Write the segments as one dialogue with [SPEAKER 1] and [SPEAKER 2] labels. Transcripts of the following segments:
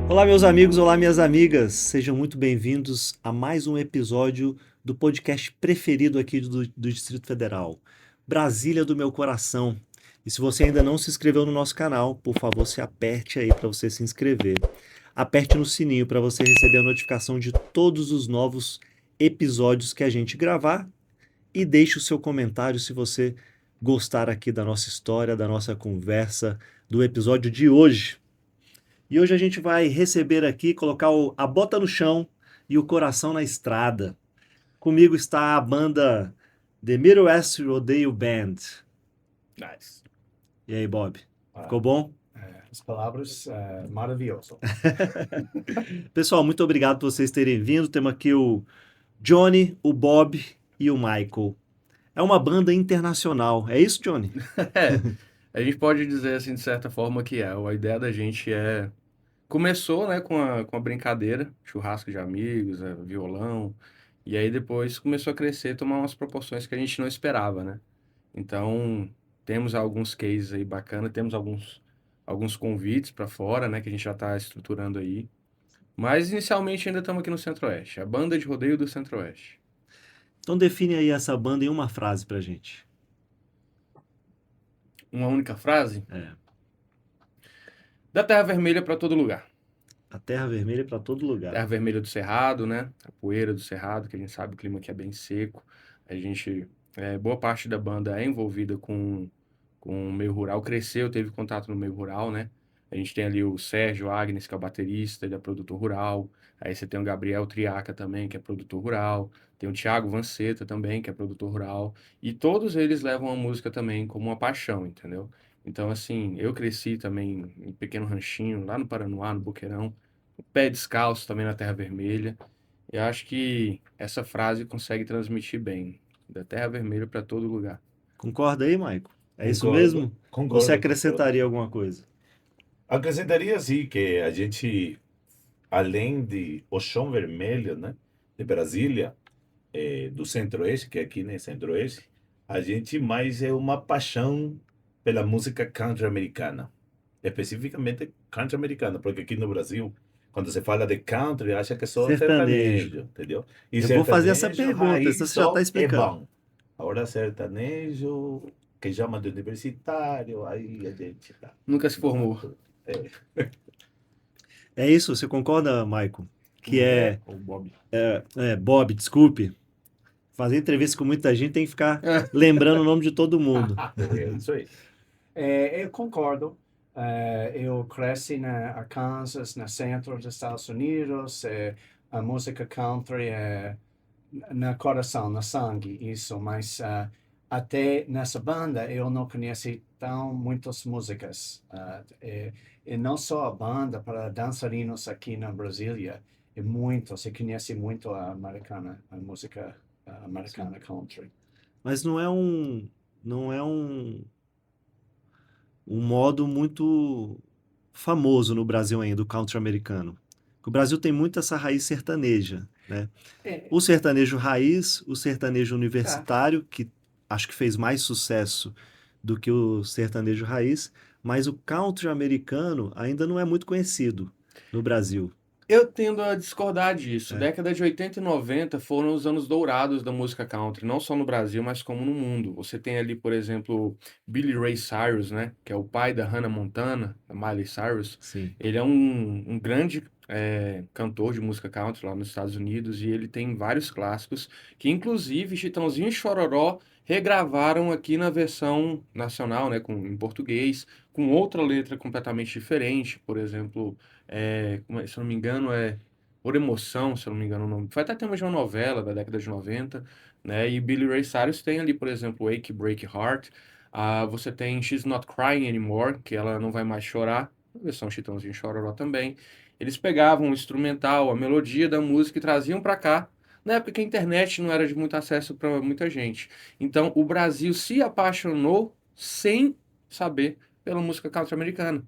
[SPEAKER 1] Olá, meus amigos, olá, minhas amigas. Sejam muito bem-vindos a mais um episódio do podcast preferido aqui do Distrito Federal, Brasília do Meu Coração. E se você ainda não se inscreveu no nosso canal, por favor, se aperte aí para você se inscrever. Aperte no sininho para você receber a notificação de todos os novos episódios que a gente gravar e deixe o seu comentário se você gostar aqui da nossa história, da nossa conversa, do episódio de hoje. E hoje a gente vai receber aqui, colocar a bota no chão e o coração na estrada. Comigo está a banda The Midwest Rodeo Band.
[SPEAKER 2] Nice.
[SPEAKER 1] E aí, Bob? Ficou
[SPEAKER 2] Ah,
[SPEAKER 1] bom?
[SPEAKER 2] as palavras maravilhoso.
[SPEAKER 1] Pessoal, muito obrigado por vocês terem vindo. Temos aqui o Johnny, o Bob e o Michael. É uma banda internacional. É isso, Johnny?
[SPEAKER 3] É, a gente pode dizer assim, de certa forma, que é. A ideia da gente é. Começou, né, com a brincadeira, churrasco de amigos, violão, e aí depois começou a crescer, tomar umas proporções que a gente não esperava, né? Então, temos alguns cases aí bacana, temos alguns convites para fora, né, que a gente já está estruturando aí. Mas inicialmente ainda estamos aqui no Centro-Oeste, a banda de rodeio do Centro-Oeste.
[SPEAKER 1] Então define aí essa banda em uma frase pra gente.
[SPEAKER 3] Uma única frase?
[SPEAKER 1] É,
[SPEAKER 3] Da Terra Vermelha para todo lugar.
[SPEAKER 1] a terra vermelha pra todo lugar.
[SPEAKER 3] Terra Vermelha do Cerrado, né? A poeira do Cerrado, que a gente sabe o clima aqui é bem seco. A gente, boa parte da banda é envolvida com o meio rural, cresceu, teve contato no meio rural, né? A gente tem ali o Sérgio Agnes, que é o baterista, ele é produtor rural. Aí você tem o Gabriel Triaca também, que é produtor rural. Tem o Thiago Vanceta também, que é produtor rural. E todos eles levam a música também como uma paixão, entendeu? Então, assim, eu cresci também em um pequeno ranchinho, lá no Paranoá, no Boqueirão, pé descalço também na Terra Vermelha. Eu acho que essa frase consegue transmitir bem, da Terra Vermelha para todo lugar.
[SPEAKER 1] Concorda aí, Michael? É isso
[SPEAKER 2] Concordo,
[SPEAKER 1] mesmo? Você
[SPEAKER 2] concordo, concordo.
[SPEAKER 1] acrescentaria alguma coisa?
[SPEAKER 2] Acrescentaria sim que a gente, além de o chão vermelho, né, de Brasília, do Centro-Oeste, que é aqui, né, Centro-Oeste, a gente mais é uma paixão pela música country americana, especificamente country americana, porque aqui no Brasil, quando se fala de country, acha que é só
[SPEAKER 1] Sertanejo.
[SPEAKER 2] sertanejo, entendeu? E
[SPEAKER 1] Eu vou fazer essa
[SPEAKER 2] sertanejo,
[SPEAKER 1] pergunta,
[SPEAKER 2] raiz,
[SPEAKER 1] essa você já está
[SPEAKER 2] só é
[SPEAKER 1] explicando.
[SPEAKER 2] bom. Agora sertanejo, que chama de universitário, aí a gente tá.
[SPEAKER 3] Nunca se formou.
[SPEAKER 2] É,
[SPEAKER 1] É isso, você concorda, Michael? Que
[SPEAKER 2] o Bob.
[SPEAKER 1] Bob, desculpe. Fazer entrevista com muita gente tem que ficar lembrando o nome de todo mundo.
[SPEAKER 2] É isso aí.
[SPEAKER 4] Eu concordo. Eu cresci na Arkansas, no centro dos Estados Unidos. A música country é no coração, no sangue, isso. Mas até nessa banda eu não conheci tão muitas músicas. E não só a banda, para dançarinos aqui na Brasília, e muitos. Eu conheci muito a americana, a música americana country.
[SPEAKER 1] Mas não é um modo muito famoso no Brasil ainda, o country americano. O Brasil tem muito essa raiz sertaneja, né?
[SPEAKER 4] É,
[SPEAKER 1] O sertanejo raiz, o sertanejo
[SPEAKER 4] tá.
[SPEAKER 1] universitário, que acho que fez mais sucesso do que o sertanejo raiz, mas o country americano ainda não é muito conhecido no Brasil.
[SPEAKER 3] Eu tendo a discordar disso.
[SPEAKER 1] É.
[SPEAKER 3] Década de 80 e 90 foram os anos dourados da música country, não só no Brasil, mas como no mundo. Você tem ali, por exemplo, Billy Ray Cyrus, né, que é o pai da Hannah Montana, da Miley Cyrus.
[SPEAKER 1] Sim.
[SPEAKER 3] Ele é um grande cantor de música country lá nos Estados Unidos e ele tem vários clássicos que, inclusive, Chitãozinho e Chororó regravaram aqui na versão nacional, né, em português, com outra letra completamente diferente. Por exemplo, se eu não me engano, Por Emoção, se eu não me engano o nome. Foi até tema de uma novela da década de 90, né? E Billy Ray Cyrus tem ali, por exemplo, Wake Break Heart. Você tem She's Not Crying Anymore, que ela não vai mais chorar. A versão Chitãozinho e Chororó também. Eles pegavam o instrumental, a melodia da música e traziam para cá. Na época que a internet não era de muito acesso para muita gente. Então, o Brasil se apaixonou sem saber pela música country americana.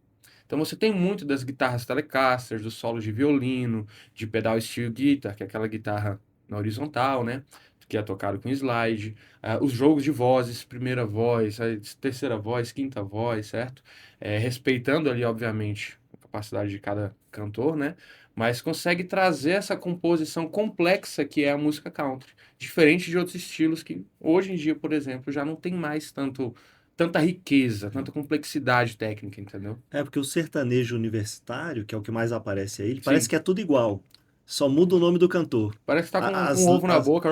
[SPEAKER 3] Então você tem muito das guitarras Telecasters, dos solos de violino, de pedal steel guitar, que é aquela guitarra na horizontal, né? Que é tocado com slide. Os jogos de vozes, primeira voz, a terceira voz, quinta voz, certo? Respeitando ali, obviamente, capacidade de cada cantor, né? Mas consegue trazer essa composição complexa que é a música country, diferente de outros estilos que hoje em dia, por exemplo, já não tem mais tanta riqueza, tanta complexidade técnica, entendeu?
[SPEAKER 1] É porque o sertanejo universitário, que é o que mais aparece aí, ele
[SPEAKER 3] Sim.
[SPEAKER 1] parece que é tudo igual. Só muda o nome do cantor.
[SPEAKER 3] Parece que tá com
[SPEAKER 1] As-
[SPEAKER 3] um ovo na
[SPEAKER 1] as-
[SPEAKER 3] boca.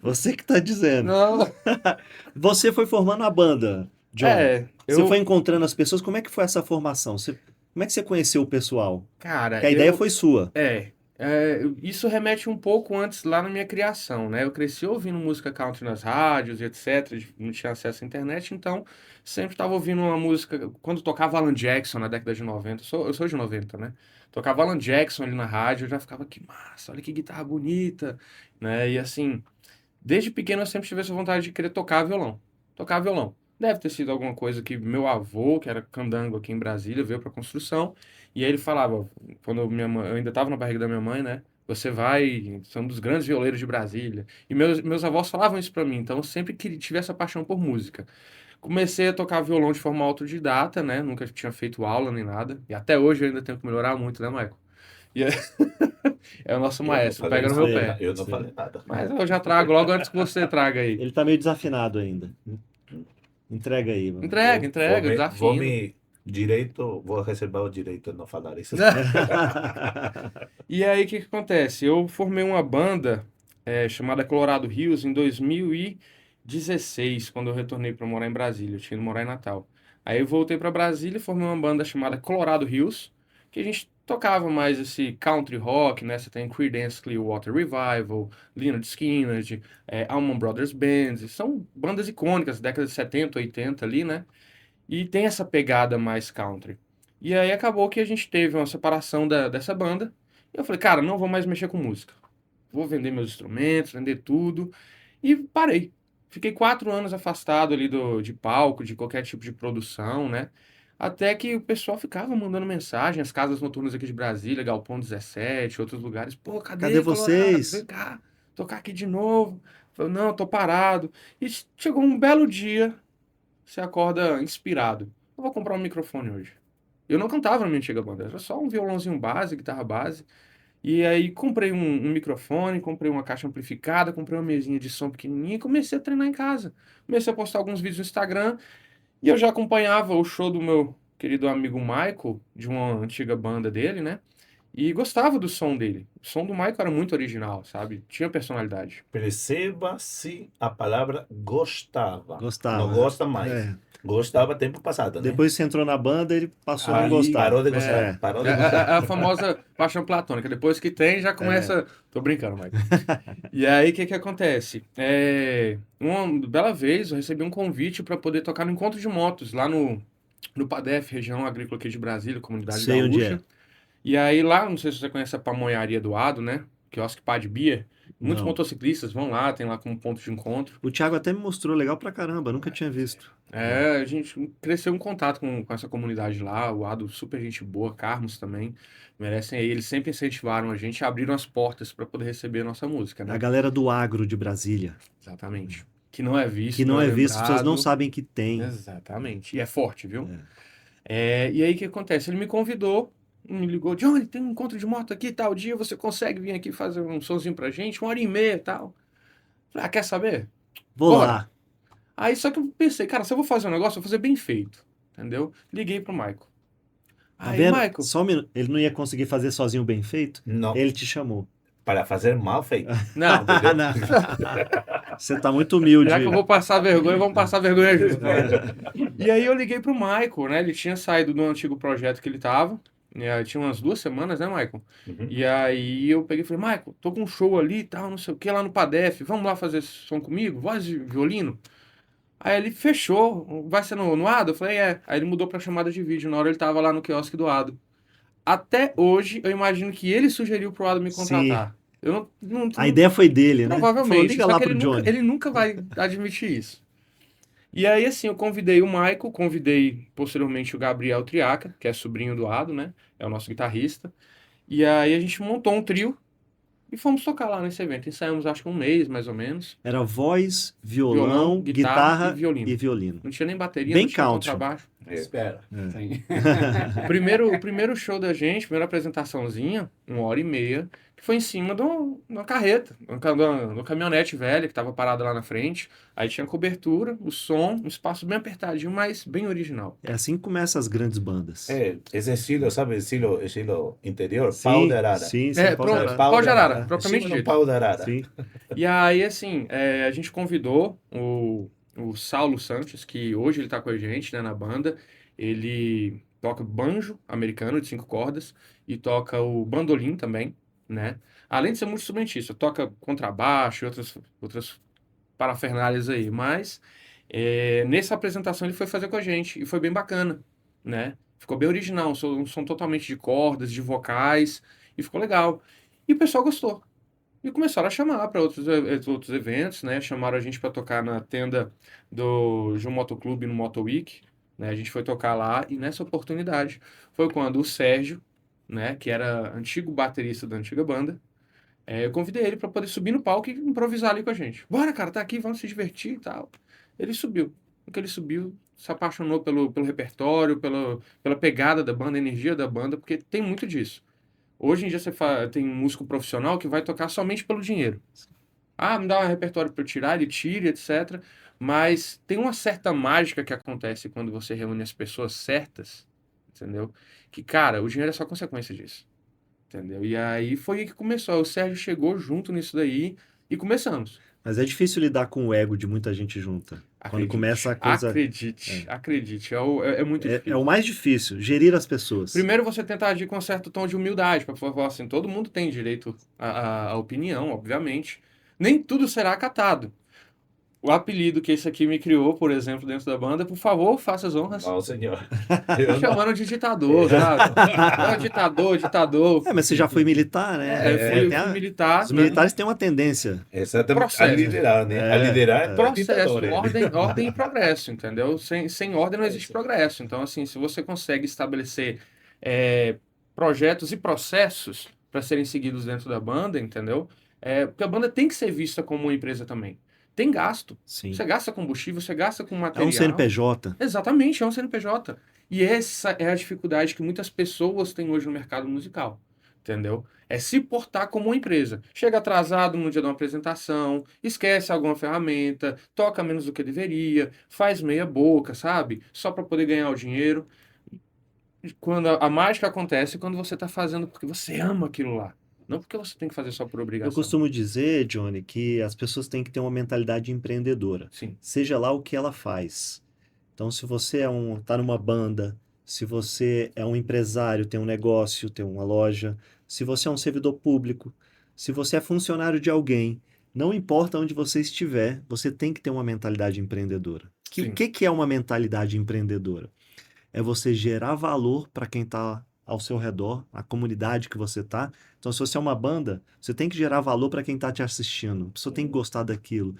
[SPEAKER 1] Você que tá dizendo.
[SPEAKER 3] Não,
[SPEAKER 1] Você foi formando a banda, John. Você
[SPEAKER 3] eu,
[SPEAKER 1] foi encontrando as pessoas. Como é que foi essa formação? Como é que você conheceu o pessoal?
[SPEAKER 3] cara,
[SPEAKER 1] Que a ideia foi sua.
[SPEAKER 3] Isso remete um pouco antes lá na minha criação, né? Eu cresci ouvindo música country nas rádios e etc. Não tinha acesso à internet, então sempre estava ouvindo uma música. Quando tocava Alan Jackson na década de 90, eu sou de 90, né? Tocava Alan Jackson ali na rádio, eu já ficava, que massa, olha que guitarra bonita, né? E assim, desde pequeno eu sempre tive essa vontade de querer tocar violão. Tocar violão. Deve ter sido alguma coisa que meu avô, que era candango aqui em Brasília, veio para construção. E aí ele falava, quando eu ainda estava na barriga da minha mãe, né? Você vai, você é um dos grandes violeiros de Brasília. E meus avós falavam isso para mim, então eu sempre tive essa paixão por música. Comecei a tocar violão de forma autodidata, né? Nunca tinha feito aula nem nada. E até hoje eu ainda tenho que melhorar muito, né, Michael? E é, é o nosso
[SPEAKER 2] Eu não
[SPEAKER 3] maestro,
[SPEAKER 2] falei
[SPEAKER 3] pega no
[SPEAKER 1] isso
[SPEAKER 3] meu
[SPEAKER 1] aí.
[SPEAKER 3] pé.
[SPEAKER 2] Eu não
[SPEAKER 1] Sim.
[SPEAKER 2] falei nada.
[SPEAKER 3] Mas eu já trago logo antes que você traga aí.
[SPEAKER 1] Ele tá meio desafinado ainda. Entrega aí, mano.
[SPEAKER 3] Entrega,
[SPEAKER 2] Vou
[SPEAKER 3] desafio.
[SPEAKER 2] vou reservar o direito de não falar isso.
[SPEAKER 3] E aí, o que acontece? Eu formei uma banda chamada Colorado Hills em 2016, quando eu retornei para morar em Brasília. Eu tinha ido morar em Natal. Aí eu voltei para Brasília e formei uma banda chamada Colorado Hills, que a gente tocava mais esse country rock, né? Você tem Creedence Clearwater Revival, Lynyrd Skynyrd, Allman Brothers Band. São bandas icônicas, décadas de 70, 80 ali, né? E tem essa pegada mais country. E aí acabou que a gente teve uma separação dessa banda. E eu falei, cara, não vou mais mexer com música. Vou vender meus instrumentos, vender tudo. E parei. Fiquei 4 anos afastado ali de palco, de qualquer tipo de produção, né? Até que o pessoal ficava mandando mensagem, as casas noturnas aqui de Brasília, Galpão 17, outros lugares. Pô,
[SPEAKER 1] Cadê
[SPEAKER 3] cadê Colorado?
[SPEAKER 1] vocês?
[SPEAKER 3] Vem cá, tocar aqui de novo. Eu falei, não, tô parado. E chegou um belo dia, você acorda inspirado. Eu vou comprar um microfone hoje. Eu não cantava na minha antiga banda, era só um violãozinho base, guitarra base. E aí comprei um microfone, comprei uma caixa amplificada, comprei uma mesinha de som pequenininha e comecei a treinar em casa. Comecei a postar alguns vídeos no Instagram e eu já acompanhava o show do meu querido amigo Michael, de uma antiga banda dele, né? E gostava do som dele. O som do Michael era muito original, sabe? Tinha personalidade.
[SPEAKER 2] Perceba-se a palavra gostava.
[SPEAKER 1] Gostava.
[SPEAKER 2] Não gosta mais.
[SPEAKER 1] É.
[SPEAKER 2] Gostava tempo passado, né?
[SPEAKER 1] Depois que você entrou na banda, ele passou a não
[SPEAKER 2] Aí
[SPEAKER 1] gostar.
[SPEAKER 2] parou de gostar.
[SPEAKER 1] É.
[SPEAKER 2] Parou de
[SPEAKER 3] É
[SPEAKER 2] gostar.
[SPEAKER 3] a famosa paixão platônica. Depois que tem, já começa. Tô brincando, Michael. E aí, o que acontece? Uma bela vez, eu recebi um convite para poder tocar no Encontro de Motos, lá no PADEF, região agrícola aqui de Brasília, comunidade
[SPEAKER 1] Sei onde
[SPEAKER 3] gaúcha. E aí, lá, não sei se você conhece a Pamonharia do Ado, né? Quiosque Pá de Bia. Muitos
[SPEAKER 1] Não.
[SPEAKER 3] motociclistas vão lá, tem lá como ponto de encontro.
[SPEAKER 1] O Thiago até me mostrou, legal pra caramba, nunca tinha visto.
[SPEAKER 3] A gente cresceu em contato com essa comunidade lá, o Ado, super gente boa, Carmos também, merecem aí, eles sempre incentivaram a gente, abriram as portas para poder receber a nossa música,
[SPEAKER 1] A
[SPEAKER 3] né?
[SPEAKER 1] galera do agro de Brasília,
[SPEAKER 3] Exatamente. Que não é visto,
[SPEAKER 1] que não é visto, as pessoas não
[SPEAKER 3] lembrado.
[SPEAKER 1] sabem que tem.
[SPEAKER 3] Exatamente, e é forte, viu? E aí o que acontece? Ele me convidou, me ligou, Johnny, tem um encontro de moto aqui, tal dia, você consegue vir aqui fazer um sonzinho pra gente, 1h30 e tal. Falei, quer saber?
[SPEAKER 1] Vou
[SPEAKER 3] Bora.
[SPEAKER 1] lá.
[SPEAKER 3] Aí só que eu pensei, cara, se eu vou fazer um negócio, eu vou fazer bem feito, entendeu? Liguei pro Michael.
[SPEAKER 1] Tá
[SPEAKER 3] Aí,
[SPEAKER 1] vendo?
[SPEAKER 3] Michael,
[SPEAKER 1] Só um minuto. Ele não ia conseguir fazer sozinho bem feito?
[SPEAKER 2] Não,
[SPEAKER 1] Ele te chamou.
[SPEAKER 2] para fazer mal feito.
[SPEAKER 3] não,
[SPEAKER 1] Não. Você tá muito humilde.
[SPEAKER 3] já que eu vou passar vergonha, vamos passar vergonha junto. E aí eu liguei pro Michael, né? Ele tinha saído do antigo projeto que ele tava. E aí tinha umas 2 semanas, né, Michael?
[SPEAKER 2] Uhum.
[SPEAKER 3] E aí eu peguei e falei, Michael, tô com um show ali e tal, não sei o que, lá no PADEF. Vamos lá fazer som comigo? Voz de violino? Aí ele fechou. Vai ser no Ado? Eu falei, é. Aí ele mudou pra chamada de vídeo. Na hora ele tava lá no quiosque do Ado. Até hoje, eu imagino que ele sugeriu pro Ado me contratar. Eu não
[SPEAKER 1] A ideia foi dele, né?
[SPEAKER 3] provavelmente.
[SPEAKER 1] Falou, liga
[SPEAKER 3] só
[SPEAKER 1] lá
[SPEAKER 3] que
[SPEAKER 1] pro Johnny.
[SPEAKER 3] ele nunca vai admitir isso. E aí, assim, eu convidei o Michael, convidei posteriormente o Gabriel Triaca, que é sobrinho do Ado, né? É o nosso guitarrista. E aí a gente montou um trio e fomos tocar lá nesse evento. Ensaiamos, acho que 1 mês, mais ou menos.
[SPEAKER 1] Era voz, violão,
[SPEAKER 3] Violão, guitarra
[SPEAKER 1] guitarra
[SPEAKER 3] e violino.
[SPEAKER 1] e violino.
[SPEAKER 3] Não tinha nem bateria,
[SPEAKER 1] Bem
[SPEAKER 3] não tinha
[SPEAKER 1] country.
[SPEAKER 3] contrabaixo.
[SPEAKER 2] É.
[SPEAKER 4] Espera. Sim.
[SPEAKER 3] O primeiro show da gente, primeira apresentaçãozinha, 1h30, que foi em cima de uma carreta, uma caminhonete velha que tava parada lá na frente. Aí tinha cobertura, o som, um espaço bem apertadinho, mas bem original.
[SPEAKER 1] É assim que começam as grandes bandas.
[SPEAKER 2] Esse estilo, sabe? Estilo interior,
[SPEAKER 1] Sim,
[SPEAKER 2] pau de arara.
[SPEAKER 1] sim,
[SPEAKER 3] É,
[SPEAKER 1] pau de
[SPEAKER 3] pronto,
[SPEAKER 1] arara.
[SPEAKER 3] pau de arara,
[SPEAKER 2] Em
[SPEAKER 3] propriamente
[SPEAKER 2] cima do
[SPEAKER 3] dito.
[SPEAKER 2] pau de arara.
[SPEAKER 1] Sim.
[SPEAKER 3] E aí, assim, a gente convidou o Saulo Santos, que hoje ele tá com a gente, né, na banda. Ele toca banjo americano de 5 cordas e toca o bandolim também, né? Além de ser muito instrumentista, toca contrabaixo e outras parafernálias aí. Mas nessa apresentação ele foi fazer com a gente e foi bem bacana, né? Ficou bem original, um som totalmente de cordas, de vocais, e ficou legal. E o pessoal gostou. E começaram a chamar para outros eventos, né? Chamaram a gente para tocar na tenda do João Motoclube no Moto Week, né? A gente foi tocar lá e nessa oportunidade foi quando o Sérgio, né, que era antigo baterista da antiga banda, eu convidei ele para poder subir no palco e improvisar ali com a gente. Bora, cara, tá aqui, vamos se divertir e tal. Ele subiu. No que ele subiu, se apaixonou pelo repertório, pela pegada da banda, a energia da banda, porque tem muito disso. Hoje em dia tem um músico profissional que vai tocar somente pelo dinheiro. Ah, me dá um repertório para eu tirar, ele tira, etc. Mas tem uma certa mágica que acontece quando você reúne as pessoas certas, entendeu? Que, cara, o dinheiro é só consequência disso, entendeu? E aí foi aí que começou. O Sérgio chegou junto nisso daí e começamos.
[SPEAKER 1] Mas é difícil lidar com o ego de muita gente junta. Quando começa a coisa.
[SPEAKER 3] Acredite, é muito
[SPEAKER 1] É
[SPEAKER 3] difícil.
[SPEAKER 1] o mais difícil, gerir as pessoas.
[SPEAKER 3] Primeiro você tentar agir com um certo tom de humildade, para falar assim, todo mundo tem direito à opinião, obviamente. Nem tudo será acatado. O apelido que esse aqui me criou, por exemplo, dentro da banda, por favor, faça as honras.
[SPEAKER 2] Não, senhor.
[SPEAKER 3] Me chamaram de ditador, sabe? Ditador.
[SPEAKER 1] Mas você já foi militar, né?
[SPEAKER 3] Fui militar.
[SPEAKER 1] Os militares têm uma tendência.
[SPEAKER 2] Exatamente. A liderar, né? A liderar
[SPEAKER 3] Processo,
[SPEAKER 2] ditadores.
[SPEAKER 3] ordem e progresso, entendeu? Sem ordem não existe progresso. Então, assim, se você consegue estabelecer projetos e processos para serem seguidos dentro da banda, entendeu? Porque a banda tem que ser vista como uma empresa também. Tem gasto.
[SPEAKER 1] Sim.
[SPEAKER 3] Você gasta combustível, você gasta com
[SPEAKER 1] É
[SPEAKER 3] material.
[SPEAKER 1] um CNPJ.
[SPEAKER 3] Exatamente, é um CNPJ. E essa é a dificuldade que muitas pessoas têm hoje no mercado musical, entendeu? É se portar como uma empresa. Chega atrasado no dia de uma apresentação, esquece alguma ferramenta, toca menos do que deveria, faz meia boca, sabe? Só para poder ganhar o dinheiro. Quando a mágica acontece quando você está fazendo porque você ama aquilo lá. Não porque você tem que fazer só por obrigação.
[SPEAKER 1] Eu costumo dizer, Johnny, que as pessoas têm que ter uma mentalidade empreendedora.
[SPEAKER 3] Sim.
[SPEAKER 1] Seja lá o que ela faz. Então, se você tá numa banda, se você é um empresário, tem um negócio, tem uma loja, se você é um servidor público, se você é funcionário de alguém, não importa onde você estiver, você tem que ter uma mentalidade empreendedora. O que é uma mentalidade empreendedora? É você gerar valor para quem está ao seu redor, a comunidade que você está. Então, se você é uma banda, você tem que gerar valor para quem está te assistindo. A pessoa tem que gostar daquilo.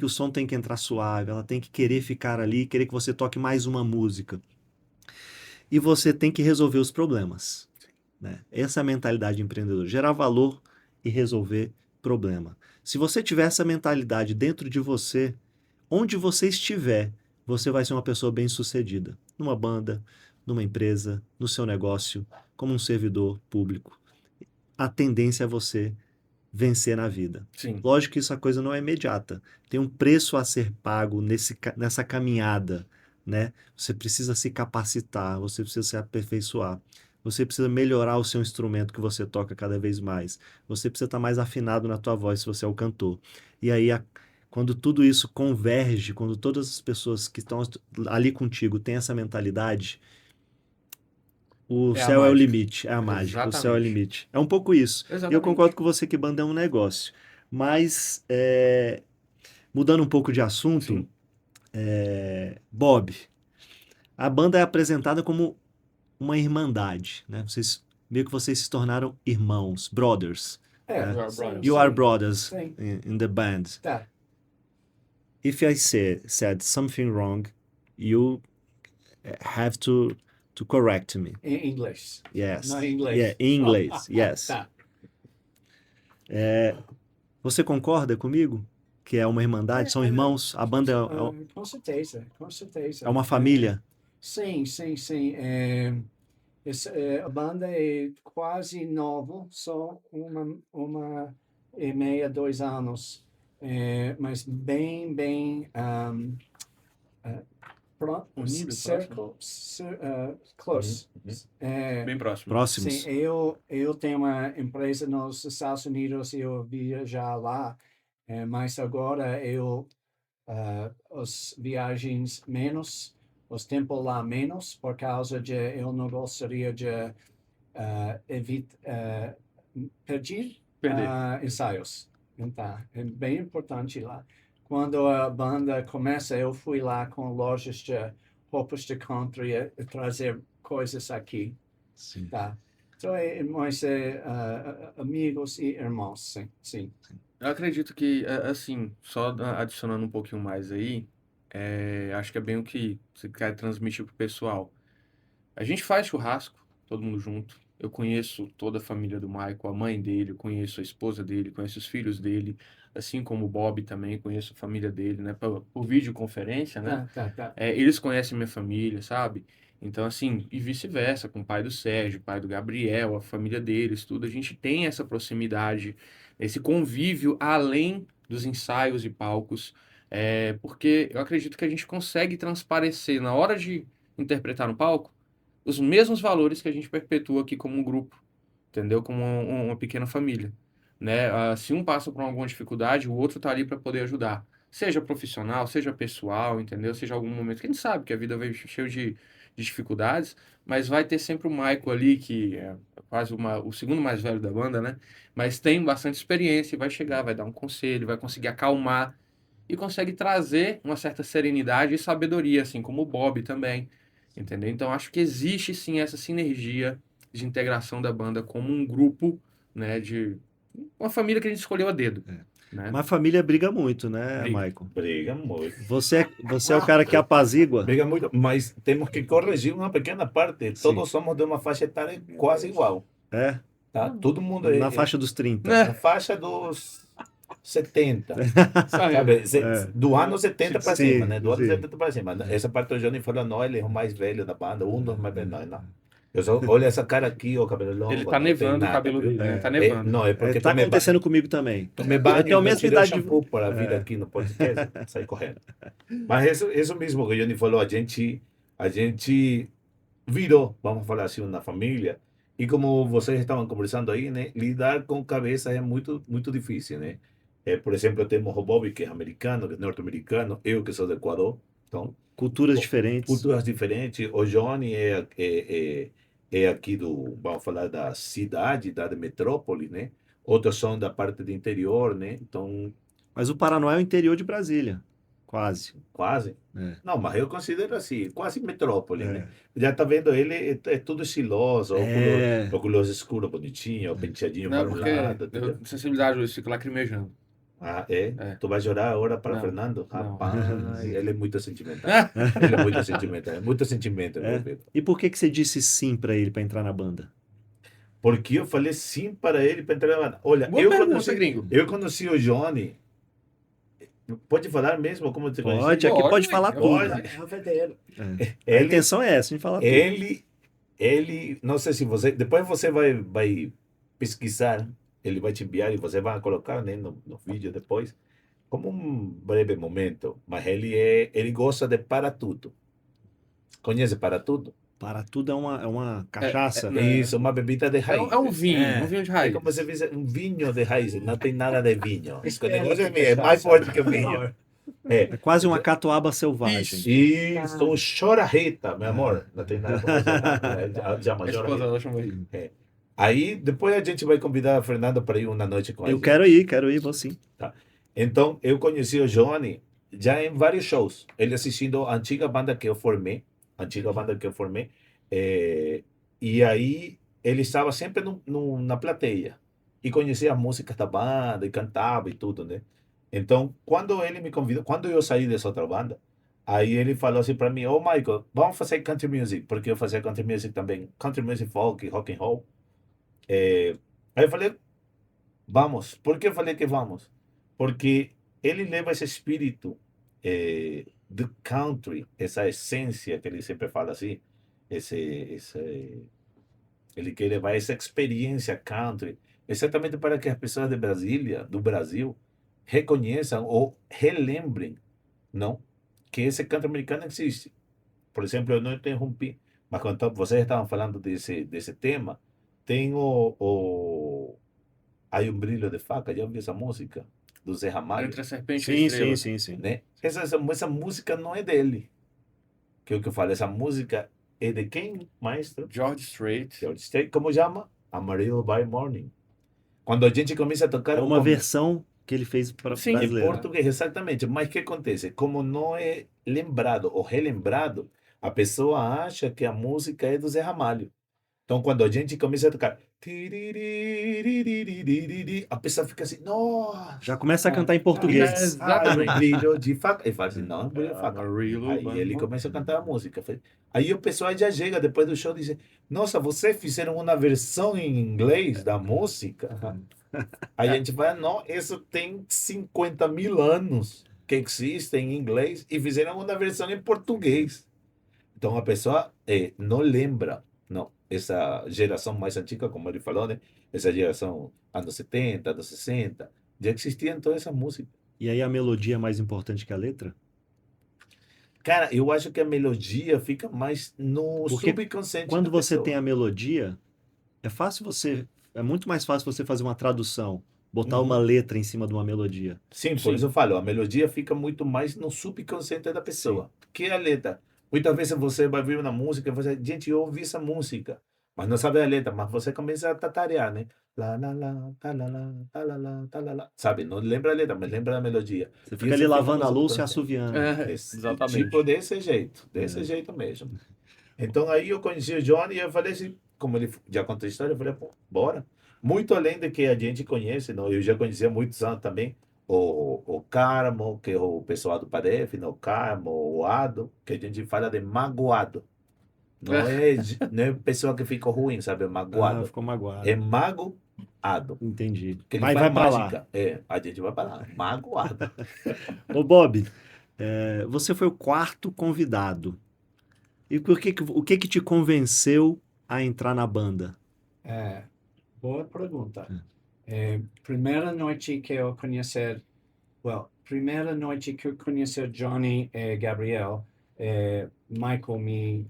[SPEAKER 1] O som tem que entrar suave, ela tem que querer ficar ali, querer que você toque mais uma música. E você tem que resolver os problemas, né? Essa é a mentalidade empreendedora. Gerar valor e resolver problema. Se você tiver essa mentalidade dentro de você, onde você estiver, você vai ser uma pessoa bem-sucedida. Numa banda, numa empresa, no seu negócio, como um servidor público. A tendência é você vencer na vida.
[SPEAKER 3] Sim.
[SPEAKER 1] Lógico que essa coisa não é imediata. Tem um preço a ser pago nessa caminhada, né? Você precisa se capacitar, você precisa se aperfeiçoar. Você precisa melhorar o seu instrumento que você toca cada vez mais. Você precisa estar mais afinado na tua voz se você é o cantor. E aí, quando tudo isso converge, quando todas as pessoas que estão ali contigo têm essa mentalidade, o céu é o limite, é a mágica.
[SPEAKER 3] Exatamente.
[SPEAKER 1] O céu é o limite. É um pouco isso.
[SPEAKER 3] Exatamente.
[SPEAKER 1] E eu concordo com você que banda é um negócio. Mas, mudando um pouco de assunto, Bob, a banda é apresentada como uma irmandade, né? Meio que vocês se tornaram irmãos, brothers. You are brothers in the band.
[SPEAKER 4] Tá.
[SPEAKER 1] If I said something wrong, you have to correct me.
[SPEAKER 4] Em inglês.
[SPEAKER 1] Yes.
[SPEAKER 4] Não em inglês.
[SPEAKER 1] Yeah, em inglês, yes.
[SPEAKER 4] Tá.
[SPEAKER 1] Você concorda comigo? Que é uma irmandade? São irmãos? A banda
[SPEAKER 4] Com certeza, com certeza.
[SPEAKER 1] é uma família?
[SPEAKER 4] Sim, sim, sim. A banda é quase nova, só uma e meia, 2 anos. Mas bem,
[SPEAKER 3] Unido, próximo.
[SPEAKER 4] circle,
[SPEAKER 2] Uhum,
[SPEAKER 4] close.
[SPEAKER 2] uhum.
[SPEAKER 3] Bem próximo.
[SPEAKER 4] Sim,
[SPEAKER 1] Próximos.
[SPEAKER 4] eu tenho uma empresa nos Estados Unidos e eu viajar lá, mas agora as viagens menos, os tempos lá menos, por causa de eu não gostaria de pedir
[SPEAKER 3] Perder.
[SPEAKER 4] ensaios. Então, é bem importante lá. Quando a banda começa, eu fui lá com lojas de roupas de country trazer coisas aqui,
[SPEAKER 1] Sim.
[SPEAKER 4] tá? Então, mas amigos e irmãos, sim, sim.
[SPEAKER 3] Eu acredito que, assim, só adicionando um pouquinho mais aí, acho que é bem o que você quer transmitir pro pessoal. A gente faz churrasco, todo mundo junto. Eu conheço toda a família do Michael, a mãe dele, eu conheço a esposa dele, conheço os filhos dele, assim como o Bob também, conheço a família dele, né? Por videoconferência, né?
[SPEAKER 4] Tá.
[SPEAKER 3] Eles conhecem minha família, sabe? Então, assim, e vice-versa, com o pai do Sérgio, o pai do Gabriel, a família deles, tudo. A gente tem essa proximidade, esse convívio além dos ensaios e palcos, porque eu acredito que a gente consegue transparecer na hora de interpretar no palco os mesmos valores que a gente perpetua aqui como um grupo, entendeu? Como uma pequena família, né? Se um passa por alguma dificuldade, o outro tá ali para poder ajudar. Seja profissional, seja pessoal, entendeu? Seja algum momento que a gente sabe que a vida vai cheio de dificuldades, mas vai ter sempre o Michael ali, que é quase o segundo mais velho da banda, né? Mas tem bastante experiência e vai chegar, vai dar um conselho, vai conseguir acalmar e consegue trazer uma certa serenidade e sabedoria, assim como o Bob também, entendeu? Então acho que existe sim essa sinergia de integração da banda como um grupo, né, de uma família que a gente escolheu a dedo, né?
[SPEAKER 1] Mas a família briga muito, né,
[SPEAKER 3] Briga.
[SPEAKER 1] Michael?
[SPEAKER 2] Briga muito.
[SPEAKER 1] Você é o cara que apazigua?
[SPEAKER 2] Briga muito, mas temos que corrigir uma pequena parte.
[SPEAKER 1] Sim.
[SPEAKER 2] Todos somos de uma faixa etária quase igual,
[SPEAKER 1] É,
[SPEAKER 2] tá? Todo mundo
[SPEAKER 1] na faixa dos 30.
[SPEAKER 2] na faixa dos 70,
[SPEAKER 3] Sabe?
[SPEAKER 2] sabe?
[SPEAKER 1] É.
[SPEAKER 2] Do ano 70 para
[SPEAKER 1] Sim,
[SPEAKER 2] cima, né? Do ano
[SPEAKER 1] sim.
[SPEAKER 2] 70 para cima. Essa parte o Johnny falou, não, ele é o mais velho da banda, um dos mais velhos. Não, não. Eu só olho essa cara aqui, o cabelo longo,
[SPEAKER 3] Ele tá
[SPEAKER 2] não tem
[SPEAKER 3] nevando o
[SPEAKER 2] nada,
[SPEAKER 3] cabelo
[SPEAKER 2] viu?
[SPEAKER 3] dele, né? Tá nevando.
[SPEAKER 2] Não, é porque
[SPEAKER 1] Tá
[SPEAKER 2] tomei
[SPEAKER 1] acontecendo
[SPEAKER 2] banho.
[SPEAKER 1] comigo também.
[SPEAKER 2] Tomei
[SPEAKER 1] Eu
[SPEAKER 2] banho,
[SPEAKER 1] tenho a
[SPEAKER 2] não
[SPEAKER 1] mesma
[SPEAKER 2] tirei o
[SPEAKER 1] idade de...
[SPEAKER 2] shampoo para vir aqui no podcast, saí correndo. Mas isso mesmo que o Johnny falou, a gente virou, vamos falar assim, uma família. E como vocês estavam conversando aí, né? Lidar com cabeça é muito difícil, né? Por exemplo, temos o Bobby, que é americano, que é norte-americano, eu que sou do Equador. Então,
[SPEAKER 1] Culturas diferentes.
[SPEAKER 2] culturas diferentes. O Johnny é aqui vamos falar da cidade, da metrópole, né? Outros são da parte do interior, né? Então,
[SPEAKER 1] Mas o Paraná é o interior de Brasília. Quase.
[SPEAKER 2] quase.
[SPEAKER 1] É.
[SPEAKER 2] Não, mas eu considero assim, quase metrópole, né?
[SPEAKER 1] É.
[SPEAKER 2] Já tá vendo ele, é tudo estiloso,
[SPEAKER 1] É.
[SPEAKER 2] óculos escuros, bonitinho, penteadinho
[SPEAKER 3] Não,
[SPEAKER 2] para um
[SPEAKER 3] porque
[SPEAKER 2] lado.
[SPEAKER 3] eu,
[SPEAKER 2] Entendeu?
[SPEAKER 3] sensibilidade, eu fico lacrimejando.
[SPEAKER 2] Ah, é?
[SPEAKER 3] É.
[SPEAKER 2] Tu vai chorar agora para
[SPEAKER 3] Não,
[SPEAKER 2] Fernando?
[SPEAKER 3] não.
[SPEAKER 2] Rapaz, ele é muito sentimental. Ele é muito sentimento, meu
[SPEAKER 1] É.
[SPEAKER 2] filho.
[SPEAKER 1] E por que você disse sim pra ele pra entrar na banda?
[SPEAKER 2] Porque eu falei sim para ele para entrar na banda. Olha,
[SPEAKER 3] Boa pergunta, gringo.
[SPEAKER 2] eu conheci o Johnny. Pode falar mesmo como eu te conheci?
[SPEAKER 1] Pode, aqui pode
[SPEAKER 3] ué,
[SPEAKER 1] falar
[SPEAKER 3] é
[SPEAKER 1] tudo.
[SPEAKER 2] Pode.
[SPEAKER 4] É verdadeiro.
[SPEAKER 1] A intenção é essa, a gente falar tudo.
[SPEAKER 2] Ele, não sei se você, depois você vai pesquisar, ele vai te enviar e você vai colocar, né, no vídeo depois, como um breve momento, mas ele gosta de Para Tudo. Conhece Para Tudo?
[SPEAKER 1] Para tudo é uma cachaça.
[SPEAKER 2] Isso, uma bebida de raiz.
[SPEAKER 3] É um vinho,
[SPEAKER 1] É.
[SPEAKER 3] um vinho de
[SPEAKER 2] É
[SPEAKER 3] raiz.
[SPEAKER 2] como se fosse um vinho de raiz, não tem nada de vinho. O
[SPEAKER 4] Espera
[SPEAKER 2] negócio
[SPEAKER 4] que
[SPEAKER 2] é mais
[SPEAKER 4] cachaça.
[SPEAKER 2] forte que o vinho.
[SPEAKER 1] É quase uma catuaba selvagem.
[SPEAKER 2] Isso, um chorarreta, meu amor. Não tem nada com você, não. Já
[SPEAKER 3] A
[SPEAKER 2] uma
[SPEAKER 3] esposa
[SPEAKER 2] chorarreta.
[SPEAKER 3] dela chamou ele.
[SPEAKER 2] Aí, depois a gente vai convidar a Fernanda para ir uma noite com a
[SPEAKER 1] Eu
[SPEAKER 2] gente.
[SPEAKER 1] quero ir, vou sim.
[SPEAKER 2] Então, eu conheci o Johnny já em vários shows. Ele assistindo a antiga banda que eu formei. E aí, ele estava sempre na plateia. E conhecia as músicas da banda, e cantava e tudo, né? Então, quando ele me convidou, quando eu saí dessa outra banda, aí ele falou assim para mim, Michael, vamos fazer country music, porque eu fazia country music também, country music folk, rock and roll. Aí eu falei, vamos. Por que eu falei que vamos? Porque ele leva esse espírito do country, essa essência que ele sempre fala assim, ele quer levar essa experiência country, exatamente para que as pessoas de Brasília, do Brasil, reconheçam ou relembrem, não, que esse canto americano existe. Por exemplo, eu não interrompi, mas quando vocês estavam falando desse tema, tem Aí um Brilho de Faca, já ouviu essa música? Do Zé Ramalho,
[SPEAKER 3] Entre a Serpente e a
[SPEAKER 1] Sim,
[SPEAKER 3] Estrela.
[SPEAKER 1] sim.
[SPEAKER 2] né? Essa música não é dele, que é o que eu falo, essa música é de quem, maestro?
[SPEAKER 3] George Strait.
[SPEAKER 2] George Strait, como chama? Amarillo by Morning. Quando a gente começa a tocar
[SPEAKER 1] É uma versão que ele fez para
[SPEAKER 3] Sim,
[SPEAKER 2] em
[SPEAKER 1] brasileiro.
[SPEAKER 2] português, exatamente. Mas o que acontece? Como não é lembrado ou relembrado, a pessoa acha que a música é do Zé Ramalho. Então, quando a gente começa a tocar, a pessoa fica assim, nossa,
[SPEAKER 1] Já começa a cantar em
[SPEAKER 3] É,
[SPEAKER 1] português.
[SPEAKER 3] exatamente.
[SPEAKER 2] um brilho de faca. Ele fala assim, não, é um brilho de faca.
[SPEAKER 3] Amarillo
[SPEAKER 2] Aí
[SPEAKER 3] by
[SPEAKER 2] ele
[SPEAKER 3] Morning.
[SPEAKER 2] começa a cantar a música. Aí o pessoal já chega depois do show e diz, nossa, vocês fizeram uma versão em inglês da música? Aí a gente vai, não, isso tem 50.000 anos que existe em inglês e fizeram uma versão em português. Então a pessoa não lembra, não. Essa geração mais antiga, como ele falou, né? Essa geração anos 70, anos 60, já existiam toda essa música.
[SPEAKER 1] E aí a melodia é mais importante que a letra?
[SPEAKER 2] Cara, eu acho que a melodia fica mais no
[SPEAKER 1] Porque
[SPEAKER 2] subconsciente
[SPEAKER 1] quando
[SPEAKER 2] da
[SPEAKER 1] você
[SPEAKER 2] pessoa.
[SPEAKER 1] tem a melodia, é muito mais fácil você fazer uma tradução, botar uma letra em cima de uma melodia.
[SPEAKER 2] Sim, por
[SPEAKER 3] Sim.
[SPEAKER 2] isso eu falo, a melodia fica muito mais no subconsciente da pessoa. Que a letra. Muitas vezes você vai ouvir uma música e você, gente, eu ouvi essa música, mas não sabe a letra, mas você começa a tatarear, né? Lá, lá, lá, tá, lá, lá, tá, lá, lá, tá, lá, lá. Sabe, não lembra a letra, mas lembra a melodia.
[SPEAKER 1] Você
[SPEAKER 2] E
[SPEAKER 1] fica ali
[SPEAKER 2] isso
[SPEAKER 1] lavando
[SPEAKER 2] no
[SPEAKER 1] a louça e
[SPEAKER 2] subconsciente.
[SPEAKER 1] assoviando.
[SPEAKER 3] Exatamente.
[SPEAKER 2] Tipo desse jeito mesmo. Então aí eu conheci o Johnny e eu falei assim, como ele já contou a história, eu falei, pô, bora. Muito além do que a gente conhece, não? Eu já conhecia há muitos anos também o Carmo, que é o pessoal do Padef, não? O Carmo, o Ado, que a gente fala de magoado. Não é pessoa que fica ruim, sabe?
[SPEAKER 1] Ah,
[SPEAKER 2] Magoado.
[SPEAKER 1] ficou magoado.
[SPEAKER 2] É magoado.
[SPEAKER 1] Entendi.
[SPEAKER 2] Que ele
[SPEAKER 1] Mas
[SPEAKER 2] faz
[SPEAKER 1] vai pra lá.
[SPEAKER 2] mágica. A gente vai para lá. Magoado.
[SPEAKER 1] Ô Bob, você foi o quarto convidado. E o que te convenceu a entrar na banda?
[SPEAKER 4] Boa pergunta. Primeira noite que eu conheci, primeira noite que eu conheci Johnny e Gabriel, Michael me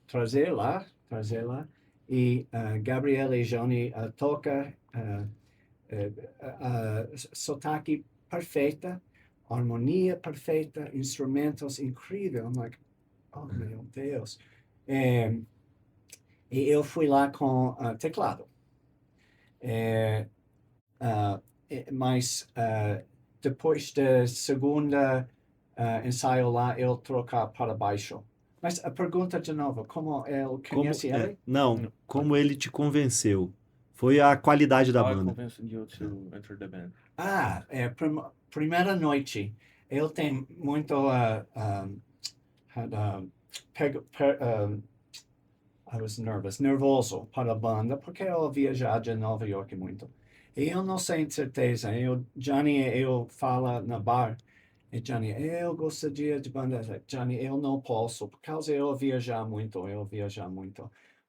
[SPEAKER 4] trazer lá, e Gabriel e Johnny toca sotaque perfeita, harmonia perfeita, instrumentos incríveis. I'm like, oh meu Deus. E eu fui lá com teclado. Mas depois da segunda ensaio lá, eu trocar para baixo. Mas a pergunta de novo, como eu conheci ele?
[SPEAKER 1] Não, como ele te convenceu? Foi a qualidade da
[SPEAKER 3] How I
[SPEAKER 1] banda.
[SPEAKER 3] convinced you to enter the band.
[SPEAKER 4] Primeira noite, eu tenho muito I was nervoso para a banda, porque eu viajar de Nova York muito. E eu não sei certeza, Johnny, eu falo na bar, e Johnny, eu gostaria de banda, Johnny, eu não posso, por causa eu viajar muito.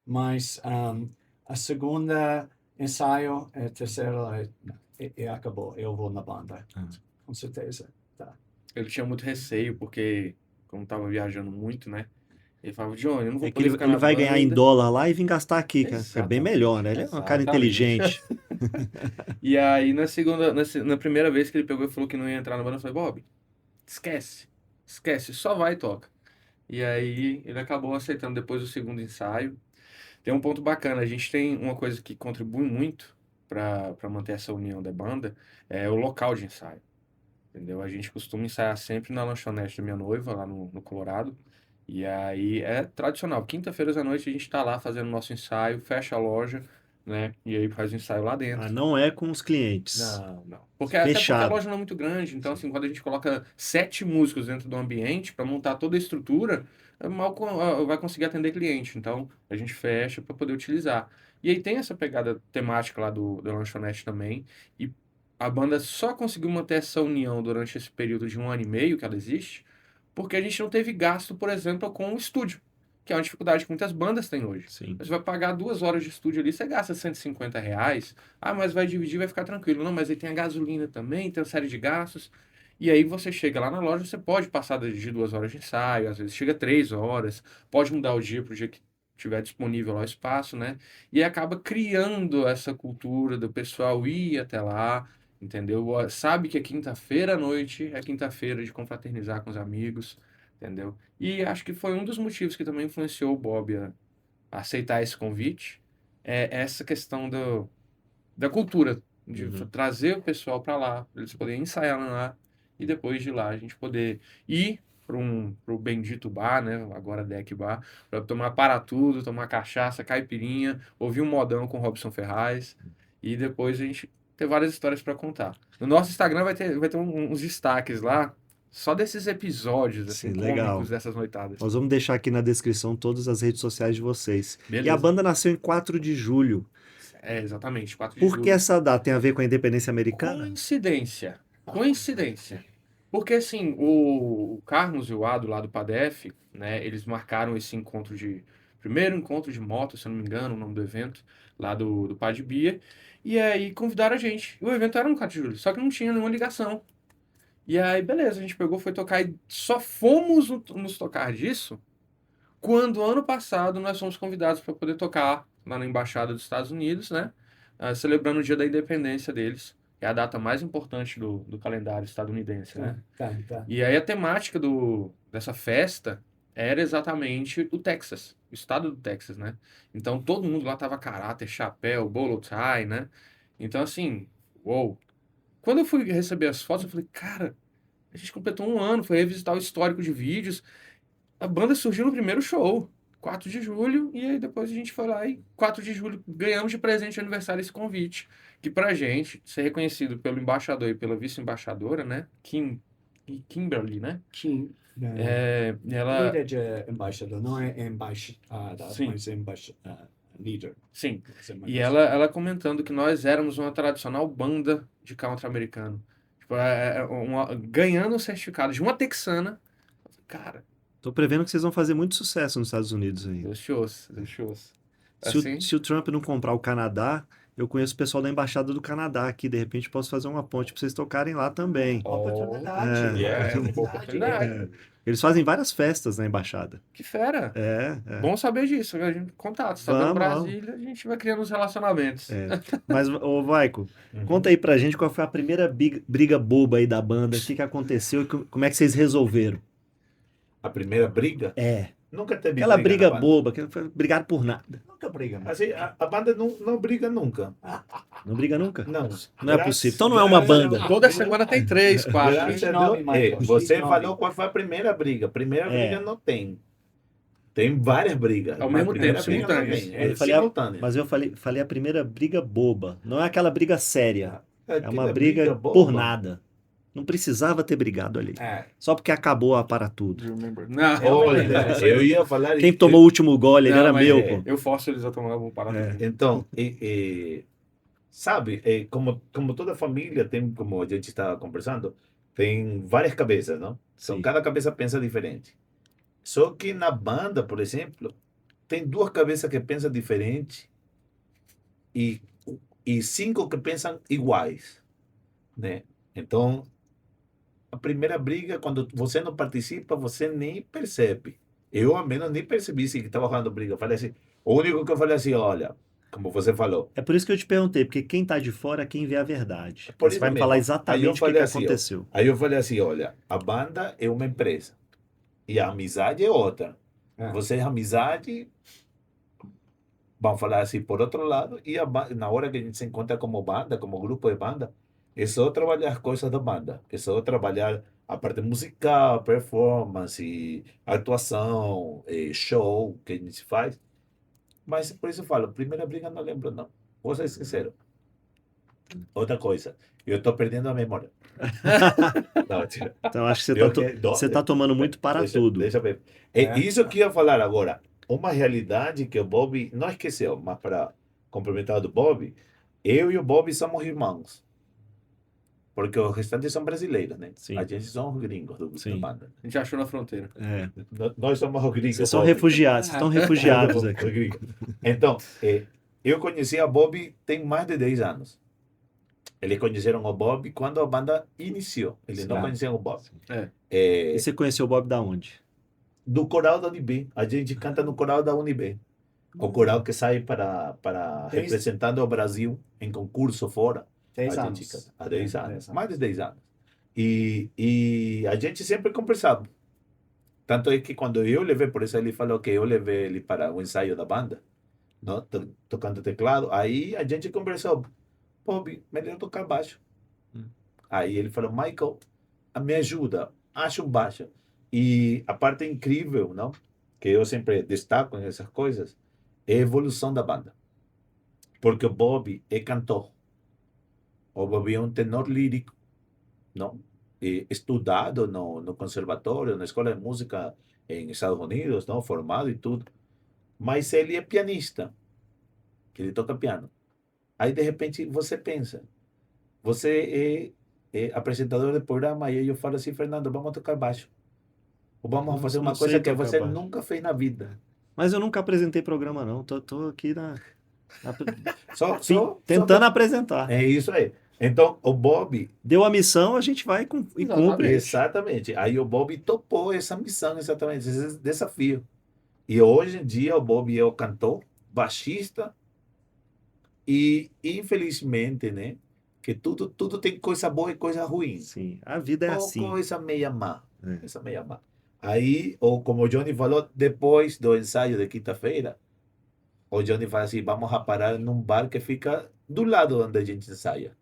[SPEAKER 4] Mas a segunda ensaio, a terceira, e acabou, eu vou na banda, com certeza. Tá.
[SPEAKER 3] Ele tinha muito receio, porque, como tava viajando muito, né? Ele falava, Johnny, eu não vou
[SPEAKER 1] É que
[SPEAKER 3] poder
[SPEAKER 1] ele
[SPEAKER 3] ficar na
[SPEAKER 1] vai ganhar em
[SPEAKER 3] banda.
[SPEAKER 1] dólar lá e vir gastar aqui, cara. É bem
[SPEAKER 3] Exatamente,
[SPEAKER 1] melhor, né? Ele é um cara
[SPEAKER 3] exatamente.
[SPEAKER 1] inteligente.
[SPEAKER 3] E aí, na primeira vez que ele pegou e falou que não ia entrar na banda, eu falei, Bob, esquece, só vai e toca. E aí, ele acabou aceitando depois do segundo ensaio. Tem um ponto bacana, a gente tem uma coisa que contribui muito para manter essa união da banda, é o local de ensaio, entendeu? A gente costuma ensaiar sempre na lanchonete da minha noiva, lá no Colorado. E aí é tradicional. Quinta-feiras à noite a gente tá lá fazendo nosso ensaio, fecha a loja, né? E aí faz o ensaio lá dentro.
[SPEAKER 1] Ah, não é com os clientes.
[SPEAKER 3] Não. Até porque a
[SPEAKER 1] Fechado.
[SPEAKER 3] loja não é muito grande. Então, assim, quando a gente coloca 7 músicos dentro do ambiente para montar toda a estrutura, mal vai conseguir atender cliente. Então, a gente fecha para poder utilizar. E aí tem essa pegada temática lá da lanchonete também. E a banda só conseguiu manter essa união durante esse período de 1 ano e meio que ela existe, porque a gente não teve gasto, por exemplo, com o estúdio, que é uma dificuldade que muitas bandas têm hoje.
[SPEAKER 1] Sim.
[SPEAKER 3] Você vai pagar 2 horas de estúdio ali, você gasta R$ 150. Ah, mas vai dividir, vai ficar tranquilo. Não, mas aí tem a gasolina também, tem uma série de gastos. E aí você chega lá na loja, você pode passar de 2 horas de ensaio, às vezes chega 3 horas, pode mudar o dia para o dia que tiver disponível lá o espaço, né? E acaba criando essa cultura do pessoal ir até lá, entendeu? Sabe que é quinta-feira à noite, é quinta-feira de confraternizar com os amigos, entendeu? E acho que foi um dos motivos que também influenciou o Bob a aceitar esse convite, é essa questão da cultura, de
[SPEAKER 1] Uhum.
[SPEAKER 3] trazer o pessoal para lá, pra eles poderem ensaiar lá, e depois de lá a gente poder ir pro bendito bar, né? Agora Deck Bar, para tomar para tudo, tomar cachaça, caipirinha, ouvir um modão com Robson Ferraz, e depois a gente ter várias histórias para contar. No nosso Instagram vai ter uns destaques lá, só desses episódios, assim,
[SPEAKER 1] Sim, legal.
[SPEAKER 3] cômicos dessas noitadas.
[SPEAKER 1] Nós vamos deixar aqui na descrição todas as redes sociais de vocês. E a
[SPEAKER 3] Beleza.
[SPEAKER 1] banda nasceu em 4 de julho.
[SPEAKER 3] É, exatamente, 4 de
[SPEAKER 1] Por
[SPEAKER 3] julho.
[SPEAKER 1] que essa data tem a ver com a independência americana?
[SPEAKER 3] Coincidência. Porque assim, o Carlos e o Ado lá do PADEF, né, eles marcaram esse primeiro encontro de moto, se eu não me engano, o nome do evento, lá do Pad Bia, e aí convidaram a gente. O evento era no 4 de julho, só que não tinha nenhuma ligação. E aí, beleza, a gente pegou, foi tocar e só fomos nos tocar disso quando ano passado nós fomos convidados para poder tocar lá na Embaixada dos Estados Unidos, né? Celebrando o Dia da Independência deles, que é a data mais importante do calendário estadunidense, né?
[SPEAKER 4] Tá.
[SPEAKER 3] E aí a temática dessa festa era exatamente o Texas, o estado do Texas, né? Então todo mundo lá tava caráter, chapéu, bolo tie, né? Então assim, uou. Quando eu fui receber as fotos, eu falei, cara, a gente completou um ano, foi revisitar o histórico de vídeos. A banda surgiu no primeiro show, 4 de julho, e aí depois a gente foi lá e 4 de julho ganhamos de presente de aniversário esse convite. Que pra gente ser reconhecido pelo embaixador e pela vice-embaixadora, né? Kimberly, né? Ela.
[SPEAKER 4] Líder de embaixador, não é embaixada,
[SPEAKER 3] Sim.
[SPEAKER 4] mas líder.
[SPEAKER 3] Sim. E ela comentando que nós éramos uma tradicional banda de country americano. Tipo, ganhando o certificado de uma texana. Cara,
[SPEAKER 1] Tô prevendo que vocês vão fazer muito sucesso nos Estados Unidos aí.
[SPEAKER 3] Deus te ouça, Deus te ouça.
[SPEAKER 1] Se
[SPEAKER 3] Assim,
[SPEAKER 1] o Trump não comprar o Canadá, eu conheço o pessoal da Embaixada do Canadá aqui. De repente posso fazer uma ponte para vocês tocarem lá também.
[SPEAKER 4] Oportunidade.
[SPEAKER 3] É,
[SPEAKER 4] oportunidade.
[SPEAKER 3] oportunidade.
[SPEAKER 1] Eles fazem várias festas na Embaixada.
[SPEAKER 3] Que fera.
[SPEAKER 1] É.
[SPEAKER 3] Bom saber disso, a gente contato. Tá vendo Brasília, a gente vai criando os relacionamentos.
[SPEAKER 1] Mas, ô Vaico,
[SPEAKER 2] Uhum.
[SPEAKER 1] conta aí pra gente qual foi a primeira briga boba aí da banda, o que aconteceu e como é que vocês resolveram?
[SPEAKER 2] A primeira briga? Nunca teve
[SPEAKER 1] Aquela briga
[SPEAKER 2] na banda.
[SPEAKER 1] boba, que foi brigar por nada.
[SPEAKER 4] Nunca briga, mas
[SPEAKER 2] Assim, a banda não briga nunca.
[SPEAKER 1] Não briga nunca?
[SPEAKER 2] Não.
[SPEAKER 1] Não é possível. Então não é uma banda.
[SPEAKER 3] Toda semana tem 3, 4.
[SPEAKER 2] Graças a
[SPEAKER 4] 29,
[SPEAKER 2] Deus.
[SPEAKER 4] Michael,
[SPEAKER 2] Você
[SPEAKER 4] 29.
[SPEAKER 2] falou qual foi a primeira briga. Primeira briga não tem. Tem várias brigas.
[SPEAKER 3] Ao
[SPEAKER 2] mas
[SPEAKER 3] mesmo
[SPEAKER 2] a primeira
[SPEAKER 3] tempo,
[SPEAKER 2] briga não
[SPEAKER 3] simultâneas.
[SPEAKER 2] tem. É
[SPEAKER 1] Eu falei
[SPEAKER 2] simultânea.
[SPEAKER 1] Mas eu falei a primeira briga boba. Não é aquela briga séria. É uma
[SPEAKER 2] Aquela
[SPEAKER 1] briga
[SPEAKER 2] boba.
[SPEAKER 1] por nada. Não precisava ter brigado ali. Só porque acabou a para tudo.
[SPEAKER 3] Não,
[SPEAKER 2] Olha, eu ia falar
[SPEAKER 1] Quem
[SPEAKER 2] isso.
[SPEAKER 1] tomou o último gole, ele
[SPEAKER 3] Não,
[SPEAKER 1] era
[SPEAKER 3] mas
[SPEAKER 1] meu,
[SPEAKER 2] é.
[SPEAKER 1] pô.
[SPEAKER 3] eu forço eles a tomar uma parada.
[SPEAKER 2] Então, sabe, como toda família tem, como a gente está conversando, tem várias cabeças, não? Então,
[SPEAKER 1] Sim.
[SPEAKER 2] cada cabeça pensa diferente. Só que na banda, por exemplo, tem 2 cabeças que pensam diferente e 5 que pensam iguais, né? Então, a primeira briga, quando você não participa, você nem percebe. Eu, ao menos, nem percebi se estava rolando briga. Eu falei assim, o único que eu falei assim, olha, como você falou,
[SPEAKER 1] É por isso que eu te perguntei, porque quem tá de fora é quem vê a verdade.
[SPEAKER 2] Por
[SPEAKER 1] Você
[SPEAKER 2] isso
[SPEAKER 1] vai me
[SPEAKER 2] mesmo.
[SPEAKER 1] falar
[SPEAKER 2] Aí eu
[SPEAKER 1] exatamente o que
[SPEAKER 2] falei assim, ó.
[SPEAKER 1] aconteceu.
[SPEAKER 2] Aí eu falei assim, olha, a banda é uma empresa e a amizade é outra. Vocês, amizade, vamos falar assim, por outro lado, e na hora que a gente se encontra como banda, como grupo de banda, é só trabalhar as coisas da banda, é só trabalhar a parte musical, performance, atuação, show que a gente faz. Mas por isso eu falo, primeira briga não lembro não, vou ser sincero. Outra coisa, eu estou perdendo a memória. Não, tira.
[SPEAKER 1] Então acho que
[SPEAKER 2] Eu
[SPEAKER 1] você tá tomando muito para tudo.
[SPEAKER 2] Deixa eu ver. É isso que eu ia falar agora. Uma realidade que o Bob não esqueceu, mas para complementar do Bob, eu e o Bob somos irmãos. Porque os restantes são brasileiros, né?
[SPEAKER 1] Sim.
[SPEAKER 2] A gente são os gringos da
[SPEAKER 1] Sim.
[SPEAKER 2] banda.
[SPEAKER 3] A gente achou na fronteira.
[SPEAKER 1] É.
[SPEAKER 2] Nós somos os gringos.
[SPEAKER 1] Vocês são
[SPEAKER 2] Bob.
[SPEAKER 1] refugiados, vocês estão refugiados
[SPEAKER 2] Os
[SPEAKER 1] aqui.
[SPEAKER 2] gringos. Então, eu conheci a Bob tem mais de 10 anos. Eles conheceram o Bob quando a banda iniciou. Eles não
[SPEAKER 1] Sim.
[SPEAKER 2] conheciam o Bob.
[SPEAKER 3] É.
[SPEAKER 1] E você conheceu o Bob da onde?
[SPEAKER 2] Do coral da UNB. A gente canta no coral da UNB. O coral que sai para
[SPEAKER 4] Desde-
[SPEAKER 2] representando o Brasil em concurso fora.
[SPEAKER 4] 10
[SPEAKER 2] A
[SPEAKER 4] anos.
[SPEAKER 2] gente canta há 10 anos.
[SPEAKER 4] 10 anos.
[SPEAKER 2] Mais de 10 anos. E a gente sempre conversava. Tanto é que quando eu levei, por isso ele falou que eu levei ele para o ensaio da banda, não? Tocando teclado. Aí a gente conversou. Bob, melhor tocar baixo. Aí ele falou, Michael, me ajuda, acha um baixo. E a parte incrível, não? Que eu sempre destaco nessas coisas, é a evolução da banda. Porque o Bob é cantor. O Bob é um tenor lírico, não? Estudado no conservatório, na escola de música em Estados Unidos, não? Formado e tudo. Mas ele é pianista, que ele toca piano. Aí, de repente, você pensa, você é apresentador de programa, e aí eu falo assim, Fernando, vamos tocar baixo. Ou vamos fazer
[SPEAKER 1] Não
[SPEAKER 2] uma
[SPEAKER 1] sei
[SPEAKER 2] coisa que
[SPEAKER 1] tocar
[SPEAKER 2] você
[SPEAKER 1] baixo.
[SPEAKER 2] nunca fez na vida.
[SPEAKER 1] Mas eu nunca apresentei programa, não. Tô aqui na
[SPEAKER 2] Só
[SPEAKER 1] tentando apresentar.
[SPEAKER 2] É isso aí. Então, o Bob,
[SPEAKER 1] Deu a missão, a gente vai e cumpre.
[SPEAKER 2] exatamente. Aí o Bob topou essa missão, exatamente, esse desafio. E hoje em dia o Bob é o cantor, baixista e, infelizmente, né, que tudo tem coisa boa e coisa ruim.
[SPEAKER 1] Sim, a vida é
[SPEAKER 2] Ou
[SPEAKER 1] assim.
[SPEAKER 2] coisa meia má.
[SPEAKER 1] É.
[SPEAKER 2] Essa meia má. Aí, ou como o Johnny falou, depois do ensaio de quinta-feira, o Johnny fala assim, vamos a parar num bar que fica do lado onde a gente ensaia,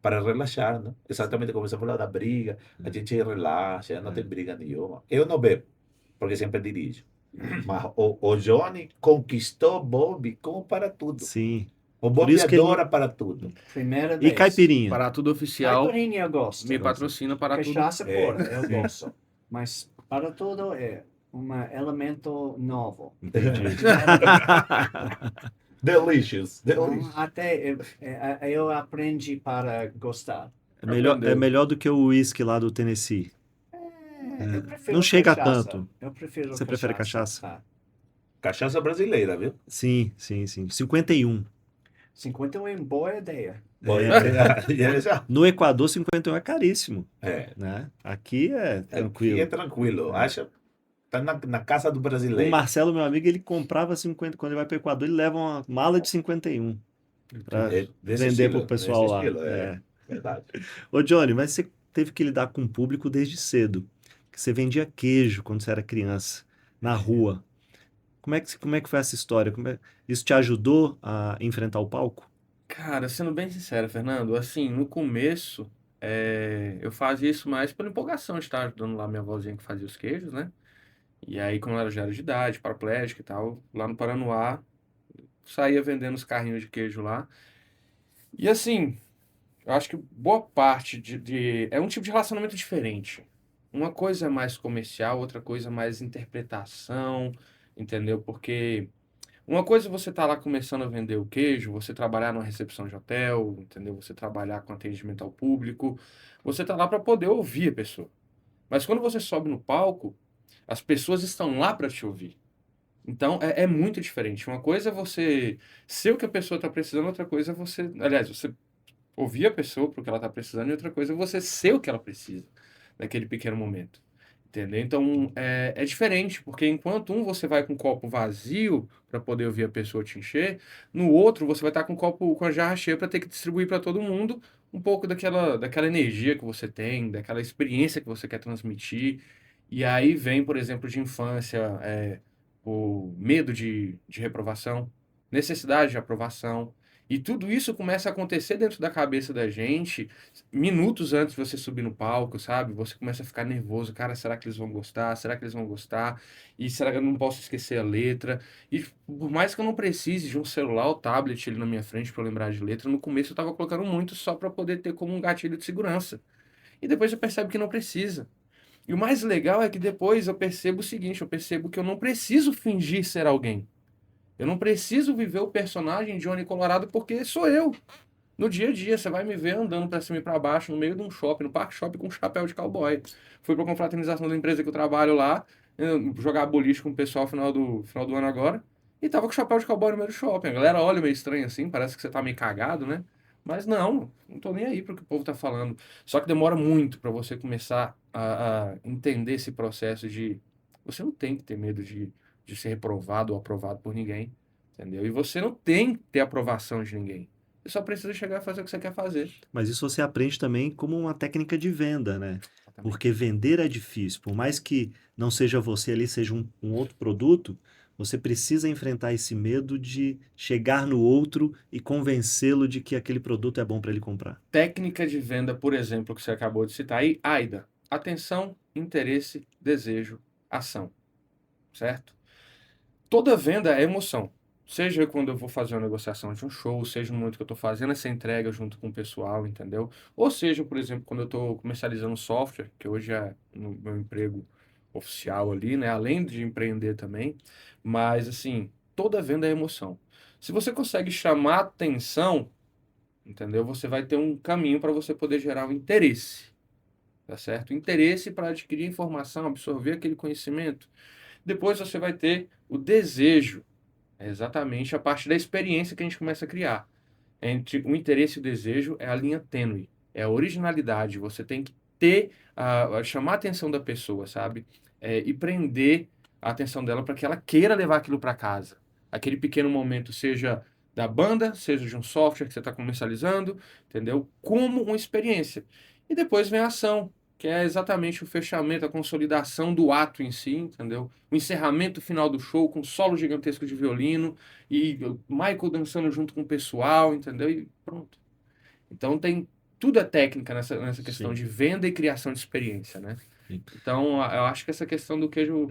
[SPEAKER 2] para relaxar, né? Exatamente como você falou da briga, a gente relaxa, não tem briga nenhuma. Eu não bebo, porque sempre dirijo. Mas o Johnny conquistou Bob como para tudo.
[SPEAKER 1] Sim.
[SPEAKER 2] O Bob
[SPEAKER 1] isso que ele-
[SPEAKER 2] adora para tudo.
[SPEAKER 4] Primeira
[SPEAKER 1] E
[SPEAKER 4] vez.
[SPEAKER 1] caipirinha?
[SPEAKER 3] Para tudo oficial,
[SPEAKER 4] Caipirinha eu gosto.
[SPEAKER 3] me patrocina para tudo.
[SPEAKER 4] Cachaça pura, eu
[SPEAKER 1] Sim.
[SPEAKER 4] gosto. Mas para tudo é um elemento novo.
[SPEAKER 1] Entendi.
[SPEAKER 2] Delicious.
[SPEAKER 4] Então, até eu aprendi para gostar.
[SPEAKER 1] É melhor do que o uísque lá do Tennessee.
[SPEAKER 4] Eu prefiro
[SPEAKER 1] Não chega
[SPEAKER 4] cachaça.
[SPEAKER 1] tanto.
[SPEAKER 4] Eu prefiro
[SPEAKER 1] Você prefere cachaça?
[SPEAKER 4] Tá.
[SPEAKER 2] Cachaça brasileira, viu?
[SPEAKER 1] Sim, sim, sim. 51.
[SPEAKER 4] 51 é boa ideia.
[SPEAKER 2] Já.
[SPEAKER 1] No Equador, 51 é caríssimo,
[SPEAKER 2] É.
[SPEAKER 1] né? Aqui é tranquilo.
[SPEAKER 2] Aqui é tranquilo. Acha? Tá na casa do
[SPEAKER 1] O
[SPEAKER 2] brasileiro.
[SPEAKER 1] Marcelo, meu amigo, ele comprava 50. Quando ele vai para o Equador, ele leva uma mala de 51 para
[SPEAKER 2] É desse
[SPEAKER 1] vender
[SPEAKER 2] estilo,
[SPEAKER 1] pro pessoal
[SPEAKER 2] desse
[SPEAKER 1] lá.
[SPEAKER 2] estilo,
[SPEAKER 1] É.
[SPEAKER 2] Verdade.
[SPEAKER 1] Ô, Johnny, mas você teve que lidar com o público desde cedo. Que você vendia queijo quando você era criança, na rua. Como é que foi essa história? Isso te ajudou a enfrentar o palco?
[SPEAKER 3] Cara, sendo bem sincero, Fernando, assim, no começo, eu fazia isso mais pela empolgação de estar ajudando lá minha avózinha que fazia os queijos, né? E aí, quando ela já era de idade, paraplégica e tal, lá no Paranoá, saía vendendo os carrinhos de queijo lá. E assim, eu acho que boa parte é um tipo de relacionamento diferente. Uma coisa é mais comercial, outra coisa é mais interpretação, entendeu? Porque uma coisa é você estar lá começando a vender o queijo, você trabalhar numa recepção de hotel, entendeu? Você trabalhar com atendimento ao público, você tá lá para poder ouvir a pessoa. Mas quando você sobe no palco, as pessoas estão lá para te ouvir. Então é muito diferente. Uma coisa é você ser o que a pessoa está precisando, outra coisa é você, aliás, você ouvir a pessoa para o que ela está precisando, e outra coisa é você ser o que ela precisa naquele pequeno momento. Entendeu? Então é diferente, porque enquanto você vai com o copo vazio para poder ouvir a pessoa te encher, no outro você vai estar com o copo com a jarra cheia para ter que distribuir para todo mundo um pouco daquela energia que você tem, daquela experiência que você quer transmitir. E aí vem, por exemplo, de infância, o medo de reprovação, necessidade de aprovação. E tudo isso começa a acontecer dentro da cabeça da gente minutos antes de você subir no palco, sabe? Você começa a ficar nervoso. Cara, será que eles vão gostar? Será que eles vão gostar? E será que eu não posso esquecer a letra? E por mais que eu não precise de um celular ou tablet ali na minha frente para eu lembrar de letra, no começo eu estava colocando muito só para poder ter como um gatilho de segurança. E depois eu percebo que não precisa. E o mais legal é que depois eu percebo o seguinte, eu percebo que eu não preciso fingir ser alguém. Eu não preciso viver o personagem Johnny Colorado porque sou eu. No dia a dia, você vai me ver andando para cima e para baixo no meio de um shopping, no Parque Shopping com um chapéu de cowboy. Fui para a confraternização da empresa que eu trabalho lá, jogar boliche com o pessoal no final do ano agora, e tava com o chapéu de cowboy no meio do shopping. A galera olha meio estranho assim, parece que você tá meio cagado, né? Mas não tô nem aí pro que o povo tá falando. Só que demora muito para você começar a entender esse processo de... Você não tem que ter medo de ser reprovado ou aprovado por ninguém, entendeu? E você não tem que ter aprovação de ninguém. Você só precisa chegar e fazer o que você quer fazer.
[SPEAKER 1] Mas isso você aprende também como uma técnica de venda, né?
[SPEAKER 3] Exatamente.
[SPEAKER 1] Porque vender é difícil. Por mais que não seja você ali, seja um outro produto, você precisa enfrentar esse medo de chegar no outro e convencê-lo de que aquele produto é bom para ele comprar.
[SPEAKER 3] Técnica de venda, por exemplo, que você acabou de citar aí, AIDA. Atenção, interesse, desejo, ação. Certo? Toda venda é emoção. Seja quando eu vou fazer uma negociação de um show, seja no momento que eu estou fazendo essa entrega junto com o pessoal, entendeu? Ou seja, por exemplo, quando eu estou comercializando software, que hoje é no meu emprego oficial ali, né? Além de empreender também. Mas, assim, toda venda é emoção. Se você consegue chamar atenção, entendeu? Você vai ter um caminho para você poder gerar um interesse, tá certo? Interesse para adquirir informação, absorver aquele conhecimento. Depois você vai ter o desejo. É exatamente a parte da experiência que a gente começa a criar. Entre o interesse e o desejo é a linha tênue, é a originalidade. Você tem que ter, chamar a atenção da pessoa, sabe? E prender a atenção dela para que ela queira levar aquilo para casa. Aquele pequeno momento, seja da banda, seja de um software que você está comercializando, entendeu? Como uma experiência. E depois vem a ação, que é exatamente o fechamento, a consolidação do ato em si, entendeu? O encerramento final do show com um solo gigantesco de violino e o Michael dançando junto com o pessoal, entendeu? E pronto. Então tem tudo é técnica nessa questão
[SPEAKER 1] Sim.
[SPEAKER 3] de venda e criação de experiência, né?
[SPEAKER 1] Sim.
[SPEAKER 3] Então eu acho que essa questão do queijo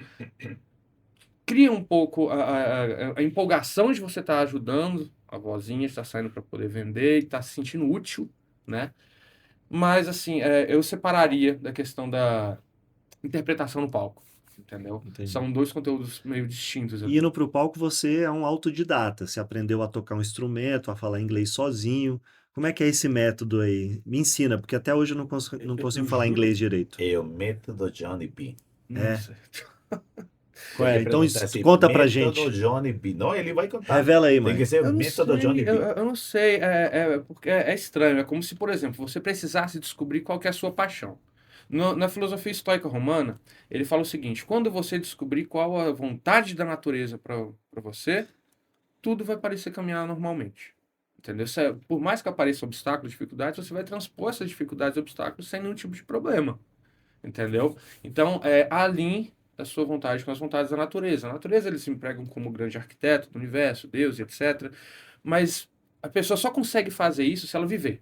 [SPEAKER 3] cria um pouco a empolgação de você estar ajudando a vozinha, está saindo para poder vender e está se sentindo útil, né? Mas, assim, eu separaria da questão da interpretação no palco, entendeu?
[SPEAKER 1] Entendi.
[SPEAKER 3] São dois conteúdos meio distintos ali.
[SPEAKER 1] Indo para o palco, você é um autodidata. Você aprendeu a tocar um instrumento, a falar inglês sozinho. Como é que é esse método aí? Me ensina, porque até hoje eu não consigo falar
[SPEAKER 3] juro.
[SPEAKER 1] inglês direito.
[SPEAKER 2] É o método Johnny B.
[SPEAKER 3] Nossa.
[SPEAKER 1] Qual é?
[SPEAKER 2] Tem que
[SPEAKER 1] Então
[SPEAKER 2] perguntar assim,
[SPEAKER 1] conta pra
[SPEAKER 2] método
[SPEAKER 1] gente.
[SPEAKER 2] Johnny B. Não, ele vai contar.
[SPEAKER 1] Revela aí,
[SPEAKER 2] Tem
[SPEAKER 1] mãe.
[SPEAKER 2] que ser
[SPEAKER 3] Eu
[SPEAKER 2] o
[SPEAKER 3] não
[SPEAKER 2] método
[SPEAKER 3] sei,
[SPEAKER 2] Johnny B.
[SPEAKER 3] eu não sei, porque é estranho, é como se, por exemplo, você precisasse descobrir qual que é a sua paixão. Na filosofia estoica romana, ele fala o seguinte: quando você descobrir qual a vontade da natureza para você, tudo vai parecer caminhar normalmente. Entendeu? Por mais que apareçam obstáculos, dificuldades, você vai transpor essas dificuldades e obstáculos sem nenhum tipo de problema. Entendeu? Então, alinhe a sua vontade com as vontades da natureza. A natureza, eles se empregam como grande arquiteto do universo, Deus e etc. Mas a pessoa só consegue fazer isso se ela viver.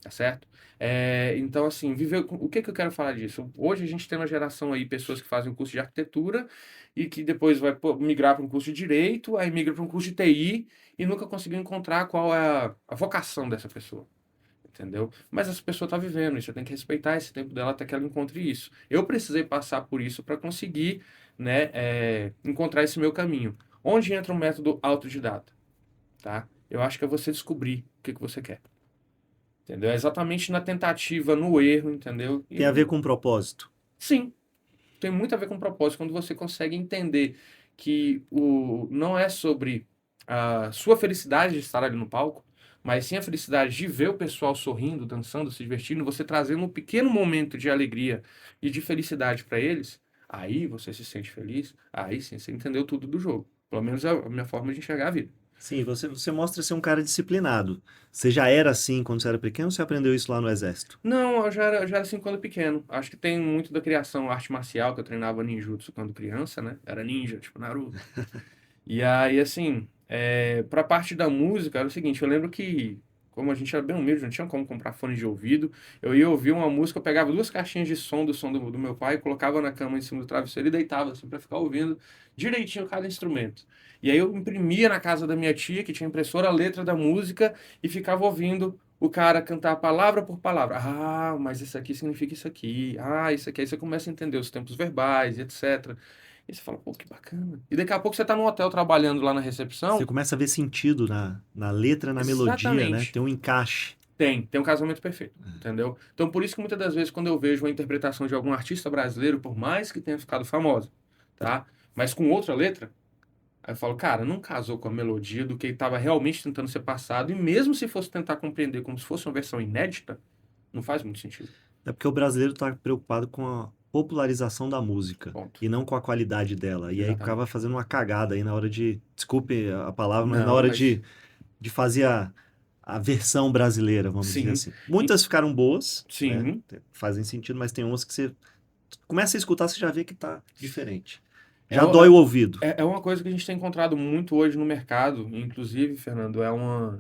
[SPEAKER 3] Tá certo? Então, assim, viver. O que eu quero falar disso? Hoje a gente tem uma geração aí, pessoas que fazem um curso de arquitetura e que depois vai migrar para um curso de direito, aí migra para um curso de TI e nunca conseguiu encontrar qual é a vocação dessa pessoa. Entendeu? Mas essa pessoa está vivendo isso, eu tenho que respeitar esse tempo dela até que ela encontre isso. Eu precisei passar por isso para conseguir, né, encontrar esse meu caminho. Onde entra o método autodidata? Tá? Eu acho que é você descobrir o que você quer. Entendeu? É exatamente na tentativa, no erro, entendeu?
[SPEAKER 1] Tem a ver com propósito.
[SPEAKER 3] Sim, tem muito a ver com propósito. Quando você consegue entender que não é sobre a sua felicidade de estar ali no palco, mas sim a felicidade de ver o pessoal sorrindo, dançando, se divertindo, você trazendo um pequeno momento de alegria e de felicidade para eles, aí você se sente feliz, aí sim você entendeu tudo do jogo. Pelo menos é a minha forma de enxergar a vida.
[SPEAKER 1] Sim, você mostra ser um cara disciplinado. Você já era assim quando você era pequeno ou você aprendeu isso lá no exército?
[SPEAKER 3] Não, eu já era assim quando pequeno. Acho que tem muito da criação arte marcial, que eu treinava ninjutsu quando criança, né? Era ninja, tipo Naruto. E aí, assim, pra parte da música, era o seguinte, eu lembro que, como a gente era bem humilde, não tinha como comprar fone de ouvido, eu ia ouvir uma música, eu pegava duas caixinhas de som do meu pai, colocava na cama em cima do travesseiro e deitava, assim, pra ficar ouvindo direitinho cada instrumento. E aí eu imprimia na casa da minha tia, que tinha impressora, a letra da música, e ficava ouvindo o cara cantar palavra por palavra. Ah, mas isso aqui significa isso aqui. Ah, isso aqui. Aí você começa a entender os tempos verbais, etc. E você fala, pô, que bacana. E daqui a pouco você tá no hotel trabalhando lá na recepção.
[SPEAKER 1] Você começa a ver sentido na letra, na melodia, né?
[SPEAKER 3] Exatamente.
[SPEAKER 1] Tem um encaixe.
[SPEAKER 3] Tem um casamento perfeito, entendeu? Então, por isso que muitas das vezes, quando eu vejo uma interpretação de algum artista brasileiro, por mais que tenha ficado famosa, tá? Mas com outra letra, aí eu falo, cara, não casou com a melodia do que estava realmente tentando ser passado, e mesmo se fosse tentar compreender como se fosse uma versão inédita, não faz muito sentido.
[SPEAKER 1] É porque o brasileiro está preocupado com a popularização da música
[SPEAKER 3] Ponto.
[SPEAKER 1] e não com a qualidade dela. E aí
[SPEAKER 3] Exatamente.
[SPEAKER 1] acaba fazendo uma cagada aí na hora de, desculpe a palavra, mas na
[SPEAKER 3] Não,
[SPEAKER 1] hora
[SPEAKER 3] mas
[SPEAKER 1] de fazer a versão brasileira, vamos dizer
[SPEAKER 3] sim,
[SPEAKER 1] assim. Muitas ficaram boas, né?
[SPEAKER 3] sim.
[SPEAKER 1] Fazem sentido, mas tem umas que você começa a escutar, você já vê que tá diferente.
[SPEAKER 3] É,
[SPEAKER 1] Já
[SPEAKER 3] o-
[SPEAKER 1] dói o ouvido.
[SPEAKER 3] é uma coisa que a gente tem encontrado muito hoje no mercado, inclusive, Fernando, é um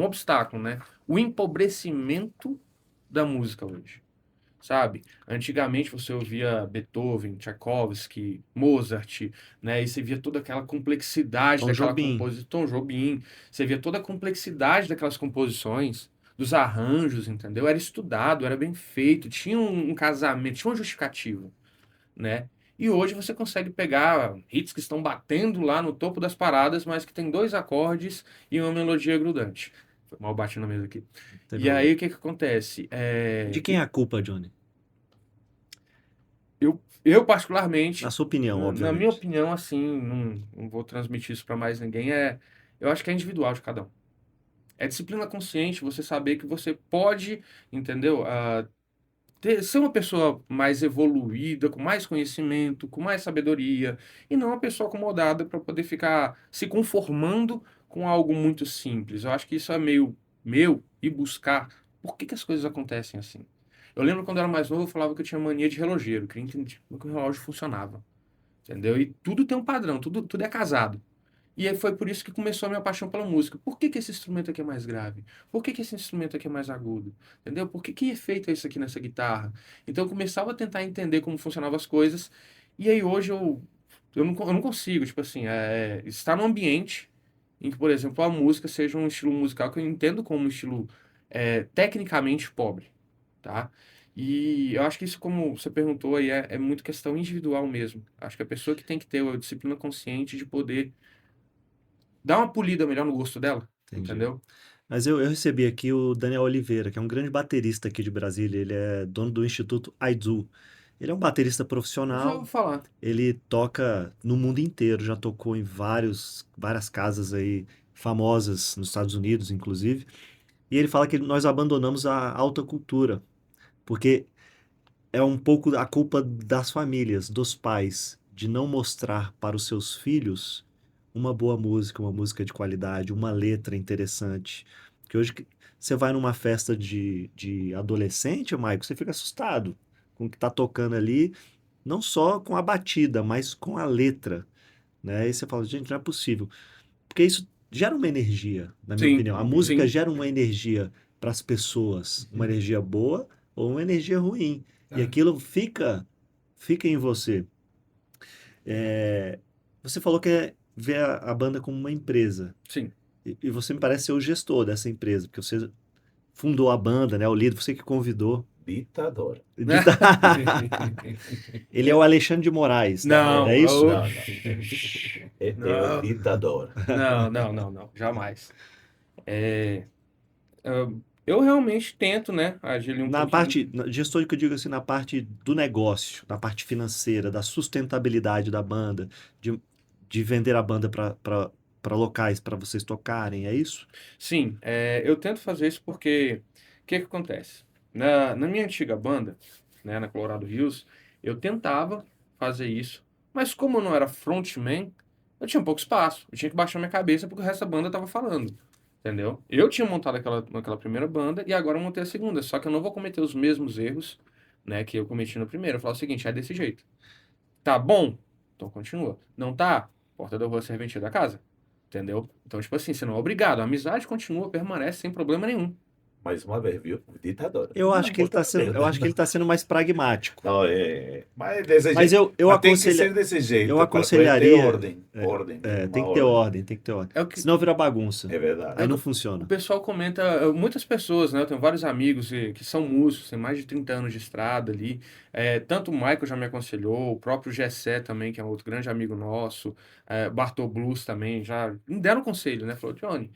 [SPEAKER 3] obstáculo, né? O empobrecimento da música hoje. Sabe? Antigamente você ouvia Beethoven, Tchaikovsky, Mozart, né? E você via toda aquela complexidade
[SPEAKER 1] Tom
[SPEAKER 3] daquela
[SPEAKER 1] Jobim.
[SPEAKER 3] composição, Tom Jobim, você via toda a complexidade daquelas composições, dos arranjos, entendeu? Era estudado, era bem feito, tinha um casamento, tinha uma justificativa, né? E hoje você consegue pegar hits que estão batendo lá no topo das paradas, mas que tem dois acordes e uma melodia grudante. Foi mal bati na mesa aqui.
[SPEAKER 1] Não tem
[SPEAKER 3] E
[SPEAKER 1] problema.
[SPEAKER 3] aí o que que acontece?
[SPEAKER 1] De quem é a culpa, Johnny?
[SPEAKER 3] Eu particularmente,
[SPEAKER 1] Na sua opinião,
[SPEAKER 3] na minha
[SPEAKER 1] obviamente.
[SPEAKER 3] opinião, assim, não vou transmitir isso para mais ninguém, eu acho que é individual de cada um. É disciplina consciente, você saber que você pode, entendeu? Ser uma pessoa mais evoluída, com mais conhecimento, com mais sabedoria, e não uma pessoa acomodada para poder ficar se conformando com algo muito simples. Eu acho que isso é meio meu e buscar por que que as coisas acontecem assim. Eu lembro quando eu era mais novo, eu falava que eu tinha mania de relojeiro, queria entender como que o relógio funcionava, entendeu? E tudo tem um padrão, tudo é casado. E aí foi por isso que começou a minha paixão pela música. Por que que esse instrumento aqui é mais grave? Por que que esse instrumento aqui é mais agudo? Entendeu? Por que efeito é isso aqui nessa guitarra? Então eu começava a tentar entender como funcionavam as coisas. E aí hoje eu não consigo, tipo assim, estar num ambiente em que, por exemplo, a música seja um estilo musical que eu entendo como um estilo tecnicamente pobre, tá? E eu acho que isso, como você perguntou aí, é muito questão individual mesmo. Acho que a pessoa que tem que ter a disciplina consciente de poder dar uma polida melhor no gosto dela,
[SPEAKER 1] Entendi.
[SPEAKER 3] entendeu?
[SPEAKER 1] Mas eu recebi aqui o Daniel Oliveira, que é um grande baterista aqui de Brasília. Ele é dono do Instituto Aizu. Ele é um baterista
[SPEAKER 3] Já
[SPEAKER 1] profissional.
[SPEAKER 3] vou falar.
[SPEAKER 1] Ele toca no mundo inteiro, já tocou em várias casas aí famosas nos Estados Unidos, inclusive. E ele fala que nós abandonamos a alta cultura, porque é um pouco a culpa das famílias, dos pais, de não mostrar para os seus filhos uma boa música, uma música de qualidade, uma letra interessante. Que hoje você vai numa festa de adolescente, Maico, você fica assustado com o que está tocando ali, não só com a batida, mas com a letra, né? E você fala, gente, não é possível. Porque isso gera uma energia, na minha
[SPEAKER 3] Sim,
[SPEAKER 1] opinião. A música
[SPEAKER 3] sim.
[SPEAKER 1] gera uma energia para as pessoas, uma energia boa ou uma energia ruim. E
[SPEAKER 3] É.
[SPEAKER 1] aquilo fica em você. É, você falou que vê a banda como uma empresa.
[SPEAKER 3] Sim.
[SPEAKER 1] E você me parece ser o gestor dessa empresa, porque você fundou a banda, né? O líder, você que convidou.
[SPEAKER 2] Ditador.
[SPEAKER 1] Ele é o Alexandre de Moraes,
[SPEAKER 3] Não,
[SPEAKER 1] é isso?
[SPEAKER 2] Não, não. É o
[SPEAKER 3] não,
[SPEAKER 2] ditador.
[SPEAKER 3] não, jamais. É, eu realmente tento, né, agir ali um
[SPEAKER 1] Na
[SPEAKER 3] pouquinho.
[SPEAKER 1] parte, gestor que eu digo assim, na parte do negócio, na parte financeira, da sustentabilidade da banda, de vender a banda para locais para vocês tocarem, é isso?
[SPEAKER 3] Sim, eu tento fazer isso porque o que que acontece? Na minha antiga banda, né, na Colorado Hills, eu tentava fazer isso, mas como eu não era frontman, eu tinha pouco espaço. Eu tinha que baixar minha cabeça porque o resto da banda estava falando, entendeu? Eu tinha montado aquela primeira banda e agora eu montei a segunda, só que eu não vou cometer os mesmos erros, né, que eu cometi no primeiro. Eu falo o seguinte, é desse jeito. Tá bom? Então continua. Não tá? Porta da rua, serventia da casa. Entendeu? Então, tipo assim, você não é obrigado. A amizade continua, permanece sem problema nenhum.
[SPEAKER 2] Mais uma vez, viu? Ditador.
[SPEAKER 1] Eu acho que ele
[SPEAKER 2] Bota
[SPEAKER 1] está
[SPEAKER 2] na
[SPEAKER 1] sendo,
[SPEAKER 2] merda.
[SPEAKER 1] eu acho que ele tá sendo mais pragmático.
[SPEAKER 2] Não, mas desse
[SPEAKER 1] Mas
[SPEAKER 2] jeito.
[SPEAKER 1] eu
[SPEAKER 2] Mas tem que
[SPEAKER 1] aconselha,
[SPEAKER 2] ser desse jeito.
[SPEAKER 1] eu
[SPEAKER 2] Para ter
[SPEAKER 1] aconselharia,
[SPEAKER 2] ordem. Ordem.
[SPEAKER 1] tem
[SPEAKER 2] Uma
[SPEAKER 1] que ter
[SPEAKER 2] ordem.
[SPEAKER 1] ordem, tem que ter ordem.
[SPEAKER 3] É o que
[SPEAKER 1] Senão vira bagunça.
[SPEAKER 2] É verdade.
[SPEAKER 1] Aí não
[SPEAKER 3] o
[SPEAKER 1] funciona.
[SPEAKER 3] pessoal comenta, muitas pessoas, né? Eu tenho vários amigos que são músicos, têm mais de 30 anos de estrada ali. Tanto o Michael já me aconselhou, o próprio Gessé também, que é um outro grande amigo nosso, Bartol Blues também, já me deram conselho, né? Falou, Johnny,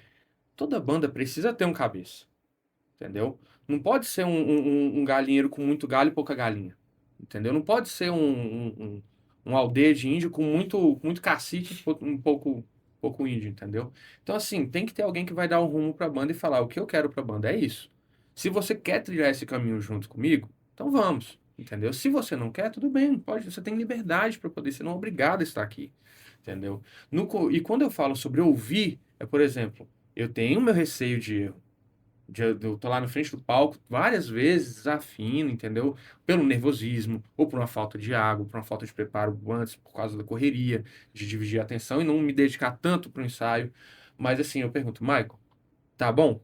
[SPEAKER 3] toda banda precisa ter um cabeça, entendeu? Não pode ser um galinheiro com muito galho e pouca galinha, entendeu? Não pode ser um aldeia de índio com muito cacique e pouco índio, entendeu? Então, assim, tem que ter alguém que vai dar um rumo pra banda e falar, o que eu quero pra banda é isso. Se você quer trilhar esse caminho junto comigo, então vamos, entendeu? Se você não quer, tudo bem, pode, você tem liberdade para poder, você não é obrigado a estar aqui, entendeu? E quando eu falo sobre ouvir, por exemplo, eu tenho meu receio de erro. Eu tô lá na frente do palco várias vezes, desafino, entendeu? Pelo nervosismo, ou por uma falta de água, por uma falta de preparo antes, por causa da correria, de dividir a atenção e não me dedicar tanto pro ensaio. Mas assim, eu pergunto, Michael, tá bom?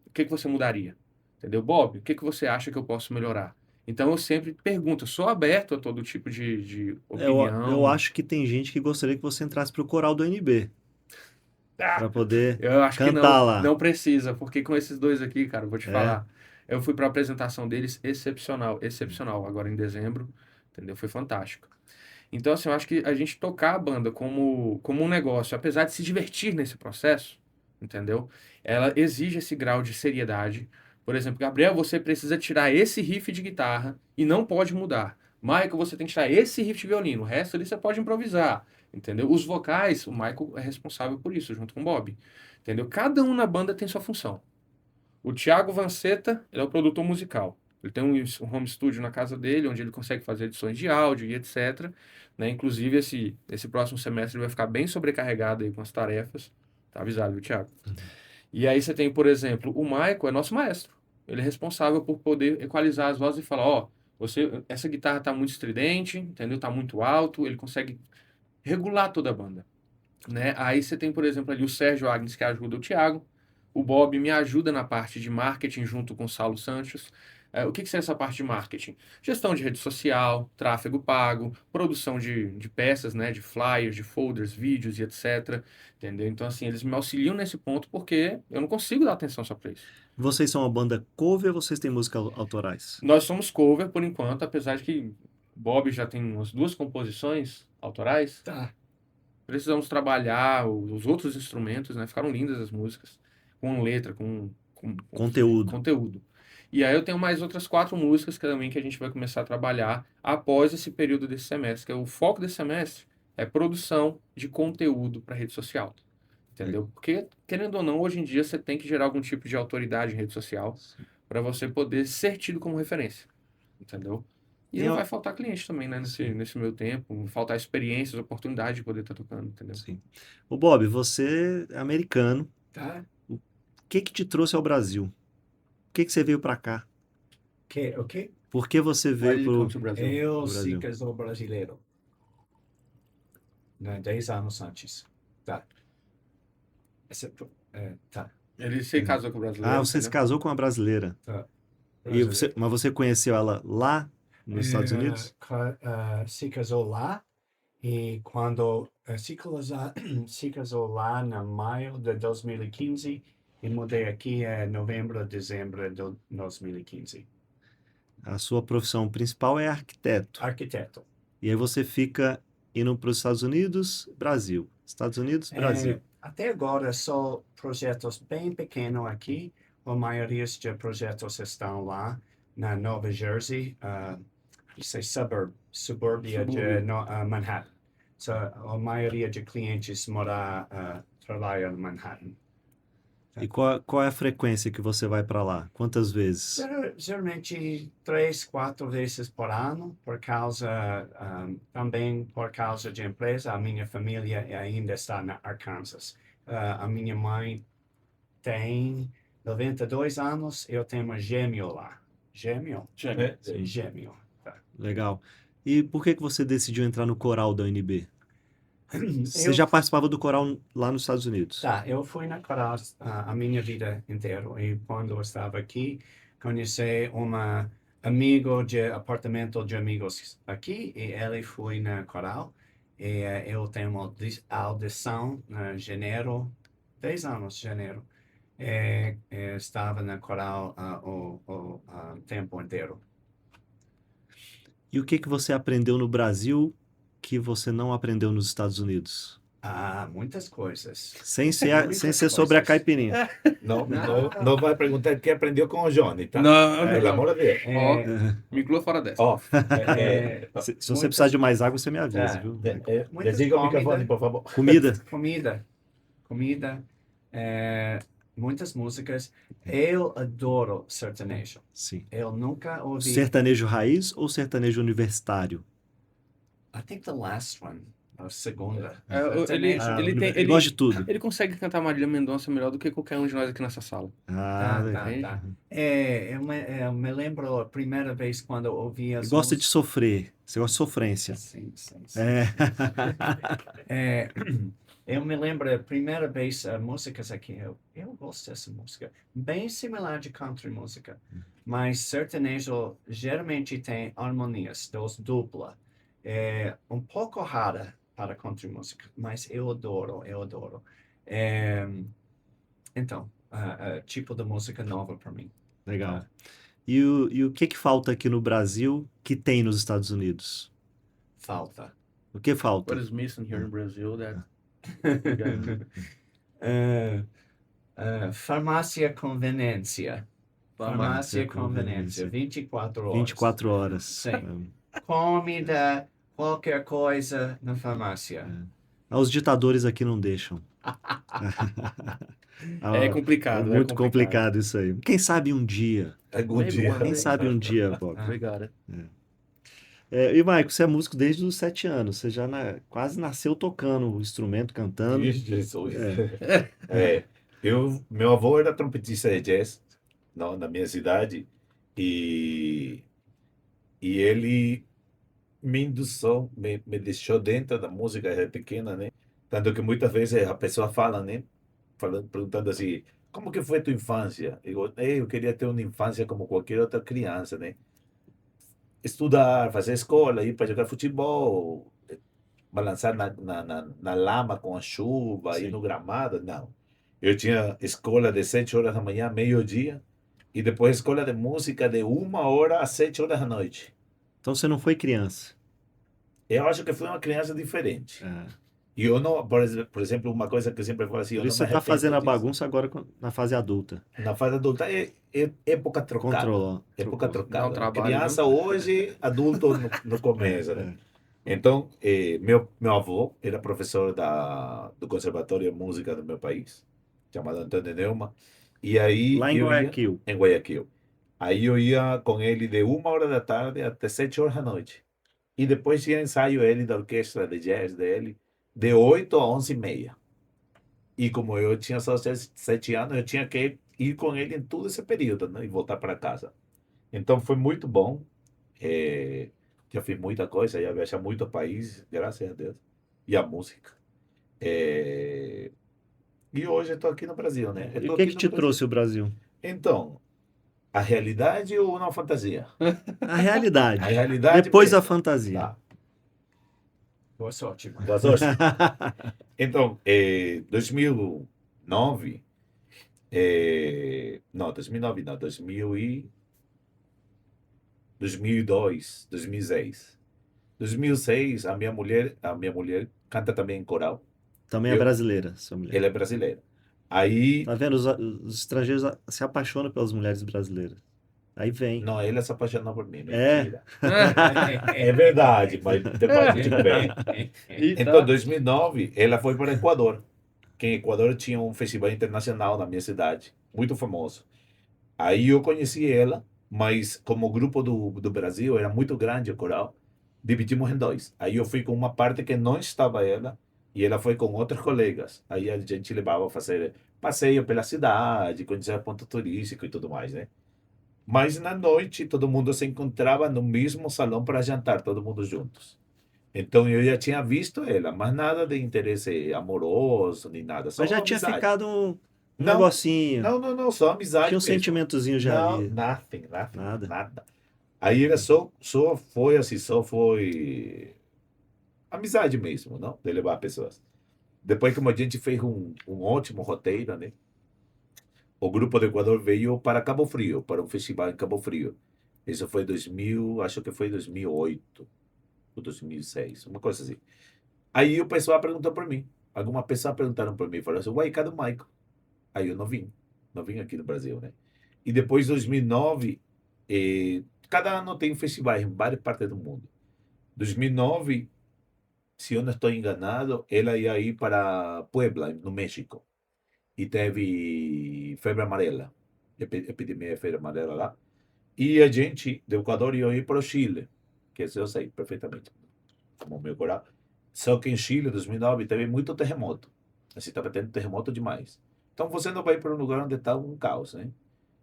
[SPEAKER 3] O que que você mudaria? Entendeu? Bob, o que que você acha que eu posso melhorar? Então eu sempre pergunto, eu sou aberto a todo tipo de
[SPEAKER 1] Eu
[SPEAKER 3] opinião.
[SPEAKER 1] acho que tem gente que gostaria que você entrasse pro coral do NB para poder
[SPEAKER 3] Eu acho que
[SPEAKER 1] cantar lá.
[SPEAKER 3] não precisa, porque com esses dois aqui, cara, eu vou te
[SPEAKER 1] É.
[SPEAKER 3] falar. Eu fui para a apresentação deles excepcional, excepcional, agora em dezembro, entendeu? Foi fantástico. Então, assim, eu acho que a gente tocar a banda como um negócio, apesar de se divertir nesse processo, entendeu? Ela exige esse grau de seriedade. Por exemplo, Gabriel, você precisa tirar esse riff de guitarra e não pode mudar. Michael, você tem que tirar esse riff de violino, o resto ali você pode improvisar, entendeu? Os vocais, o Michael é responsável por isso, junto com o Bob, entendeu? Cada um na banda tem sua função. O Thiago Vanceta, ele é o produtor musical. Ele tem um home studio na casa dele, onde ele consegue fazer edições de áudio e etc. Né? Inclusive, esse próximo semestre ele vai ficar bem sobrecarregado aí com as tarefas. Tá avisado, viu, Thiago? E aí você tem, por exemplo, o Michael é nosso maestro. Ele é responsável por poder equalizar as vozes e falar, ó, essa guitarra tá muito estridente, entendeu? Tá muito alto. Ele consegue regular toda a banda, né? Aí você tem, por exemplo, ali o Sérgio Agnes, que ajuda o Thiago. O Bob me ajuda na parte de marketing junto com o Saulo Santos. O que é essa parte de marketing? Gestão de rede social, tráfego pago, produção de peças, né? De flyers, de folders, vídeos e etc. Entendeu? Então, assim, eles me auxiliam nesse ponto porque eu não consigo dar atenção só para isso.
[SPEAKER 1] Vocês são uma banda cover ou vocês têm músicas autorais?
[SPEAKER 3] Nós somos cover por enquanto, apesar de que Bob já tem umas 2 composições autorais.
[SPEAKER 4] Tá.
[SPEAKER 3] Precisamos trabalhar os outros instrumentos, né? Ficaram lindas as músicas, com letra, com conteúdo. E aí eu tenho mais outras 4 músicas também que a gente vai começar a trabalhar após esse período desse semestre, que é o foco desse semestre é produção de conteúdo para rede social. Entendeu? Porque, querendo ou não, hoje em dia você tem que gerar algum tipo de autoridade em rede social para você poder ser tido como referência. Entendeu? E não vai faltar cliente também, né? Nesse meu tempo. Vai faltar experiências, oportunidade de poder estar tocando, entendeu?
[SPEAKER 1] Sim. Ô Bob, você é americano.
[SPEAKER 4] Tá.
[SPEAKER 1] O que te trouxe ao Brasil? Por que você veio para cá?
[SPEAKER 4] O quê?
[SPEAKER 1] Por que você veio pro
[SPEAKER 3] Brasil.
[SPEAKER 4] Eu
[SPEAKER 1] Brasil.
[SPEAKER 4] sim sou brasileiro. 10 anos antes. Tá. Tá.
[SPEAKER 3] Ele se casou com o brasileiro.
[SPEAKER 1] Ah, você se casou com uma brasileira.
[SPEAKER 4] Tá.
[SPEAKER 1] Mas você conheceu ela lá nos Estados Unidos?
[SPEAKER 4] Se casou lá e quando se casou lá em maio de 2015 e mudei aqui em novembro, dezembro de 2015.
[SPEAKER 1] A sua profissão principal é arquiteto.
[SPEAKER 4] Arquiteto.
[SPEAKER 1] E aí você fica indo para os Estados Unidos, Brasil. Estados Unidos, Brasil.
[SPEAKER 4] Até agora só projetos bem pequenos aqui. A maioria dos projetos estão lá na Nova Jersey, subúrbia de Manhattan. So, a maioria de clientes trabalham em Manhattan.
[SPEAKER 1] E qual é a frequência que você vai para lá? Quantas vezes?
[SPEAKER 4] Geralmente 3, 4 vezes por ano, também por causa de empresa. A minha família ainda está na Arkansas. A minha mãe tem 92 anos, eu tenho um gêmeo lá. Gêmeo? Gêmeo. Tá.
[SPEAKER 1] Legal. E por que você decidiu entrar no coral da UNB? Você
[SPEAKER 4] Eu-
[SPEAKER 1] já participava do coral lá nos Estados Unidos?
[SPEAKER 4] Tá, eu fui na coral a minha vida inteira e quando eu estava aqui, conheci amigo de apartamento de amigos aqui e ele foi na coral e eu tenho uma audição em janeiro, 10 anos, janeiro. Estava na coral o tempo inteiro.
[SPEAKER 1] E o que que você aprendeu no Brasil que você não aprendeu nos Estados Unidos?
[SPEAKER 4] Muitas coisas.
[SPEAKER 1] Sem ser
[SPEAKER 4] Muitas
[SPEAKER 1] sobre a
[SPEAKER 4] coisas.
[SPEAKER 1] caipirinha.
[SPEAKER 2] Não vai perguntar o que aprendeu com o Johnny, tá?
[SPEAKER 3] Não,
[SPEAKER 2] Pelo amor de Deus.
[SPEAKER 3] me inclua fora dessa.
[SPEAKER 2] Ó,
[SPEAKER 1] Se você precisar de mais água, você me avisa, viu?
[SPEAKER 4] Muitas
[SPEAKER 2] desliga o
[SPEAKER 4] comida.
[SPEAKER 2] microfone, por favor.
[SPEAKER 1] Comida.
[SPEAKER 4] Comida, muitas músicas. Eu adoro sertanejo.
[SPEAKER 1] Sim.
[SPEAKER 4] Eu nunca ouvi.
[SPEAKER 1] Sertanejo raiz ou sertanejo universitário?
[SPEAKER 4] I think the last one, a segunda.
[SPEAKER 3] Ele
[SPEAKER 1] Eu gosto de tudo.
[SPEAKER 3] ele consegue cantar Marília Mendonça melhor do que qualquer um de nós aqui nessa sala.
[SPEAKER 1] Ah,
[SPEAKER 4] Tá. Eu me lembro a primeira vez quando eu ouvi as
[SPEAKER 1] Ele gosta de
[SPEAKER 4] músicas.
[SPEAKER 1] sofrer. Você gosta de sofrência.
[SPEAKER 4] Sim.
[SPEAKER 1] É.
[SPEAKER 4] Eu me lembro a primeira vez músicas aqui. Eu gosto dessa música. Bem similar de country música. Mas sertanejo geralmente tem harmonias, dupla. Pouco rara para country música, mas eu adoro. Então, tipo de música nova para mim.
[SPEAKER 1] Legal. E o que que falta aqui no Brasil que tem nos Estados Unidos?
[SPEAKER 4] Falta.
[SPEAKER 1] O que falta?
[SPEAKER 3] What is missing here in Brazil that
[SPEAKER 4] Farmácia conveniência. Farmácia
[SPEAKER 1] conveniência.
[SPEAKER 4] conveniência. 24 horas.
[SPEAKER 1] 24 horas.
[SPEAKER 4] Sim. Comida, qualquer coisa na farmácia.
[SPEAKER 1] Os ditadores aqui não deixam.
[SPEAKER 3] é complicado.
[SPEAKER 1] É muito complicado isso aí. Quem sabe um dia.
[SPEAKER 2] Algum dia.
[SPEAKER 1] Quem sabe um dia, Bob.
[SPEAKER 3] Obrigado.
[SPEAKER 1] E, Maico, você é músico desde os 7 anos. Você já quase nasceu tocando o instrumento, cantando.
[SPEAKER 2] Ixi, Jesus. Meu avô era trompetista de jazz, não, na minha cidade, e ele me induziu, me deixou dentro da música desde pequena, né? Tanto que muitas vezes a pessoa fala, né? Perguntando assim, como que foi tua infância? Eu queria ter uma infância como qualquer outra criança, né? Estudar, fazer escola, ir para jogar futebol, balançar na lama com a chuva, ir no gramado, não. Eu tinha escola de 7 horas da manhã, meio-dia, e depois escola de música de 1 hora às 7 horas da noite.
[SPEAKER 1] Então você não foi criança.
[SPEAKER 2] Eu acho que fui uma criança diferente. E eu não, por exemplo, uma coisa que eu sempre falo assim, eu
[SPEAKER 1] Por
[SPEAKER 2] não
[SPEAKER 1] isso
[SPEAKER 2] me
[SPEAKER 1] você está
[SPEAKER 2] arrependo
[SPEAKER 1] fazendo a
[SPEAKER 2] disso.
[SPEAKER 1] bagunça agora na fase adulta.
[SPEAKER 2] Na fase adulta é época trocada.
[SPEAKER 1] Controlou.
[SPEAKER 2] Época
[SPEAKER 3] Dá um
[SPEAKER 2] trocada.
[SPEAKER 3] trabalho,
[SPEAKER 2] Criança
[SPEAKER 3] viu?
[SPEAKER 2] hoje, adulto no começo, né? Então, meu avô era professor do Conservatório de Música do meu país, chamado Antônio Neumann. E aí
[SPEAKER 1] Lá em
[SPEAKER 2] eu ia-
[SPEAKER 1] Guayaquil.
[SPEAKER 2] em Guayaquil. Aí eu ia com ele de 1 hora da tarde até 7 horas da noite. E depois tinha ensaio ele da orquestra de jazz dele, de 8 a 11h30. E como eu tinha só 7 anos, eu tinha que ir com ele em todo esse período, né? E voltar para casa. Então foi muito bom. Já fiz muita coisa, já viajei muito país, graças a Deus. E a música. E hoje eu estou aqui no Brasil, né? Eu
[SPEAKER 1] E
[SPEAKER 2] tô
[SPEAKER 1] o que
[SPEAKER 2] aqui
[SPEAKER 1] que
[SPEAKER 2] no
[SPEAKER 1] te
[SPEAKER 2] Brasil.
[SPEAKER 1] trouxe o Brasil?
[SPEAKER 2] Então, a realidade ou uma fantasia?
[SPEAKER 1] A realidade.
[SPEAKER 2] A realidade
[SPEAKER 1] Depois a
[SPEAKER 2] mesmo.
[SPEAKER 1] fantasia.
[SPEAKER 2] Tá.
[SPEAKER 4] Boa sorte.
[SPEAKER 2] Boa sorte. Então, 2009, não, 2009 não, 2002, 2006. 2006, a minha mulher canta também em coral.
[SPEAKER 1] Também é brasileira, sua mulher.
[SPEAKER 2] Ela é brasileira. Aí,
[SPEAKER 1] Tá vendo? Os estrangeiros se apaixonam pelas mulheres brasileiras. Aí vem.
[SPEAKER 2] não, ela se apaixonou por mim,
[SPEAKER 1] É.
[SPEAKER 2] mentira. É verdade, mas depois a gente vê. Então, em 2009, ela foi para o Equador. Que em Equador tinha um festival internacional na minha cidade, muito famoso. Aí eu conheci ela, mas como o grupo do Brasil era muito grande, o coral, dividimos em dois. Aí eu fui com uma parte que não estava ela, e ela foi com outros colegas. Aí a gente levava a fazer passeio pela cidade, conhecer ponto turístico e tudo mais, né? Mas na noite todo mundo se encontrava no mesmo salão para jantar, todo mundo juntos. Então eu já tinha visto ela, mas nada de interesse amoroso, nem nada, só
[SPEAKER 1] Mas já tinha
[SPEAKER 2] amizade.
[SPEAKER 1] ficado um
[SPEAKER 2] Não,
[SPEAKER 1] negocinho.
[SPEAKER 2] não, só amizade
[SPEAKER 1] Tinha um
[SPEAKER 2] mesmo.
[SPEAKER 1] sentimentozinho já
[SPEAKER 2] Não,
[SPEAKER 1] ali.
[SPEAKER 2] nothing,
[SPEAKER 1] Nada.
[SPEAKER 2] nada. Aí era só foi assim, só foi amizade mesmo, não? De levar pessoas. Depois, como a gente fez um ótimo roteiro, né? O grupo do Equador veio para Cabo Frio, para um festival em Cabo Frio. Isso foi 2000, acho que foi 2008 ou 2006, uma coisa assim. Aí o pessoal perguntou por mim. Alguma pessoa perguntaram por mim, falaram assim, uai, cadê o Michael? Aí eu não vim aqui no Brasil, né? E depois, 2009, cada ano tem festivais em várias partes do mundo. 2009, se eu não estou enganado, ela ia ir para Puebla, no México. E teve febre amarela, epidemia de febre amarela lá. E a gente, do Equador, ia ir para o Chile, que isso eu sei perfeitamente, como meu coração. Só que em Chile, 2009, teve muito terremoto. Assim, estava tendo terremoto demais. Então você não vai para um lugar onde está um caos, né?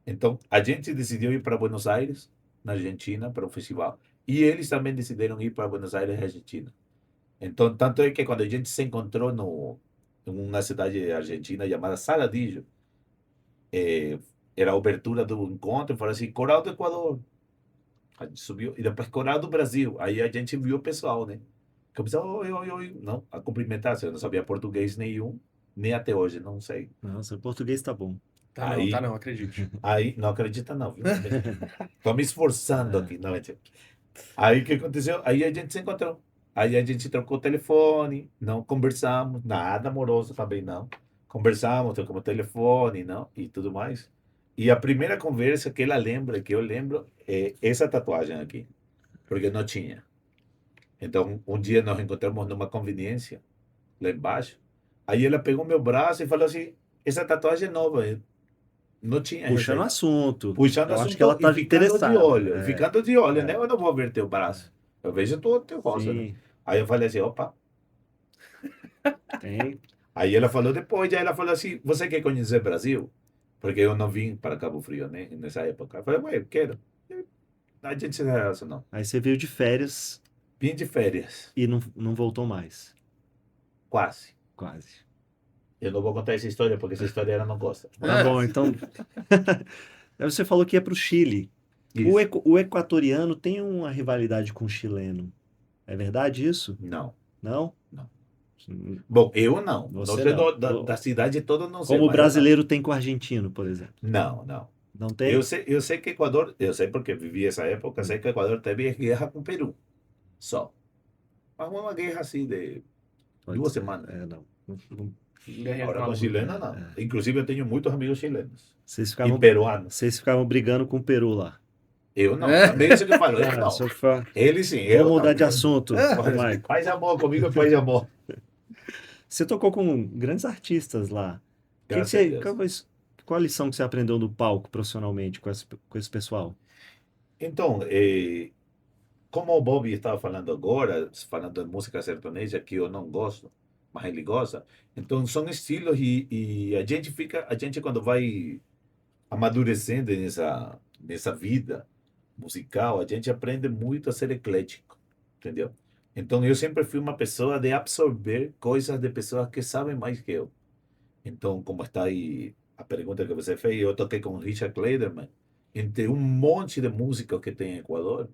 [SPEAKER 2] Então a gente decidiu ir para Buenos Aires, na Argentina, para um festival. E eles também decidiram ir para Buenos Aires, Argentina. Então, tanto é que quando a gente se encontrou em uma cidade argentina chamada Saladillo, eh, era a abertura do encontro, falou assim, Coral do Equador. A gente subiu, e depois Coral do Brasil. Aí a gente viu o pessoal, né? Começou, oi, oi, oi, não, a cumprimentar, eu não sabia português nenhum, nem até hoje, não sei.
[SPEAKER 1] Nossa, o português tá bom.
[SPEAKER 2] Aí,
[SPEAKER 3] Não, acredite.
[SPEAKER 2] aí, não acredita não, viu? Tô me esforçando aqui, não, mentira. Aí o que aconteceu? Aí a gente se encontrou. Aí a gente trocou o telefone, não conversamos, nada amoroso também não. Conversamos, trocamos o telefone, não, e tudo mais. E a primeira conversa que ela lembra, que eu lembro, é essa tatuagem aqui, porque não tinha. Então, um dia nós encontramos numa conveniência, lá embaixo. Aí ela pegou meu braço e falou assim: essa tatuagem é nova, não tinha essa
[SPEAKER 1] Puxando o
[SPEAKER 2] aí.
[SPEAKER 1] assunto.
[SPEAKER 2] Puxando
[SPEAKER 1] Eu acho que ela
[SPEAKER 2] assunto
[SPEAKER 1] tá
[SPEAKER 2] e ficando de
[SPEAKER 1] interessada.
[SPEAKER 2] olho,
[SPEAKER 1] É,
[SPEAKER 2] ficando de olho, né?
[SPEAKER 1] é,
[SPEAKER 2] Eu não vou ver teu braço. Eu vejo teu rosto, né?
[SPEAKER 1] sim,
[SPEAKER 2] Aí eu falei assim, opa.
[SPEAKER 1] tem.
[SPEAKER 2] Aí ela falou depois, aí ela falou assim, você quer conhecer Brasil? Porque eu não vim para Cabo Frio, né? Nessa época. Eu falei, ué, eu quero. A gente se relacionou.
[SPEAKER 1] Aí você veio de férias
[SPEAKER 2] Vim de férias,
[SPEAKER 1] e não voltou mais.
[SPEAKER 2] quase.
[SPEAKER 1] Quase.
[SPEAKER 2] Eu não vou contar essa história, porque essa história ela não gosta.
[SPEAKER 1] Tá bom, então. Aí você falou que ia pro Chile.
[SPEAKER 2] Isso.
[SPEAKER 1] O equatoriano tem uma rivalidade com o chileno. É verdade isso?
[SPEAKER 2] Não,
[SPEAKER 1] Não?
[SPEAKER 2] não. Bom, eu não. Não
[SPEAKER 1] Você
[SPEAKER 2] sei
[SPEAKER 1] não.
[SPEAKER 2] da cidade toda, não sei,
[SPEAKER 1] Como o
[SPEAKER 2] mas eu não.
[SPEAKER 1] brasileiro tem com o argentino, por exemplo.
[SPEAKER 2] Não, não.
[SPEAKER 1] Não tem?
[SPEAKER 2] Eu sei que Equador, eu sei porque vivi essa época, sei que Equador teve guerra com o Peru, só. Mas uma guerra assim de
[SPEAKER 1] Pode
[SPEAKER 2] 2 semanas.
[SPEAKER 1] ser. É, não.
[SPEAKER 3] Guerra
[SPEAKER 2] Agora
[SPEAKER 3] com a
[SPEAKER 2] com
[SPEAKER 3] lua.
[SPEAKER 2] chilena, não. Inclusive eu tenho muitos amigos chilenos e peruanos.
[SPEAKER 1] Vocês ficavam brigando com o Peru lá.
[SPEAKER 2] Eu não, também isso que eu falo, eu
[SPEAKER 1] Ah,
[SPEAKER 2] não.
[SPEAKER 1] só fa-
[SPEAKER 2] Ele sim,
[SPEAKER 1] Vamos
[SPEAKER 2] eu
[SPEAKER 1] mudar
[SPEAKER 2] não.
[SPEAKER 1] de assunto, Maico.
[SPEAKER 2] Faz amor comigo, faz amor.
[SPEAKER 1] Você tocou com grandes artistas lá.
[SPEAKER 2] Graças a Deus.
[SPEAKER 1] Qual a lição que você aprendeu no palco profissionalmente com esse pessoal?
[SPEAKER 2] Então, como o Bobby estava falando agora, falando de música sertaneja, que eu não gosto, mas ele gosta, então são estilos e a gente quando vai amadurecendo nessa vida musical, a gente aprende muito a ser eclético, entendeu? Então eu sempre fui uma pessoa de absorver coisas de pessoas que sabem mais que eu. Então, como está aí a pergunta que você fez, eu toquei com Richard Clayderman, entre um monte de músicos que tem em Equador,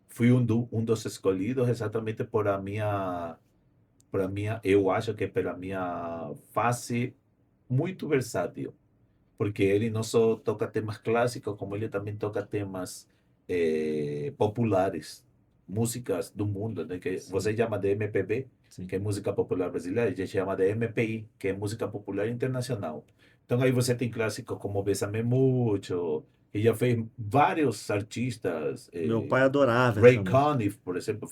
[SPEAKER 2] fui um dos escolhidos exatamente eu acho que pela minha face muito versátil, porque ele não só toca temas clássicos, como ele também toca temas populares, músicas do mundo, né, que você chama de MPB,
[SPEAKER 1] Sim.
[SPEAKER 2] que é música popular brasileira, a gente chama de MPI, que é música popular internacional. Então aí você tem clássicos como Bésame Mucho, e já fez vários artistas,
[SPEAKER 1] Meu pai adorava
[SPEAKER 2] Ray
[SPEAKER 1] essa música.
[SPEAKER 2] Conniff, por exemplo,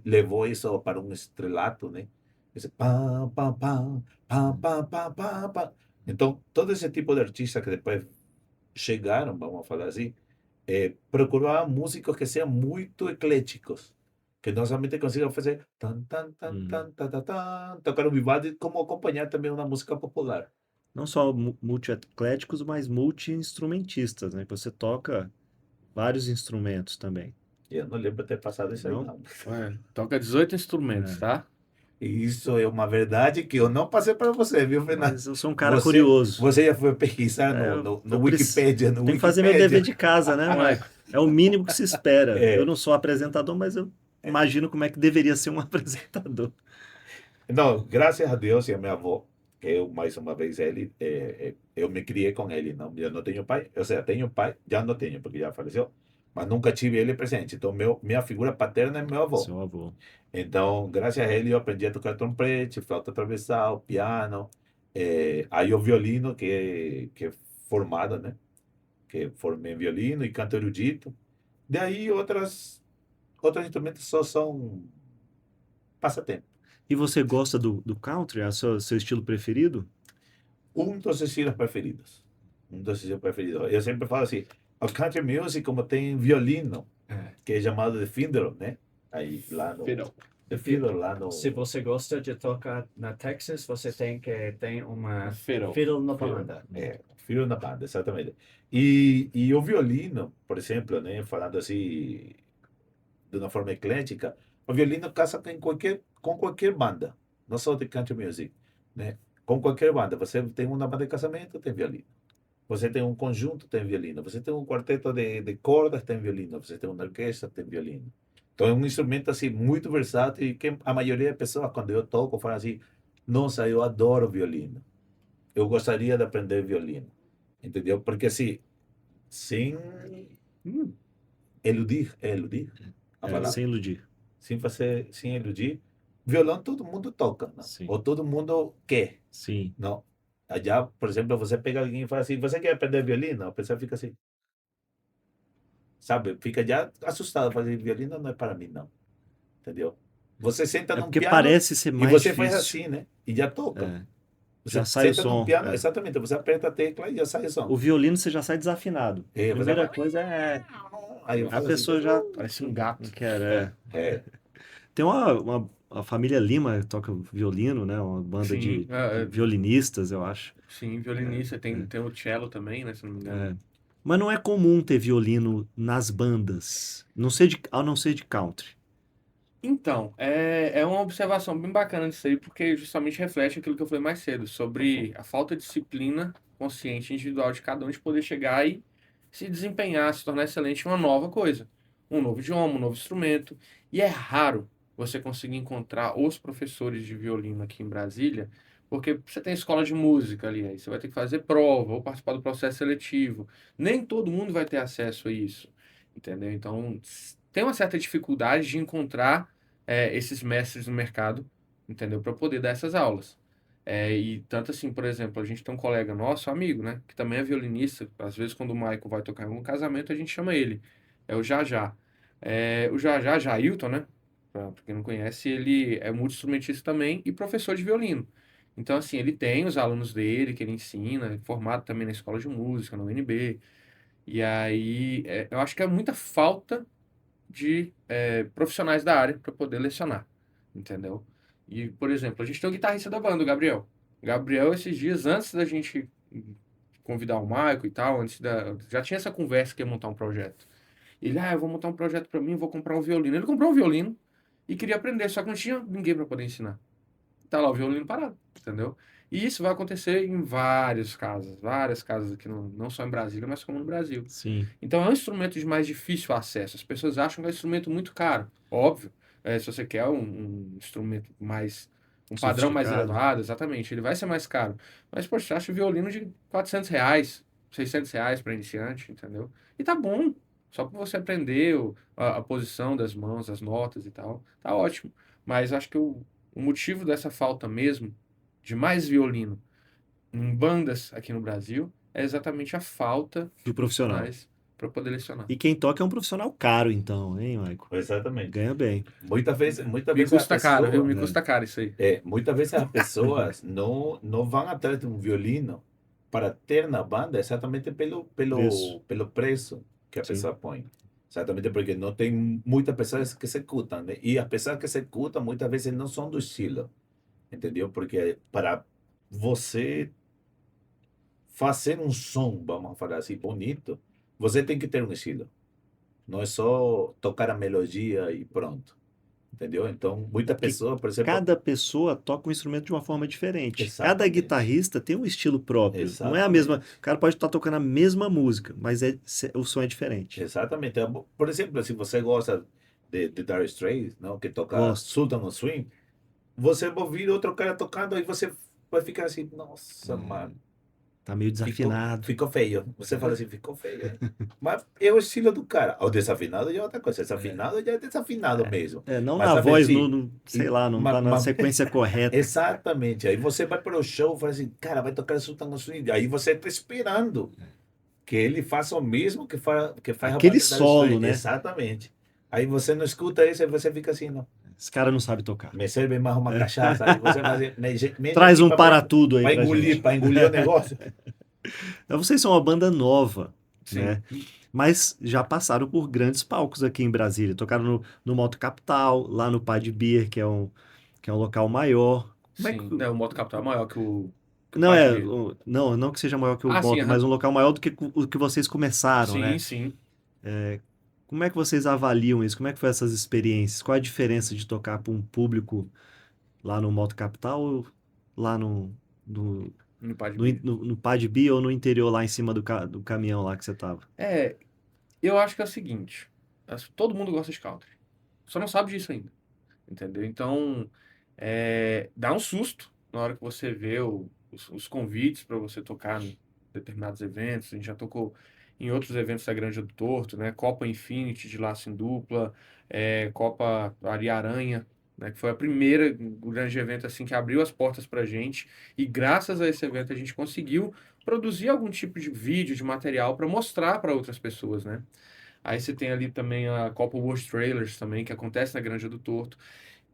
[SPEAKER 2] levou isso para um estrelato, né? Esse pam, pam, pam, pam, pam, pam, pam, pam. Então, todo esse tipo de artistas que depois chegaram, vamos falar assim, procuravam músicos que sejam muito ecléticos, que não somente consigam fazer tan, tan, tan, tan, tan, tan, tan, tocar um vivaldi, como acompanhar também uma música popular.
[SPEAKER 1] Não só multi-ecléticos, mas multi-instrumentistas, né? Você toca vários instrumentos também.
[SPEAKER 2] Eu não lembro ter passado isso aí,
[SPEAKER 1] Não?
[SPEAKER 2] não.
[SPEAKER 3] Toca 18 instrumentos,
[SPEAKER 1] É.
[SPEAKER 3] tá?
[SPEAKER 2] E isso é uma verdade que eu não passei para você, viu, Fernando?
[SPEAKER 1] Mas eu sou um cara
[SPEAKER 2] Você,
[SPEAKER 1] curioso.
[SPEAKER 2] você já foi pesquisar
[SPEAKER 1] É,
[SPEAKER 2] no
[SPEAKER 1] eu
[SPEAKER 2] Wikipedia, no
[SPEAKER 1] tenho que fazer meu dever
[SPEAKER 2] Wikipedia?
[SPEAKER 1] de casa, né, Maico? É o mínimo que se espera. Eu
[SPEAKER 2] É,
[SPEAKER 1] não sou apresentador, mas eu imagino como é que deveria ser um apresentador.
[SPEAKER 2] não, graças a Deus e a minha avó, que eu, mais uma vez, eu me criei com ele, não, eu não tenho pai, ou seja, tenho pai, já não tenho, porque já faleceu, mas nunca tive ele presente, então minha figura paterna é meu avô.
[SPEAKER 1] Seu avô.
[SPEAKER 2] Então, graças a ele, eu aprendi a tocar trompete, flauta transversal, piano, aí o violino, que é formado, né, que formei em violino e canto erudito, daí outros instrumentos só são passatempo.
[SPEAKER 1] E você gosta do country? É o seu estilo preferido?
[SPEAKER 2] Um dos estilos preferidos. Um dos estilos preferidos. Eu sempre falo assim, o country music, como tem violino, que é chamado de fiddle, né? Aí lá no...
[SPEAKER 3] Fiddle.
[SPEAKER 2] De fiddle lá no...
[SPEAKER 4] Se você gosta de tocar na Texas, você tem que ter uma
[SPEAKER 3] Fiddle.
[SPEAKER 4] fiddle na
[SPEAKER 2] Fiddle.
[SPEAKER 4] banda.
[SPEAKER 2] Fiddle na banda, exatamente. E o violino, por exemplo, né? Falando assim, de uma forma eclética, o violino casa com qualquer banda, não só de country music, né? Com qualquer banda. Você tem uma banda de casamento, tem violino. Você tem um conjunto, tem violino. Você tem um quarteto de cordas, tem violino. Você tem uma orquestra, tem violino. Então é um instrumento assim muito versátil e que a maioria das pessoas quando eu toco falam assim: "Nossa, eu adoro violino. Eu gostaria de aprender violino". Entendeu? Porque assim, sem eludir a palavra,
[SPEAKER 1] Sem iludir.
[SPEAKER 2] sem eludir, violão todo mundo toca, não?
[SPEAKER 1] Sim.
[SPEAKER 2] Ou todo mundo quer,
[SPEAKER 1] Sim.
[SPEAKER 2] não? Allá, por exemplo, você pega alguém e fala assim: "Você quer aprender violino?" A pessoa fica assim, sabe? Fica já assustado, fala assim: "Violino não é para mim, não". Entendeu? Você senta
[SPEAKER 1] É
[SPEAKER 2] num
[SPEAKER 1] porque
[SPEAKER 2] piano
[SPEAKER 1] parece ser
[SPEAKER 2] e
[SPEAKER 1] mais
[SPEAKER 2] você faz
[SPEAKER 1] difícil.
[SPEAKER 2] assim, né? E já toca.
[SPEAKER 1] É,
[SPEAKER 2] Você
[SPEAKER 1] já sai o
[SPEAKER 2] senta num
[SPEAKER 1] som.
[SPEAKER 2] piano,
[SPEAKER 1] É.
[SPEAKER 2] exatamente, você aperta a tecla e já sai o som.
[SPEAKER 1] O violino você já sai desafinado.
[SPEAKER 2] É, você
[SPEAKER 1] Primeira
[SPEAKER 2] fala,
[SPEAKER 1] coisa é.
[SPEAKER 2] aí eu
[SPEAKER 1] A
[SPEAKER 2] falo assim,
[SPEAKER 1] pessoa já
[SPEAKER 3] Parece um
[SPEAKER 1] não
[SPEAKER 3] gato.
[SPEAKER 1] quer. É.
[SPEAKER 2] é,
[SPEAKER 1] Tem a família Lima que toca violino, né? Uma banda
[SPEAKER 3] Sim,
[SPEAKER 1] de violinistas, eu acho.
[SPEAKER 3] sim, violinista. Tem o cello também, né? Se não me engano.
[SPEAKER 1] É. Mas não é comum ter violino nas bandas, a não ser de country.
[SPEAKER 3] Então, é uma observação bem bacana disso aí, porque justamente reflete aquilo que eu falei mais cedo, sobre a falta de disciplina consciente individual de cada um de poder chegar e se desempenhar, se tornar excelente em uma nova coisa, um novo idioma, um novo instrumento. E é raro você conseguir encontrar os professores de violino aqui em Brasília, porque você tem escola de música ali, aí você vai ter que fazer prova ou participar do processo seletivo. Nem todo mundo vai ter acesso a isso, entendeu? Então, tem uma certa dificuldade de encontrar esses mestres no mercado, entendeu? Para poder dar essas aulas. E tanto assim, por exemplo, a gente tem um colega nosso, amigo, né? Que também é violinista. Às vezes, quando o Michael vai tocar em algum casamento, a gente chama ele. É o Jajá. O Jajá, Jailton, né? Pra quem não conhece, ele é multi-instrumentista também e professor de violino. Então, assim, ele tem os alunos dele que ele ensina, é formado também na escola de música, na UNB. E aí, eu acho que é muita falta de profissionais da área para poder lecionar, entendeu? E, por exemplo, a gente tem o guitarrista da banda, o Gabriel. Gabriel, esses dias, antes da gente convidar o Maico e tal, já tinha essa conversa que ia montar um projeto. Ele, eu vou montar um projeto para mim, vou comprar um violino. Ele comprou um violino e queria aprender, só que não tinha ninguém para poder ensinar. Tá lá o violino parado, entendeu? E isso vai acontecer em várias casas aqui, não só em Brasília, mas como no Brasil.
[SPEAKER 1] Sim.
[SPEAKER 3] Então é um instrumento de mais difícil acesso. As pessoas acham que é um instrumento muito caro. Óbvio, se você quer um instrumento um padrão mais
[SPEAKER 1] Sofisticado.
[SPEAKER 3] elevado, exatamente, ele vai ser mais caro. Mas, poxa, você acha o violino de R$ 400, R$ 600 para iniciante, entendeu? E tá bom. Só para você aprender a posição das mãos, as notas e tal, tá ótimo. Mas acho que o motivo dessa falta mesmo de mais violino em bandas aqui no Brasil é exatamente a falta
[SPEAKER 1] De profissional.
[SPEAKER 3] profissionais para poder lecionar.
[SPEAKER 1] E quem toca é um profissional caro, então, hein, Maico?
[SPEAKER 2] exatamente.
[SPEAKER 1] Ganha bem.
[SPEAKER 2] Muitas vezes
[SPEAKER 3] Me
[SPEAKER 2] a
[SPEAKER 3] custa caro, viu?
[SPEAKER 2] pessoa,
[SPEAKER 3] Me custa caro isso aí.
[SPEAKER 2] muitas vezes as pessoas não vão atrás de um violino para ter na banda exatamente
[SPEAKER 1] Preço.
[SPEAKER 2] pelo preço que a
[SPEAKER 1] Sim.
[SPEAKER 2] pessoa põe. Exatamente porque não tem muitas pessoas que executam, né? E as pessoas que executam muitas vezes não são do estilo, entendeu? Porque para você fazer um som, vamos falar assim, bonito, você tem que ter um estilo. Não é só tocar a melodia e pronto. Entendeu? Então, muita
[SPEAKER 1] Porque
[SPEAKER 2] pessoa, por exemplo,
[SPEAKER 1] cada pessoa toca um instrumento de uma forma diferente. Cada
[SPEAKER 2] exatamente,
[SPEAKER 1] guitarrista tem um estilo próprio. Não é a mesma.
[SPEAKER 2] exatamente,
[SPEAKER 1] O cara pode estar tocando a mesma música, mas o som é diferente.
[SPEAKER 2] exatamente. Por exemplo, se você gosta de Dire Straits, não, que toca
[SPEAKER 1] Gosto.
[SPEAKER 2] Sultan of Swing, você vai ouvir outro cara tocando aí você vai ficar assim, nossa, mano.
[SPEAKER 1] Tá meio
[SPEAKER 2] Ficou,
[SPEAKER 1] desafinado.
[SPEAKER 2] ficou feio. Você fala assim, ficou feio, hein? Mas é o estilo do cara. O desafinado já é outra coisa. Desafinado já é desafinado mesmo.
[SPEAKER 1] Não
[SPEAKER 2] Mas
[SPEAKER 1] na
[SPEAKER 2] sabe
[SPEAKER 1] voz,
[SPEAKER 2] assim,
[SPEAKER 1] sei lá, não tá na sequência correta.
[SPEAKER 2] exatamente. Aí você vai para o show e fala assim, cara, vai tocar Sultan of Swing. Aí você está esperando que ele faça o mesmo que faz a
[SPEAKER 1] Aquele
[SPEAKER 2] banda da
[SPEAKER 1] solo,
[SPEAKER 2] Straits.
[SPEAKER 1] né?
[SPEAKER 2] Exatamente. Aí você não escuta isso, aí você fica assim, não.
[SPEAKER 1] Esse cara não sabe tocar.
[SPEAKER 2] Me serve mais uma cachaça. Aí você vai dizer,
[SPEAKER 1] Traz um para tudo aí pra gente.
[SPEAKER 2] para engolir o negócio.
[SPEAKER 1] Então, vocês são uma banda nova,
[SPEAKER 3] Sim.
[SPEAKER 1] né? Mas já passaram por grandes palcos aqui em Brasília. Tocaram no Moto Capital, lá no Pad Beer, que é um local maior. Como é
[SPEAKER 3] Sim.
[SPEAKER 1] que...
[SPEAKER 3] O Moto Capital é maior que o
[SPEAKER 1] Não,
[SPEAKER 3] Pad Beer.
[SPEAKER 1] não que seja maior que o
[SPEAKER 3] Ah, sim,
[SPEAKER 1] Moto,
[SPEAKER 3] aham.
[SPEAKER 1] mas um local maior do que o que vocês começaram,
[SPEAKER 3] Sim,
[SPEAKER 1] né?
[SPEAKER 3] sim.
[SPEAKER 1] Como é que vocês avaliam isso? Como é que foi essas experiências? Qual a diferença de tocar para um público lá no Moto Capital ou lá no,
[SPEAKER 3] No Pad
[SPEAKER 1] no,
[SPEAKER 3] Beer.
[SPEAKER 1] no, no Pad Beer ou no interior lá em cima do caminhão lá que você tava?
[SPEAKER 3] Eu acho que é o seguinte, todo mundo gosta de country, só não sabe disso ainda, entendeu? Então, dá um susto na hora que você vê os convites para você tocar em determinados eventos. A gente já tocou em outros eventos da Granja do Torto, né? Copa Infinity de laço em dupla, Copa Areia-Aranha, né? Que foi a primeira grande evento assim que abriu as portas para gente, e graças a esse evento a gente conseguiu produzir algum tipo de vídeo, de material para mostrar para outras pessoas, né? Aí você tem ali também a Copa World Trailers também, que acontece na Granja do Torto.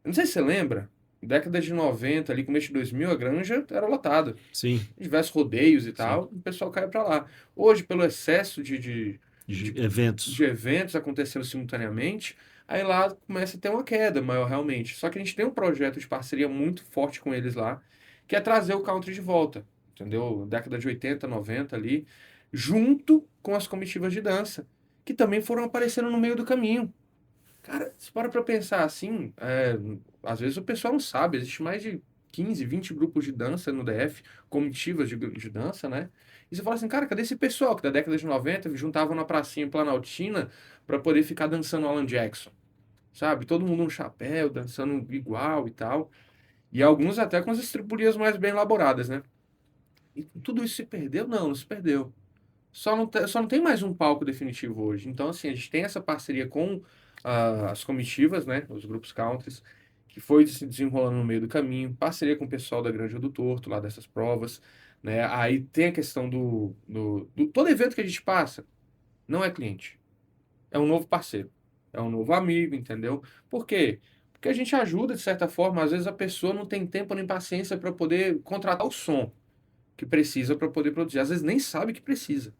[SPEAKER 3] Não sei se você lembra, década de 90, ali começo de 2000, a Granja era lotada.
[SPEAKER 1] Sim,
[SPEAKER 3] Diversos rodeios e
[SPEAKER 1] sim.
[SPEAKER 3] tal, o pessoal caia para lá. Hoje, pelo excesso de
[SPEAKER 1] Eventos.
[SPEAKER 3] eventos acontecendo simultaneamente, aí lá começa a ter uma queda maior realmente. Só que a gente tem um projeto de parceria muito forte com eles lá, que é trazer o country de volta, entendeu? Década de 80, 90 ali, junto com as comitivas de dança, que também foram aparecendo no meio do caminho. Cara, se para pra pensar assim, às vezes o pessoal não sabe, existe mais de 15, 20 grupos de dança no DF, comitivas de dança, né? E você fala assim, cara, cadê esse pessoal que da década de 90 juntavam na pracinha Planaltina pra poder ficar dançando Alan Jackson, sabe? Todo mundo um chapéu, dançando igual e tal. E alguns até com as estripulias mais bem elaboradas, né? E tudo isso se perdeu? Não, não se perdeu. Só não tem mais um palco definitivo hoje. Então, assim, a gente tem essa parceria com as comitivas, né? Os grupos countries, que foi se desenrolando no meio do caminho. Parceria com o pessoal da Granja do Torto, lá dessas provas, né? Aí tem a questão todo evento que a gente passa, não é cliente. É um novo parceiro. É um novo amigo, entendeu? Por quê? Porque a gente ajuda, de certa forma. Às vezes a pessoa não tem tempo nem paciência para poder contratar o som que precisa para poder produzir. Às vezes nem sabe que precisa.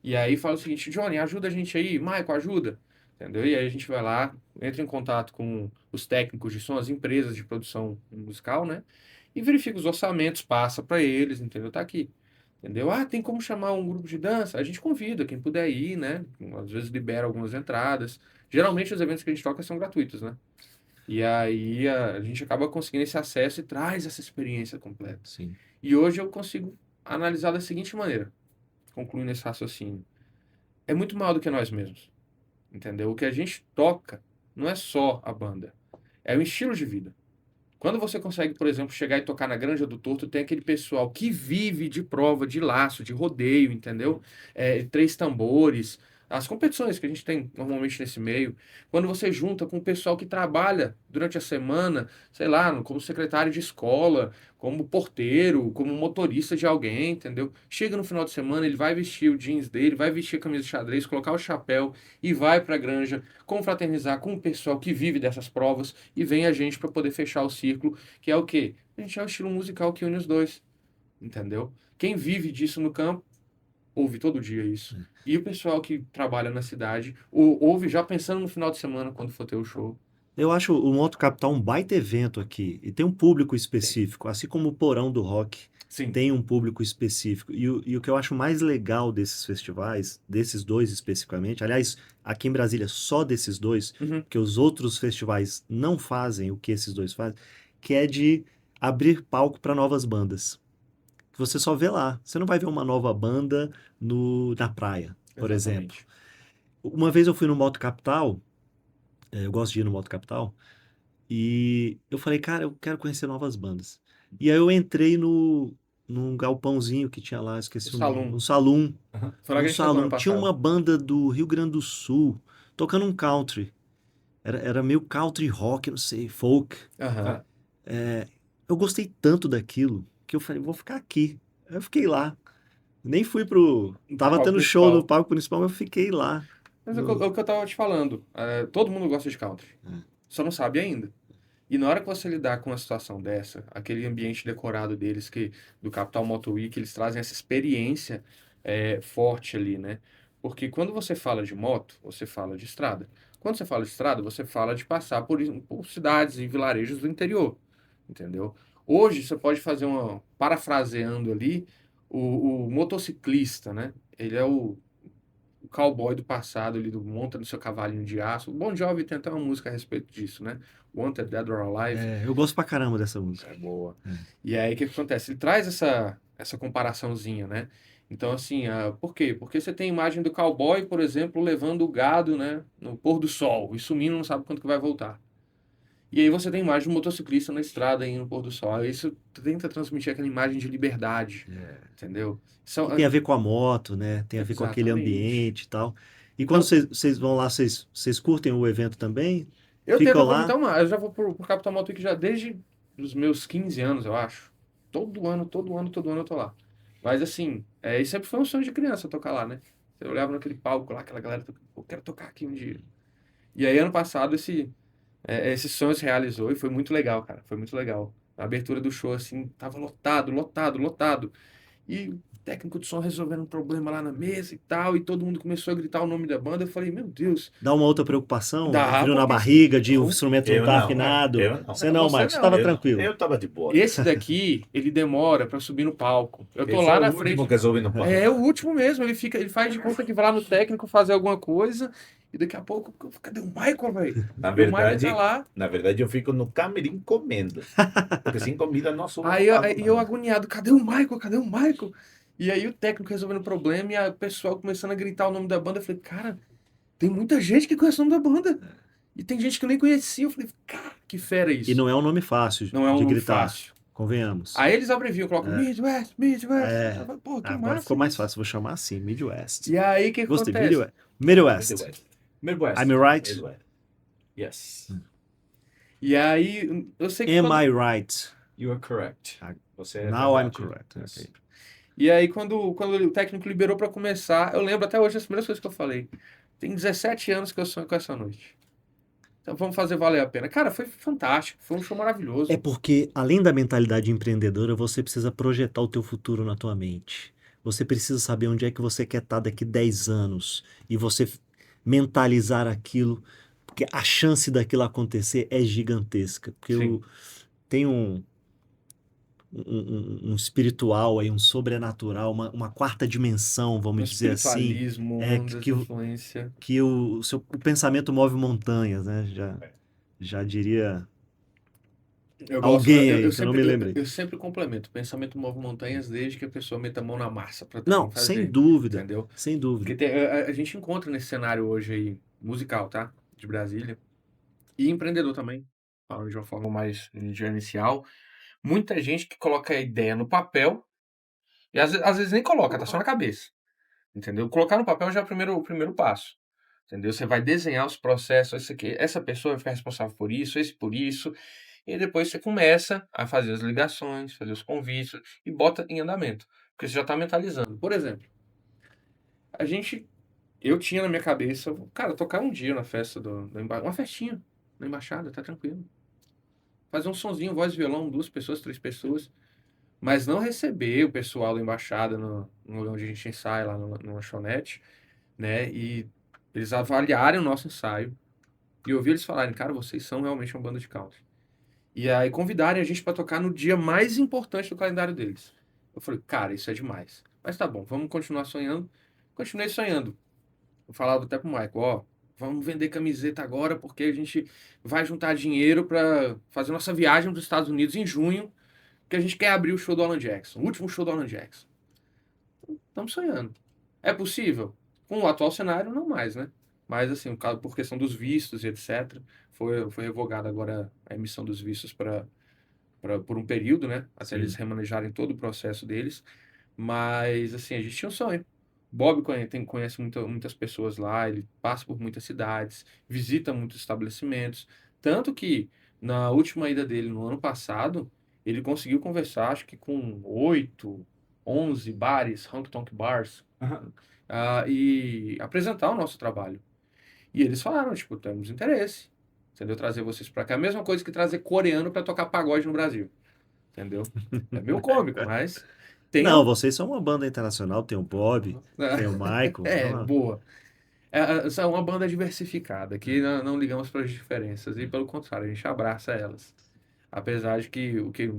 [SPEAKER 3] E aí fala o seguinte, Johnny, ajuda a gente aí, Michael, ajuda. Entendeu? E aí a gente vai lá, entra em contato com os técnicos de som, as empresas de produção musical, né? E verifica os orçamentos, passa para eles, entendeu? Tá aqui. Entendeu? Ah, tem como chamar um grupo de dança? A gente convida, quem puder ir, né? Às vezes libera algumas entradas. Geralmente os eventos que a gente toca são gratuitos, né? E aí a gente acaba conseguindo esse acesso e traz essa experiência completa.
[SPEAKER 1] Sim.
[SPEAKER 3] E hoje eu consigo analisar da seguinte maneira, concluindo esse raciocínio. É muito maior do que nós mesmos, entendeu? O que a gente toca não é só a banda, é o estilo de vida. Quando você consegue, por exemplo, chegar e tocar na Granja do Torto, tem aquele pessoal que vive de prova, de laço, de rodeio, entendeu? Três tambores, as competições que a gente tem normalmente nesse meio. Quando você junta com o pessoal que trabalha durante a semana, sei lá, como secretário de escola, como porteiro, como motorista de alguém, entendeu? Chega no final de semana, ele vai vestir o jeans dele, vai vestir a camisa de xadrez, colocar o chapéu e vai para a granja confraternizar com o pessoal que vive dessas provas, e vem a gente para poder fechar o círculo, que é o quê? A gente é o estilo musical que une os dois, entendeu? Quem vive disso no campo, ouve todo dia isso. E o pessoal que trabalha na cidade, ouve já pensando no final de semana, quando for ter o show.
[SPEAKER 1] Eu acho o Moto Capital um baita evento aqui e tem um público específico, assim como o Porão do Rock
[SPEAKER 3] Sim.
[SPEAKER 1] tem um público específico. E o que eu acho mais legal desses festivais, desses dois especificamente, aliás, aqui em Brasília só desses dois,
[SPEAKER 3] Uhum.
[SPEAKER 1] porque os outros festivais não fazem o que esses dois fazem, que é de abrir palco para novas bandas. Que você só vê lá. Você não vai ver uma nova banda na praia, por exemplo.
[SPEAKER 3] Exatamente.
[SPEAKER 1] Uma vez eu fui no Moto Capital, eu gosto de ir no Moto Capital, e eu falei, cara, eu quero conhecer novas bandas. E aí eu entrei num galpãozinho que tinha lá, esqueci
[SPEAKER 3] O
[SPEAKER 1] o nome,
[SPEAKER 3] Salum.
[SPEAKER 1] um salão.
[SPEAKER 3] Foi lá que a gente tocou ano
[SPEAKER 1] Tinha uma
[SPEAKER 3] passado.
[SPEAKER 1] banda do Rio Grande do Sul, tocando um country. Era meio country rock, não sei, folk.
[SPEAKER 3] Aham.
[SPEAKER 1] Eu gostei tanto daquilo que eu falei, vou ficar aqui. Aí eu fiquei lá. Nem fui pro. Tava
[SPEAKER 3] Palco
[SPEAKER 1] tendo show no
[SPEAKER 3] principal.
[SPEAKER 1] palco principal, mas eu fiquei lá.
[SPEAKER 3] Mas é o que eu tava te falando. Todo mundo gosta de country. Só não sabe ainda. E na hora que você lidar com uma situação dessa, aquele ambiente decorado deles, do Capital Motor Week, eles trazem essa experiência forte ali, né? Porque quando você fala de moto, você fala de estrada. Quando você fala de estrada, você fala de passar por cidades e vilarejos do interior, entendeu? Hoje você pode fazer parafraseando ali, o motociclista, né? Ele é o cowboy do passado, ele monta no seu cavalinho de aço. O Bon Jovi tem até uma música a respeito disso, né? Wanted, Dead or Alive.
[SPEAKER 1] Eu gosto pra caramba dessa música.
[SPEAKER 3] É boa.
[SPEAKER 1] É.
[SPEAKER 3] E aí, o que acontece? Ele traz essa comparaçãozinha, né? Então, assim, por quê? Porque você tem a imagem do cowboy, por exemplo, levando o gado, né, no pôr do sol e sumindo, não sabe quando que vai voltar. E aí você tem a imagem do motociclista na estrada aí no pôr do sol. Aí isso tenta transmitir aquela imagem de liberdade, entendeu?
[SPEAKER 1] Que tem a ver com a moto, né? Tem a ver com aquele
[SPEAKER 3] Exatamente.
[SPEAKER 1] ambiente e tal. E quando
[SPEAKER 3] Então,
[SPEAKER 1] vocês vão lá, vocês curtem o evento também?
[SPEAKER 3] eu tento
[SPEAKER 1] Ficam lá?
[SPEAKER 3] aproveitar mais. Eu já vou pro Capital Moto Week já desde os meus 15 anos, eu acho. Todo ano eu tô lá. Mas assim, e sempre foi um sonho de criança tocar lá, né? Eu olhava naquele palco lá, aquela galera, eu quero tocar aqui um dia. E aí, ano passado, esse sonho se realizou e foi muito legal, cara. Foi muito legal. A abertura do show, assim, tava lotado, lotado, lotado. E o técnico de som resolvendo um problema lá na mesa e tal, e todo mundo começou a gritar o nome da banda. Eu falei, meu Deus,
[SPEAKER 1] Dá uma outra preocupação?
[SPEAKER 3] dá,
[SPEAKER 1] Frio na
[SPEAKER 3] porque
[SPEAKER 1] barriga, de o
[SPEAKER 3] eu-
[SPEAKER 1] instrumento não
[SPEAKER 2] Eu
[SPEAKER 1] tá
[SPEAKER 2] não,
[SPEAKER 1] afinado?
[SPEAKER 2] eu não.
[SPEAKER 1] Você não,
[SPEAKER 3] Você
[SPEAKER 1] Marcos, você
[SPEAKER 3] não.
[SPEAKER 1] tava
[SPEAKER 2] Eu,
[SPEAKER 1] tranquilo.
[SPEAKER 2] eu tava de boa.
[SPEAKER 3] esse daqui, ele demora pra subir no palco. Eu tô
[SPEAKER 2] Esse
[SPEAKER 3] lá
[SPEAKER 2] é o
[SPEAKER 3] na
[SPEAKER 2] último
[SPEAKER 3] frente.
[SPEAKER 2] que soube no palco.
[SPEAKER 3] É o último mesmo, ele faz de conta que vai lá no técnico fazer alguma coisa, e daqui a pouco, cadê o Michael, velho?
[SPEAKER 2] Na
[SPEAKER 3] E o Michael
[SPEAKER 2] verdade,
[SPEAKER 3] tá lá.
[SPEAKER 2] na verdade, eu fico no camarim comendo. Porque sem comida não subo
[SPEAKER 3] Aí
[SPEAKER 2] no
[SPEAKER 3] eu,
[SPEAKER 2] palco,
[SPEAKER 3] aí eu
[SPEAKER 2] não.
[SPEAKER 3] agoniado, cadê o Michael? Cadê o Michael? E aí o técnico resolvendo o problema e a pessoal começando a gritar o nome da banda. Eu falei, cara, tem muita gente que conhece o nome da banda. E tem gente que eu nem conhecia. Eu falei, cara, que fera isso.
[SPEAKER 1] E não é um nome fácil
[SPEAKER 3] Não é um
[SPEAKER 1] de
[SPEAKER 3] nome
[SPEAKER 1] gritar,
[SPEAKER 3] fácil.
[SPEAKER 1] convenhamos.
[SPEAKER 3] Aí eles abreviam, colocam Midwest, Midwest.
[SPEAKER 1] É.
[SPEAKER 3] Eu falei, pô, que
[SPEAKER 1] Agora
[SPEAKER 3] massa
[SPEAKER 1] ficou mais
[SPEAKER 3] isso.
[SPEAKER 1] fácil, vou chamar assim, Midwest.
[SPEAKER 3] E aí o que
[SPEAKER 1] Gostei,
[SPEAKER 3] acontece?
[SPEAKER 1] Midwest.
[SPEAKER 2] Midwest.
[SPEAKER 1] I'm right?
[SPEAKER 2] Midwest. Yes.
[SPEAKER 3] E aí, eu sei que
[SPEAKER 1] Am
[SPEAKER 3] quando...
[SPEAKER 1] I right?
[SPEAKER 2] You are correct. Você é
[SPEAKER 1] Now I'm
[SPEAKER 2] verdade.
[SPEAKER 1] correct.
[SPEAKER 2] Yes.
[SPEAKER 1] Okay.
[SPEAKER 3] E aí, quando o técnico liberou pra começar, eu lembro até hoje as primeiras coisas que eu falei. Tem 17 anos que eu sonho com essa noite. Então vamos fazer valer a pena. Cara, foi fantástico. Foi um show maravilhoso.
[SPEAKER 1] É porque, além da mentalidade empreendedora, você precisa projetar o teu futuro na tua mente. Você precisa saber onde é que você quer estar daqui 10 anos. E você mentalizar aquilo, porque a chance daquilo acontecer é gigantesca. Porque
[SPEAKER 3] Sim.
[SPEAKER 1] tem um espiritual aí, um sobrenatural, uma quarta dimensão,
[SPEAKER 3] Um
[SPEAKER 1] vamos dizer assim,
[SPEAKER 3] espiritualismo, ondas de influência.
[SPEAKER 1] que o pensamento move montanhas, né? Já diria
[SPEAKER 3] Eu
[SPEAKER 1] alguém
[SPEAKER 3] eu
[SPEAKER 1] aí, que eu
[SPEAKER 3] sempre,
[SPEAKER 1] não me lembrei.
[SPEAKER 3] Eu sempre complemento. O pensamento move montanhas desde que a pessoa meta a mão na massa pra
[SPEAKER 1] Não,
[SPEAKER 3] fazer.
[SPEAKER 1] sem dúvida,
[SPEAKER 3] Entendeu?
[SPEAKER 1] sem dúvida.
[SPEAKER 3] Porque a gente encontra nesse cenário hoje aí, musical, tá? De Brasília. E empreendedor também. Falando de uma forma mais inicial. Muita gente que coloca a ideia no papel e às vezes nem coloca, tá só na cabeça. Entendeu? Colocar no papel já é o primeiro passo. Entendeu? Você vai desenhar os processos, isso aqui, essa pessoa vai ficar responsável por isso, esse por isso. E depois você começa a fazer as ligações, fazer os convites e bota em andamento. Porque você já está mentalizando. Por exemplo, eu tinha na minha cabeça, cara, tocar um dia na festa uma festinha na embaixada, tá tranquilo. Fazer um sonzinho, voz e violão, 2 pessoas, 3 pessoas. Mas não receber o pessoal da embaixada no lugar onde a gente ensaia, lá no lanchonete, né? E eles avaliarem o nosso ensaio e ouvir eles falarem, cara, vocês são realmente uma banda de country. E aí convidarem a gente para tocar no dia mais importante do calendário deles. Eu falei, cara, isso é demais. Mas tá bom, vamos continuar sonhando. Continuei sonhando. Eu falava até pro Michael, ó, vamos vender camiseta agora porque a gente vai juntar dinheiro para fazer nossa viagem para os Estados Unidos em junho, que a gente quer abrir o show do Alan Jackson, o último show do Alan Jackson. Estamos sonhando. É possível? Com o atual cenário, não mais, né? Mas, assim, por questão dos vistos e etc., foi revogada agora a emissão dos vistos por um período, né? Até eles
[SPEAKER 1] Sim.
[SPEAKER 3] remanejarem todo o processo deles. Mas, assim, a gente tinha um sonho. Bob conhece muitas pessoas lá, ele passa por muitas cidades, visita muitos estabelecimentos. Tanto que, na última ida dele, no ano passado, ele conseguiu conversar, acho que com 8, 11 bares, honky-tonk bars,
[SPEAKER 4] Aham.
[SPEAKER 3] e apresentar o nosso trabalho. E eles falaram, tipo, temos interesse, entendeu? Trazer vocês pra cá. A mesma coisa que trazer coreano pra tocar pagode no Brasil, entendeu? É meio cômico, mas tem
[SPEAKER 1] Não, vocês são uma banda internacional, tem o Bob, tem o Michael.
[SPEAKER 3] boa. É uma banda diversificada, que não ligamos para as diferenças, e pelo contrário, a gente abraça elas. Apesar de que o que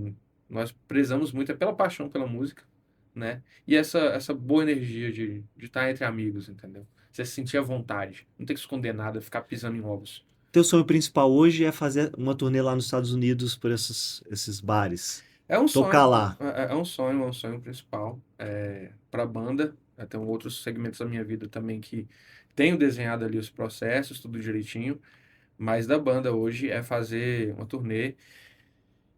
[SPEAKER 3] nós prezamos muito é pela paixão pela música, né? E essa boa energia de estar entre amigos, entendeu? Você se sentir à vontade, não ter que esconder nada, ficar pisando em ovos.
[SPEAKER 1] Teu sonho principal hoje é fazer uma turnê lá nos Estados Unidos por esses bares.
[SPEAKER 3] É um
[SPEAKER 1] Tocar
[SPEAKER 3] sonho,
[SPEAKER 1] lá.
[SPEAKER 3] é um sonho principal para a banda. Tem outros segmentos da minha vida também que tenho desenhado ali os processos, tudo direitinho. Mas da banda hoje é fazer uma turnê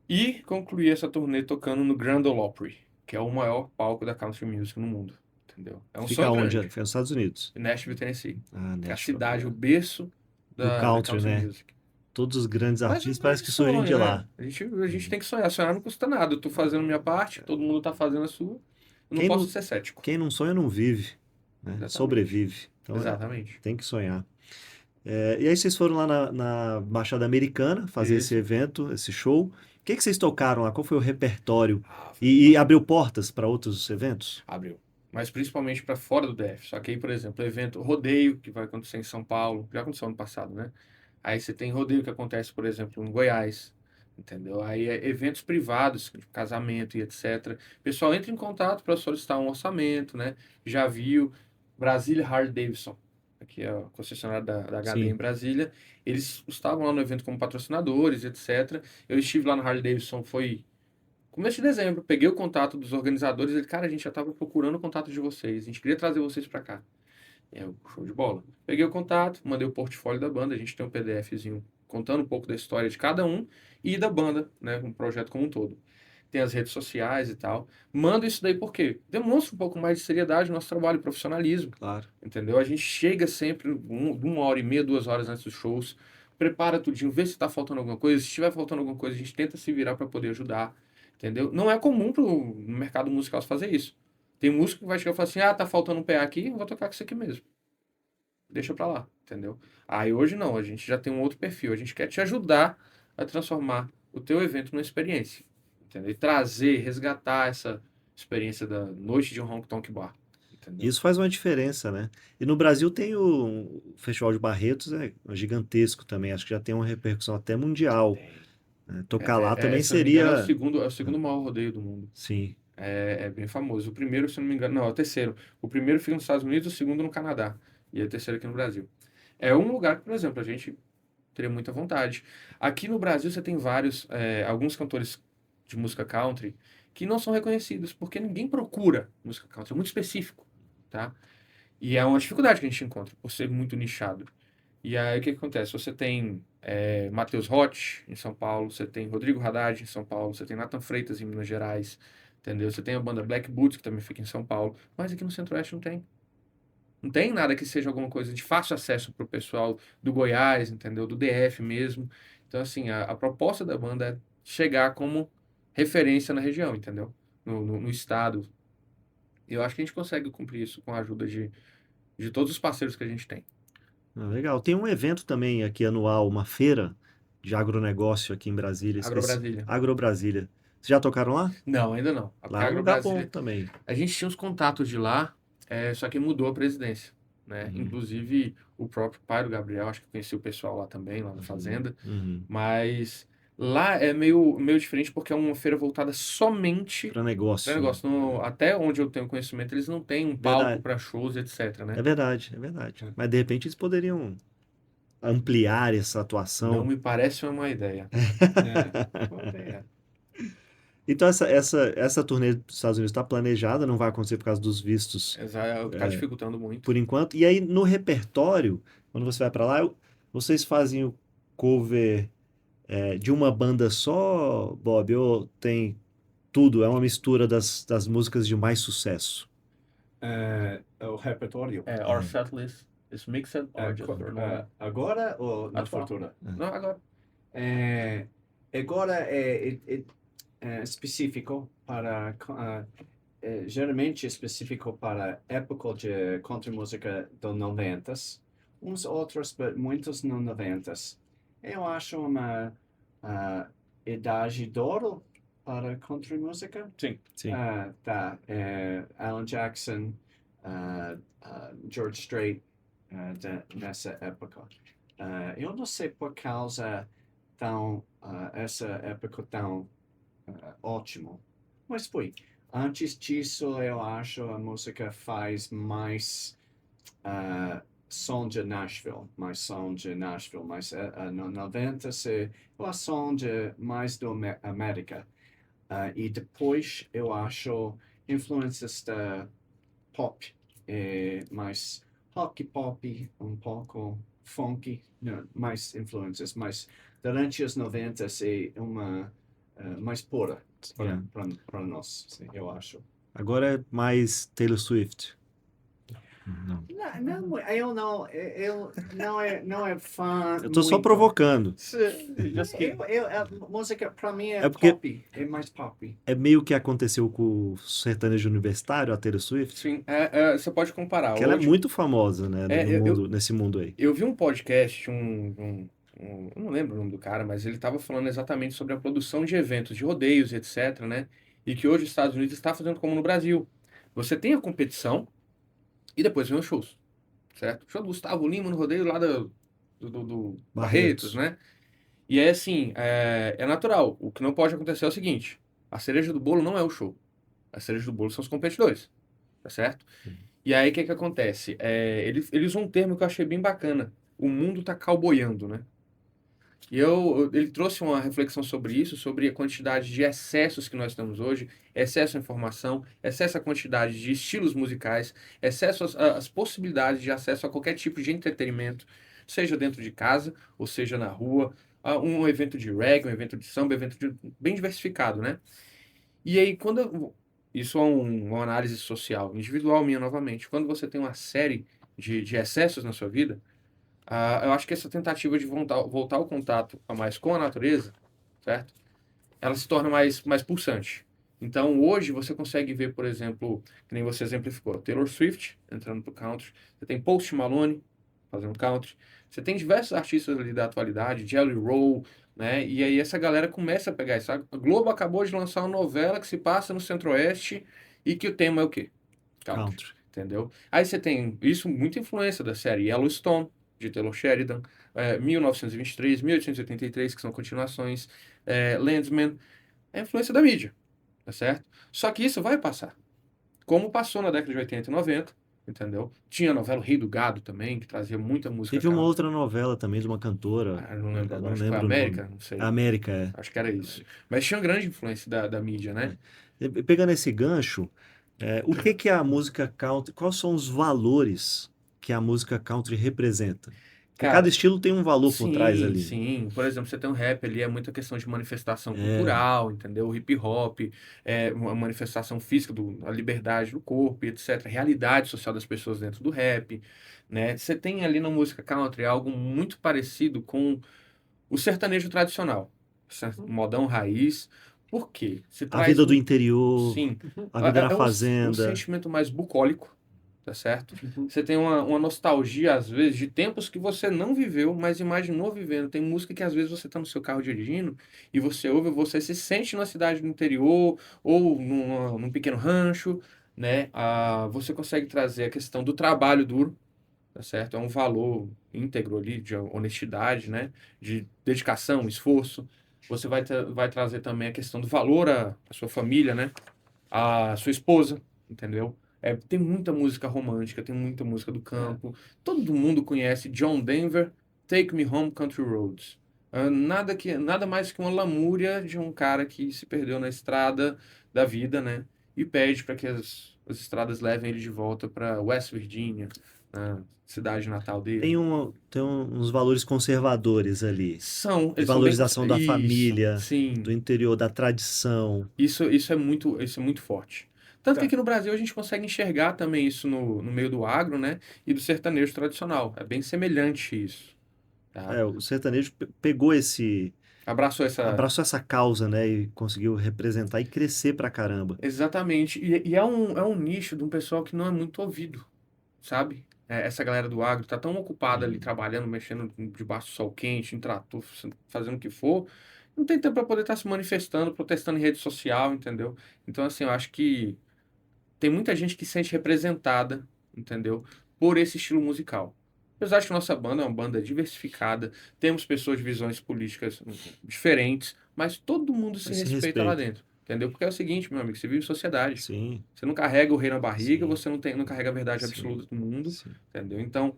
[SPEAKER 3] e concluir essa turnê tocando no Grand Ole Opry, que é o maior palco da country music no mundo, entendeu? É um
[SPEAKER 1] Fica
[SPEAKER 3] sonho
[SPEAKER 1] onde?
[SPEAKER 3] grande.
[SPEAKER 1] Fica nos Estados Unidos.
[SPEAKER 3] Nashville, Tennessee,
[SPEAKER 1] Ah,
[SPEAKER 3] que é a
[SPEAKER 1] Nashville.
[SPEAKER 3] cidade, o berço
[SPEAKER 1] Do
[SPEAKER 3] da
[SPEAKER 1] country,
[SPEAKER 3] country
[SPEAKER 1] né?
[SPEAKER 3] music.
[SPEAKER 1] Todos os grandes
[SPEAKER 3] Mas
[SPEAKER 1] artistas
[SPEAKER 3] é
[SPEAKER 1] parece
[SPEAKER 3] um
[SPEAKER 1] que surgem de
[SPEAKER 3] sonho,
[SPEAKER 1] lá.
[SPEAKER 3] né? A gente tem que sonhar. Sonhar não custa nada. Eu tô fazendo minha parte, todo mundo tá fazendo a sua. Eu não
[SPEAKER 1] Quem
[SPEAKER 3] posso
[SPEAKER 1] não,
[SPEAKER 3] ser cético.
[SPEAKER 1] quem não sonha não vive, né?
[SPEAKER 3] Exatamente.
[SPEAKER 1] Sobrevive. Então
[SPEAKER 3] Exatamente.
[SPEAKER 1] tem que sonhar. E aí vocês foram lá na Baixada Americana fazer esse
[SPEAKER 3] Isso.
[SPEAKER 1] evento, esse show. O que vocês tocaram lá? Qual foi o repertório?
[SPEAKER 3] Foi
[SPEAKER 1] E abriu portas para outros eventos?
[SPEAKER 3] Abriu. Mas principalmente para fora do DF. Só que aí, por exemplo, o evento rodeio, que vai acontecer em São Paulo, já aconteceu ano passado, né? Aí você tem rodeio que acontece, por exemplo, em Goiás, entendeu? Aí eventos privados, tipo casamento e etc. O pessoal entra em contato para solicitar um orçamento, né? Já viu Brasília Harley Davidson, aqui é a concessionária da HD em
[SPEAKER 1] Sim.
[SPEAKER 3] Brasília. Eles estavam lá no evento como patrocinadores, etc. Eu estive lá no Harley Davidson, foi começo de dezembro. Peguei o contato dos organizadores. Ele, cara, a gente já estava procurando o contato de vocês. A gente queria trazer vocês para cá. Show de bola. Peguei o contato, mandei o portfólio da banda. A gente tem um PDFzinho contando um pouco da história de cada um e da banda, né? Um projeto como um todo. Tem as redes sociais e tal. Mando isso daí porque demonstra um pouco mais de seriedade no nosso trabalho, profissionalismo.
[SPEAKER 1] Claro.
[SPEAKER 3] Entendeu? A gente chega sempre 1 hora e meia, 2 horas antes dos shows, prepara tudinho, vê se tá faltando alguma coisa. Se estiver faltando alguma coisa, a gente tenta se virar para poder ajudar. Entendeu? Não é comum no mercado musical fazer isso. Tem músico que vai chegar e falar assim: ah, tá faltando um PA aqui, eu vou tocar com isso aqui mesmo. Deixa pra lá, entendeu? Aí hoje não, a gente já tem um outro perfil. A gente quer te ajudar a transformar o teu evento numa experiência. Entendeu? E trazer, resgatar essa experiência da noite de um honky tonk bar. Entendeu?
[SPEAKER 1] Isso faz uma diferença, né? E no Brasil tem o Festival de Barretos, é gigantesco também. Acho que já tem uma repercussão até mundial.
[SPEAKER 3] Tem.
[SPEAKER 1] Né? Tocar lá também
[SPEAKER 3] Se eu não me engano,
[SPEAKER 1] seria.
[SPEAKER 3] é o segundo maior rodeio do mundo.
[SPEAKER 1] Sim.
[SPEAKER 3] É bem famoso. O primeiro, se eu não me engano, não, é o terceiro. O primeiro fica nos Estados Unidos, o segundo no Canadá. E o terceiro aqui no Brasil. É um lugar que, por exemplo, a gente teria muita vontade. Aqui no Brasil você tem alguns cantores de música country que não são reconhecidos, porque ninguém procura música country, é muito específico, tá? E é uma dificuldade que a gente encontra, por ser muito nichado. E aí o que acontece? Você tem Matheus Roth, em São Paulo, você tem Rodrigo Haddad, em São Paulo, você tem Nathan Freitas, em Minas Gerais, entendeu? Você tem a banda Black Boots, que também fica em São Paulo, mas aqui no Centro-Oeste não tem. Não tem nada que seja alguma coisa de fácil acesso para o pessoal do Goiás, entendeu? Do DF mesmo. Então, assim, a proposta da banda é chegar como referência na região, entendeu? No estado. E eu acho que a gente consegue cumprir isso com a ajuda de todos os parceiros que a gente tem.
[SPEAKER 1] Legal. Tem um evento também aqui anual, uma feira de agronegócio aqui em Brasília. Esqueci.
[SPEAKER 3] Agrobrasília.
[SPEAKER 1] Agrobrasília. Vocês já tocaram lá?
[SPEAKER 3] Não, ainda não.
[SPEAKER 1] Lá é um lugar bom também.
[SPEAKER 3] A gente tinha os contatos de lá, só que mudou a presidência, né? Inclusive, o próprio pai do Gabriel, acho que conheci o pessoal lá também, lá na fazenda.
[SPEAKER 1] Uhum.
[SPEAKER 3] Mas Lá é meio diferente porque é uma feira voltada somente
[SPEAKER 1] Para negócio,
[SPEAKER 3] para
[SPEAKER 1] né?
[SPEAKER 3] negócio. Até onde eu tenho conhecimento, eles não têm um palco
[SPEAKER 1] Verdade.
[SPEAKER 3] para shows, etc, né?
[SPEAKER 1] É verdade, é verdade. Mas de repente eles poderiam ampliar essa
[SPEAKER 3] Não
[SPEAKER 1] atuação.
[SPEAKER 3] me parece uma má ideia.
[SPEAKER 4] Boa ideia.
[SPEAKER 1] Então essa turnê dos Estados Unidos está planejada, não vai acontecer por causa dos vistos
[SPEAKER 3] É o que está dificultando muito.
[SPEAKER 1] por enquanto. E aí no repertório, quando você vai para lá, vocês fazem o cover de uma banda só, Bob, ou tem tudo? É uma mistura das músicas de mais sucesso?
[SPEAKER 4] O repertório.
[SPEAKER 3] Our set list is mixed or just for normal?
[SPEAKER 4] Agora ou no
[SPEAKER 3] Atual.
[SPEAKER 4] futuro?
[SPEAKER 3] Não, agora.
[SPEAKER 4] Agora é específico para geralmente específico para época de country música dos 90s, uns outros, mas muitos no 90s. Eu acho uma idade de ouro para country música.
[SPEAKER 3] Sim.
[SPEAKER 1] Sim.
[SPEAKER 4] Tá. Alan Jackson, George Strait, nessa época. Eu não sei por causa essa época tão ótimo, mas foi. Antes disso, eu acho a música faz mais som de Nashville, mais no 90 eu acho som de mais do América. E depois eu acho influências da pop, mais rock pop, um pouco funk, não, mais influências, mas durante os 90 é uma mais pura para nós, sim, eu acho.
[SPEAKER 1] Agora é mais Taylor Swift. Não.
[SPEAKER 4] Eu não é fã.
[SPEAKER 1] Eu tô só
[SPEAKER 4] muito.
[SPEAKER 1] provocando.
[SPEAKER 4] A música para mim
[SPEAKER 1] É porque-
[SPEAKER 4] pop, é mais pop.
[SPEAKER 1] É meio que aconteceu com o sertanejo universitário, a Taylor Swift,
[SPEAKER 3] Sim, você pode comparar.
[SPEAKER 1] que ela é
[SPEAKER 3] Hoje,
[SPEAKER 1] muito famosa, né, nesse mundo aí.
[SPEAKER 3] eu vi um podcast, eu não lembro o nome do cara, mas ele estava falando exatamente sobre a produção de eventos, de rodeios, etc, né? E que hoje os Estados Unidos está fazendo como no Brasil. Você tem a competição e depois vem os shows, certo? Show do Gustavo Lima no rodeio lá do Barretos, né? E é assim, é natural. O que não pode acontecer é o seguinte: a cereja do bolo não é o show. A cereja do bolo são os competidores, tá certo? E aí o que acontece? Ele usou um termo que eu achei bem bacana. O mundo tá cowboyando, né? E ele trouxe uma reflexão sobre isso, sobre a quantidade de excessos que nós temos hoje, excesso à informação, excesso à quantidade de estilos musicais, excesso às possibilidades de acesso a qualquer tipo de entretenimento, seja dentro de casa, ou seja na rua, um evento de reggae, um evento de samba, bem diversificado, né? E aí, isso é uma análise social, individual minha novamente. Quando você tem uma série de excessos na sua vida, eu acho que essa tentativa de voltar ao contato a mais com a natureza, certo? Ela se torna mais pulsante. Então, hoje, você consegue ver, por exemplo, que nem você exemplificou, Taylor Swift entrando pro country, você tem Post Malone fazendo country, você tem diversos artistas ali da atualidade, Jelly Roll, né? E aí essa galera começa a pegar isso. A Globo acabou de lançar uma novela que se passa no Centro-Oeste e que o tema é o quê?
[SPEAKER 1] Country.
[SPEAKER 3] Entendeu? Aí você tem isso, muita influência da série Yellowstone, de Taylor Sheridan, 1923, 1883, que são continuações, Landsman, é influência da mídia, tá certo? Só que isso vai passar. Como passou na década de 80 e 90, entendeu? Tinha a novela Rei do Gado também, que trazia muita música
[SPEAKER 1] Teve uma
[SPEAKER 3] country.
[SPEAKER 1] outra novela também de uma cantora.
[SPEAKER 3] Eu não lembro
[SPEAKER 1] eu
[SPEAKER 3] agora,
[SPEAKER 1] não
[SPEAKER 3] acho que foi
[SPEAKER 1] lembro o
[SPEAKER 3] América,
[SPEAKER 1] nome.
[SPEAKER 3] não sei.
[SPEAKER 1] América, é.
[SPEAKER 3] Acho que era isso. Mas tinha uma grande influência da mídia, né?
[SPEAKER 1] Pegando esse gancho, o que é a música country? Quais são os valores que a música country representa? Porque
[SPEAKER 3] Cara,
[SPEAKER 1] cada estilo tem um valor por trás ali.
[SPEAKER 3] Sim. Por exemplo, você tem um rap ali, é muita questão de manifestação
[SPEAKER 1] É.
[SPEAKER 3] cultural, entendeu? O hip hop, uma manifestação física, a liberdade do corpo, etc. A realidade social das pessoas dentro do rap, né? Você tem ali na música country algo muito parecido com o sertanejo tradicional, modão raiz. Por quê? Você
[SPEAKER 1] A
[SPEAKER 3] traz
[SPEAKER 1] vida do interior,
[SPEAKER 3] Sim.
[SPEAKER 1] a vida na
[SPEAKER 3] um
[SPEAKER 1] fazenda.
[SPEAKER 3] sentimento mais bucólico, tá certo?
[SPEAKER 4] Uhum.
[SPEAKER 3] Você tem uma nostalgia, às vezes, de tempos que você não viveu, mas imaginou vivendo. Tem música que, às vezes, você tá no seu carro dirigindo e você ouve, você se sente numa cidade do interior ou num pequeno rancho, né? Você consegue trazer a questão do trabalho duro, tá certo? É um valor íntegro ali de honestidade, né? De dedicação, esforço, Você vai trazer também a questão do valor à sua família, né? A sua esposa, entendeu? Tem muita música romântica, tem muita música do campo. Todo mundo conhece John Denver, Take Me Home Country Roads. Nada mais que uma lamúria de um cara que se perdeu na estrada da vida, né? E pede para que as estradas levem ele de volta para West Virginia, na cidade natal dele.
[SPEAKER 1] Tem uns valores conservadores ali. De
[SPEAKER 3] Eles são bem
[SPEAKER 1] valorização da
[SPEAKER 3] isso,
[SPEAKER 1] família,
[SPEAKER 3] sim.
[SPEAKER 1] do interior, da tradição.
[SPEAKER 3] Isso é muito forte. Tanto que aqui no Brasil a gente consegue enxergar também isso no meio do agro, né? E do sertanejo tradicional. É bem semelhante isso. Tá?
[SPEAKER 1] O sertanejo pegou
[SPEAKER 3] Abraçou
[SPEAKER 1] abraçou essa causa, né? E conseguiu representar e crescer pra caramba.
[SPEAKER 3] Exatamente. E é um nicho de um pessoal que não é muito ouvido, sabe? Essa galera do agro tá tão ocupada ali trabalhando, mexendo debaixo do sol quente, em trator, fazendo o que for, não tem tempo para poder estar se manifestando, protestando em rede social, entendeu? Então, assim, eu acho que tem muita gente que se sente representada, entendeu? Por esse estilo musical. Apesar de que nossa banda é uma banda diversificada, temos pessoas de visões políticas diferentes, mas todo mundo se
[SPEAKER 1] Mas se
[SPEAKER 3] respeita lá
[SPEAKER 1] respeita.
[SPEAKER 3] dentro, entendeu? Porque é o seguinte, meu amigo, você vive em sociedade.
[SPEAKER 1] Sim,
[SPEAKER 3] Você não carrega o rei na barriga,
[SPEAKER 1] sim,
[SPEAKER 3] você não carrega a verdade
[SPEAKER 1] sim,
[SPEAKER 3] absoluta do mundo,
[SPEAKER 1] sim.
[SPEAKER 3] entendeu? Então,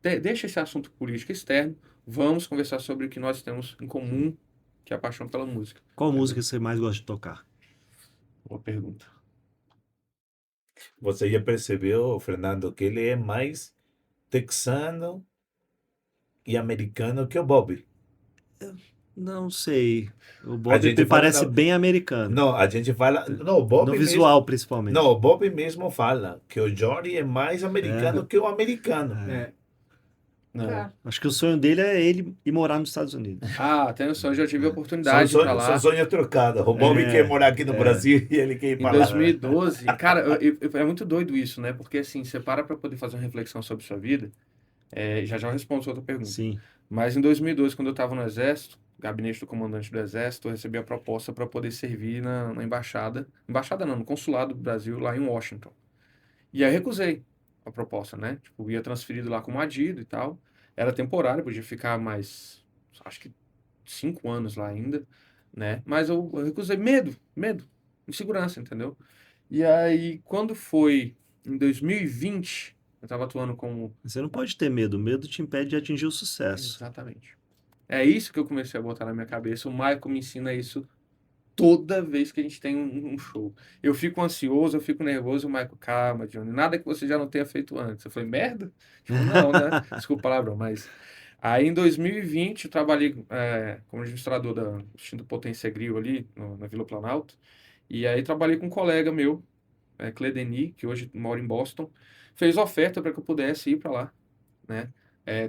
[SPEAKER 3] deixa esse assunto político externo, vamos conversar sobre o que nós temos em comum, que é a paixão pela música.
[SPEAKER 1] Qual
[SPEAKER 3] Entendeu?
[SPEAKER 1] música você mais gosta de tocar?
[SPEAKER 3] Boa pergunta.
[SPEAKER 2] Você já percebeu, Fernando, que ele é mais texano e americano que o Bob?
[SPEAKER 1] Não sei. O
[SPEAKER 2] A
[SPEAKER 1] Bob
[SPEAKER 2] gente
[SPEAKER 1] me
[SPEAKER 2] fala
[SPEAKER 1] parece bem americano.
[SPEAKER 2] Não, a gente fala. Não, o Bob
[SPEAKER 1] No
[SPEAKER 2] mesmo.
[SPEAKER 1] visual, principalmente.
[SPEAKER 2] Não, o Bob mesmo fala que o Johnny é mais americano que o americano.
[SPEAKER 3] Não.
[SPEAKER 1] Acho que o sonho dele é ele ir morar nos Estados Unidos.
[SPEAKER 3] Atenção, já tive a
[SPEAKER 2] São
[SPEAKER 3] oportunidade de ir pra lá.
[SPEAKER 2] são sonhos trocados. O Bob quer morar aqui no Brasil e ele quer ir
[SPEAKER 3] Em
[SPEAKER 2] para lá.
[SPEAKER 3] 2012, cara, é muito doido isso, né? Porque assim, você para pra poder fazer uma reflexão sobre sua vida, já eu respondo sua outra pergunta.
[SPEAKER 1] Sim.
[SPEAKER 3] Mas em 2012, quando eu estava no Exército, gabinete do comandante do Exército, eu recebi a proposta para poder servir na embaixada. Embaixada não, no consulado do Brasil, lá em Washington. E aí eu recusei a proposta, né? Tipo, ia transferido lá como adido e tal. Era temporário, podia ficar mais, acho que 5 anos lá ainda, né? Mas eu recusei. Medo, insegurança, entendeu? E aí, quando foi em 2020, eu estava atuando como.
[SPEAKER 1] Você não pode ter medo. O medo te impede de atingir o sucesso.
[SPEAKER 3] Exatamente. É isso que eu comecei a botar na minha cabeça. O Michael me ensina isso toda vez que a gente tem um show. Eu fico ansioso, eu fico nervoso. O Michael, calma, Johnny, nada que você já não tenha feito antes. Eu falei, merda? Tipo, não, né? Desculpa a palavra, mas. Aí em 2020 eu trabalhei como administrador do Instituto Potência Grill ali, na Vila Planalto. E aí trabalhei com um colega meu, Cledeni, que hoje mora em Boston. Fez oferta para que eu pudesse ir para lá, né?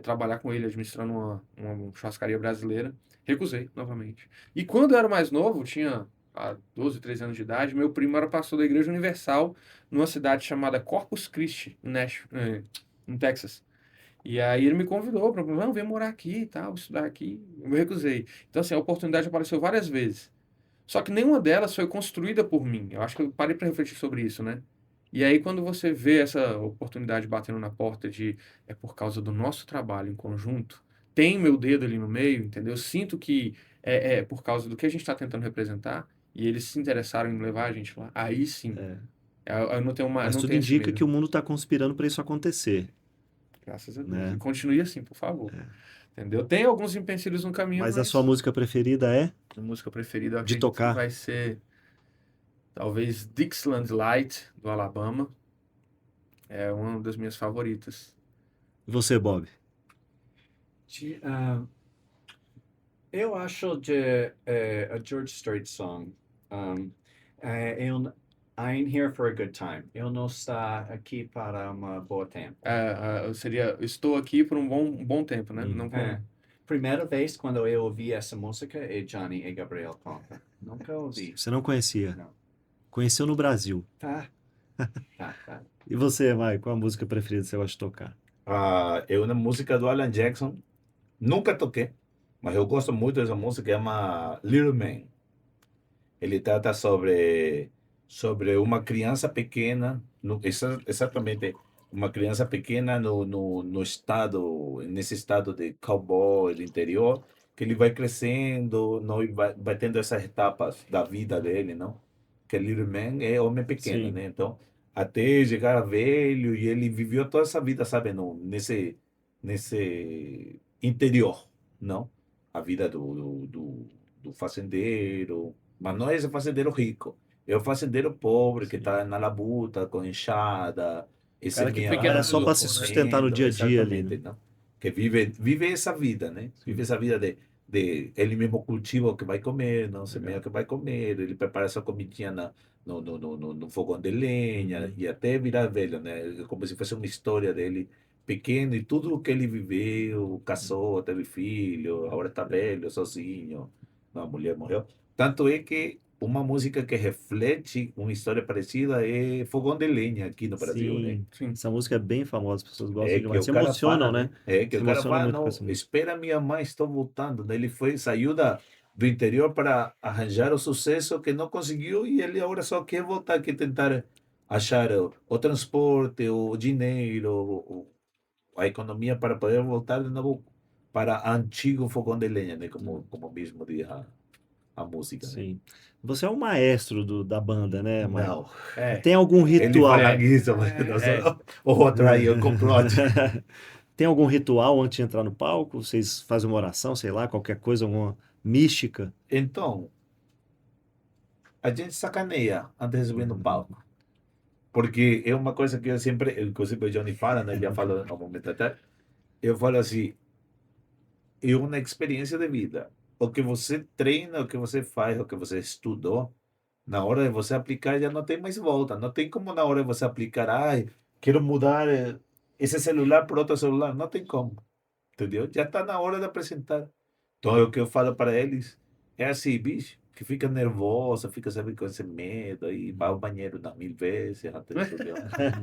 [SPEAKER 3] Trabalhar com ele, administrando uma churrascaria brasileira. Recusei, novamente. E quando eu era mais novo, tinha 12, 13 anos de idade, meu primo era pastor da Igreja Universal numa cidade chamada Corpus Christi, em Texas. E aí ele me convidou para, não, vem morar aqui e tal, estudar aqui. Eu me recusei. Então, assim, a oportunidade apareceu várias vezes. Só que nenhuma delas foi construída por mim. Eu acho que eu parei para refletir sobre isso, né? E aí, quando você vê essa oportunidade batendo na porta de é por causa do nosso trabalho em conjunto, tem meu dedo ali no meio, entendeu? Eu sinto que é por causa do que a gente está tentando representar e eles se interessaram em levar a gente lá. Aí sim, eu não tenho
[SPEAKER 1] Mas
[SPEAKER 3] não
[SPEAKER 1] tudo
[SPEAKER 3] tenho esse
[SPEAKER 1] indica
[SPEAKER 3] medo.
[SPEAKER 1] que o mundo está conspirando para isso acontecer,
[SPEAKER 3] Graças a Deus.
[SPEAKER 1] né?
[SPEAKER 3] E continue assim, por favor. Entendeu? Tem alguns empecilhos no caminho,
[SPEAKER 1] Mas
[SPEAKER 3] mas
[SPEAKER 1] a sua música preferida é
[SPEAKER 3] a música preferida eu
[SPEAKER 1] de
[SPEAKER 3] acredito que
[SPEAKER 1] tocar?
[SPEAKER 3] vai ser talvez Dixieland Light, do Alabama. É uma das minhas favoritas.
[SPEAKER 1] E você, Bob?
[SPEAKER 4] Eu acho de a George Strait song. I'm here for a good time. Eu não estou aqui para uma boa tempo.
[SPEAKER 3] Estou aqui por um bom tempo, né? Não por...
[SPEAKER 4] Primeira vez quando eu ouvi essa música é Johnny e Gabriel Conta. Nunca ouvi.
[SPEAKER 1] Você não conhecia?
[SPEAKER 4] Não.
[SPEAKER 1] Conheceu no Brasil.
[SPEAKER 4] Tá.
[SPEAKER 1] E você, Mike, qual a música preferida que você gosta de tocar?
[SPEAKER 2] É uma música do Alan Jackson. Nunca toquei, mas eu gosto muito dessa música, que chama Little Man. Ele trata sobre uma criança pequena, exatamente, uma criança pequena no estado, nesse estado de cowboy do interior, que ele vai crescendo, não, e vai tendo essas etapas da vida dele, não? Que Little Man é homem pequeno,
[SPEAKER 1] Sim.
[SPEAKER 2] né? Então, até chegar a velho, e ele viveu toda essa vida, sabe, no, nesse interior, não? A vida do fazendeiro, mas não é esse fazendeiro rico, é o fazendeiro pobre que
[SPEAKER 1] Sim.
[SPEAKER 2] está na labuta, com enxada,
[SPEAKER 3] O cara que pequeno
[SPEAKER 1] Era só para se
[SPEAKER 3] colocou, né?
[SPEAKER 1] sustentar no dia a dia ali,
[SPEAKER 2] exatamente,
[SPEAKER 1] né?
[SPEAKER 2] não? Que vive essa vida, né? Vive
[SPEAKER 1] Sim.
[SPEAKER 2] essa vida de ele mesmo cultiva o que vai comer, não semeia
[SPEAKER 3] Legal.
[SPEAKER 2] o que vai comer, ele prepara essa comidinha no fogão de lenha
[SPEAKER 1] Uhum.
[SPEAKER 2] e até virar velho, né? Como se fosse uma história dele pequeno e tudo o que ele viveu, casou, teve filho, agora está velho, sozinho, a mulher morreu. Tanto é que uma música que reflete uma história parecida é Fogão de Lenha aqui no Brasil, né?
[SPEAKER 1] Sim.
[SPEAKER 3] Sim.
[SPEAKER 1] Essa música é bem famosa, as pessoas gostam
[SPEAKER 2] É que
[SPEAKER 1] demais.
[SPEAKER 2] o
[SPEAKER 1] Se
[SPEAKER 2] cara
[SPEAKER 1] emocionam,
[SPEAKER 2] fala,
[SPEAKER 1] né?
[SPEAKER 2] né? É que
[SPEAKER 1] Se
[SPEAKER 2] o cara
[SPEAKER 1] emocionam
[SPEAKER 2] fala,
[SPEAKER 1] muito com
[SPEAKER 2] não,
[SPEAKER 1] essa música.
[SPEAKER 2] espera minha mãe, estou voltando. Ele saiu do interior para arranjar o sucesso que não conseguiu e ele agora só quer voltar, quer tentar achar o transporte, o dinheiro, a economia para poder voltar de novo para antigo fogão de lenha, né? Como mesmo diz a música, né?
[SPEAKER 1] Sim. Você é o maestro da banda, né, Michael?
[SPEAKER 2] Não,
[SPEAKER 3] É.
[SPEAKER 1] Tem algum
[SPEAKER 2] ele fala
[SPEAKER 1] ritual?
[SPEAKER 2] isso, mas não
[SPEAKER 3] É.
[SPEAKER 2] sou o outro aí, o complote.
[SPEAKER 1] Tem algum ritual antes de entrar no palco? Vocês fazem uma oração, sei lá, qualquer coisa, alguma mística?
[SPEAKER 2] Então, a gente sacaneia antes de subir no palco. Porque é uma coisa que eu sempre, inclusive o Johnny fala, né? Já falou no momento até, eu falo assim, é uma experiência de vida. O que você treina, o que você faz, o que você estudou, na hora de você aplicar já não tem mais volta. Não tem como na hora de você aplicar, ai, quero mudar esse celular por outro celular. Não tem como, entendeu? Já está na hora de apresentar. Então, o que eu falo para eles é assim, bicho, que fica nervoso, fica sempre com esse medo, aí vai ao banheiro 1000 vezes antes de subir,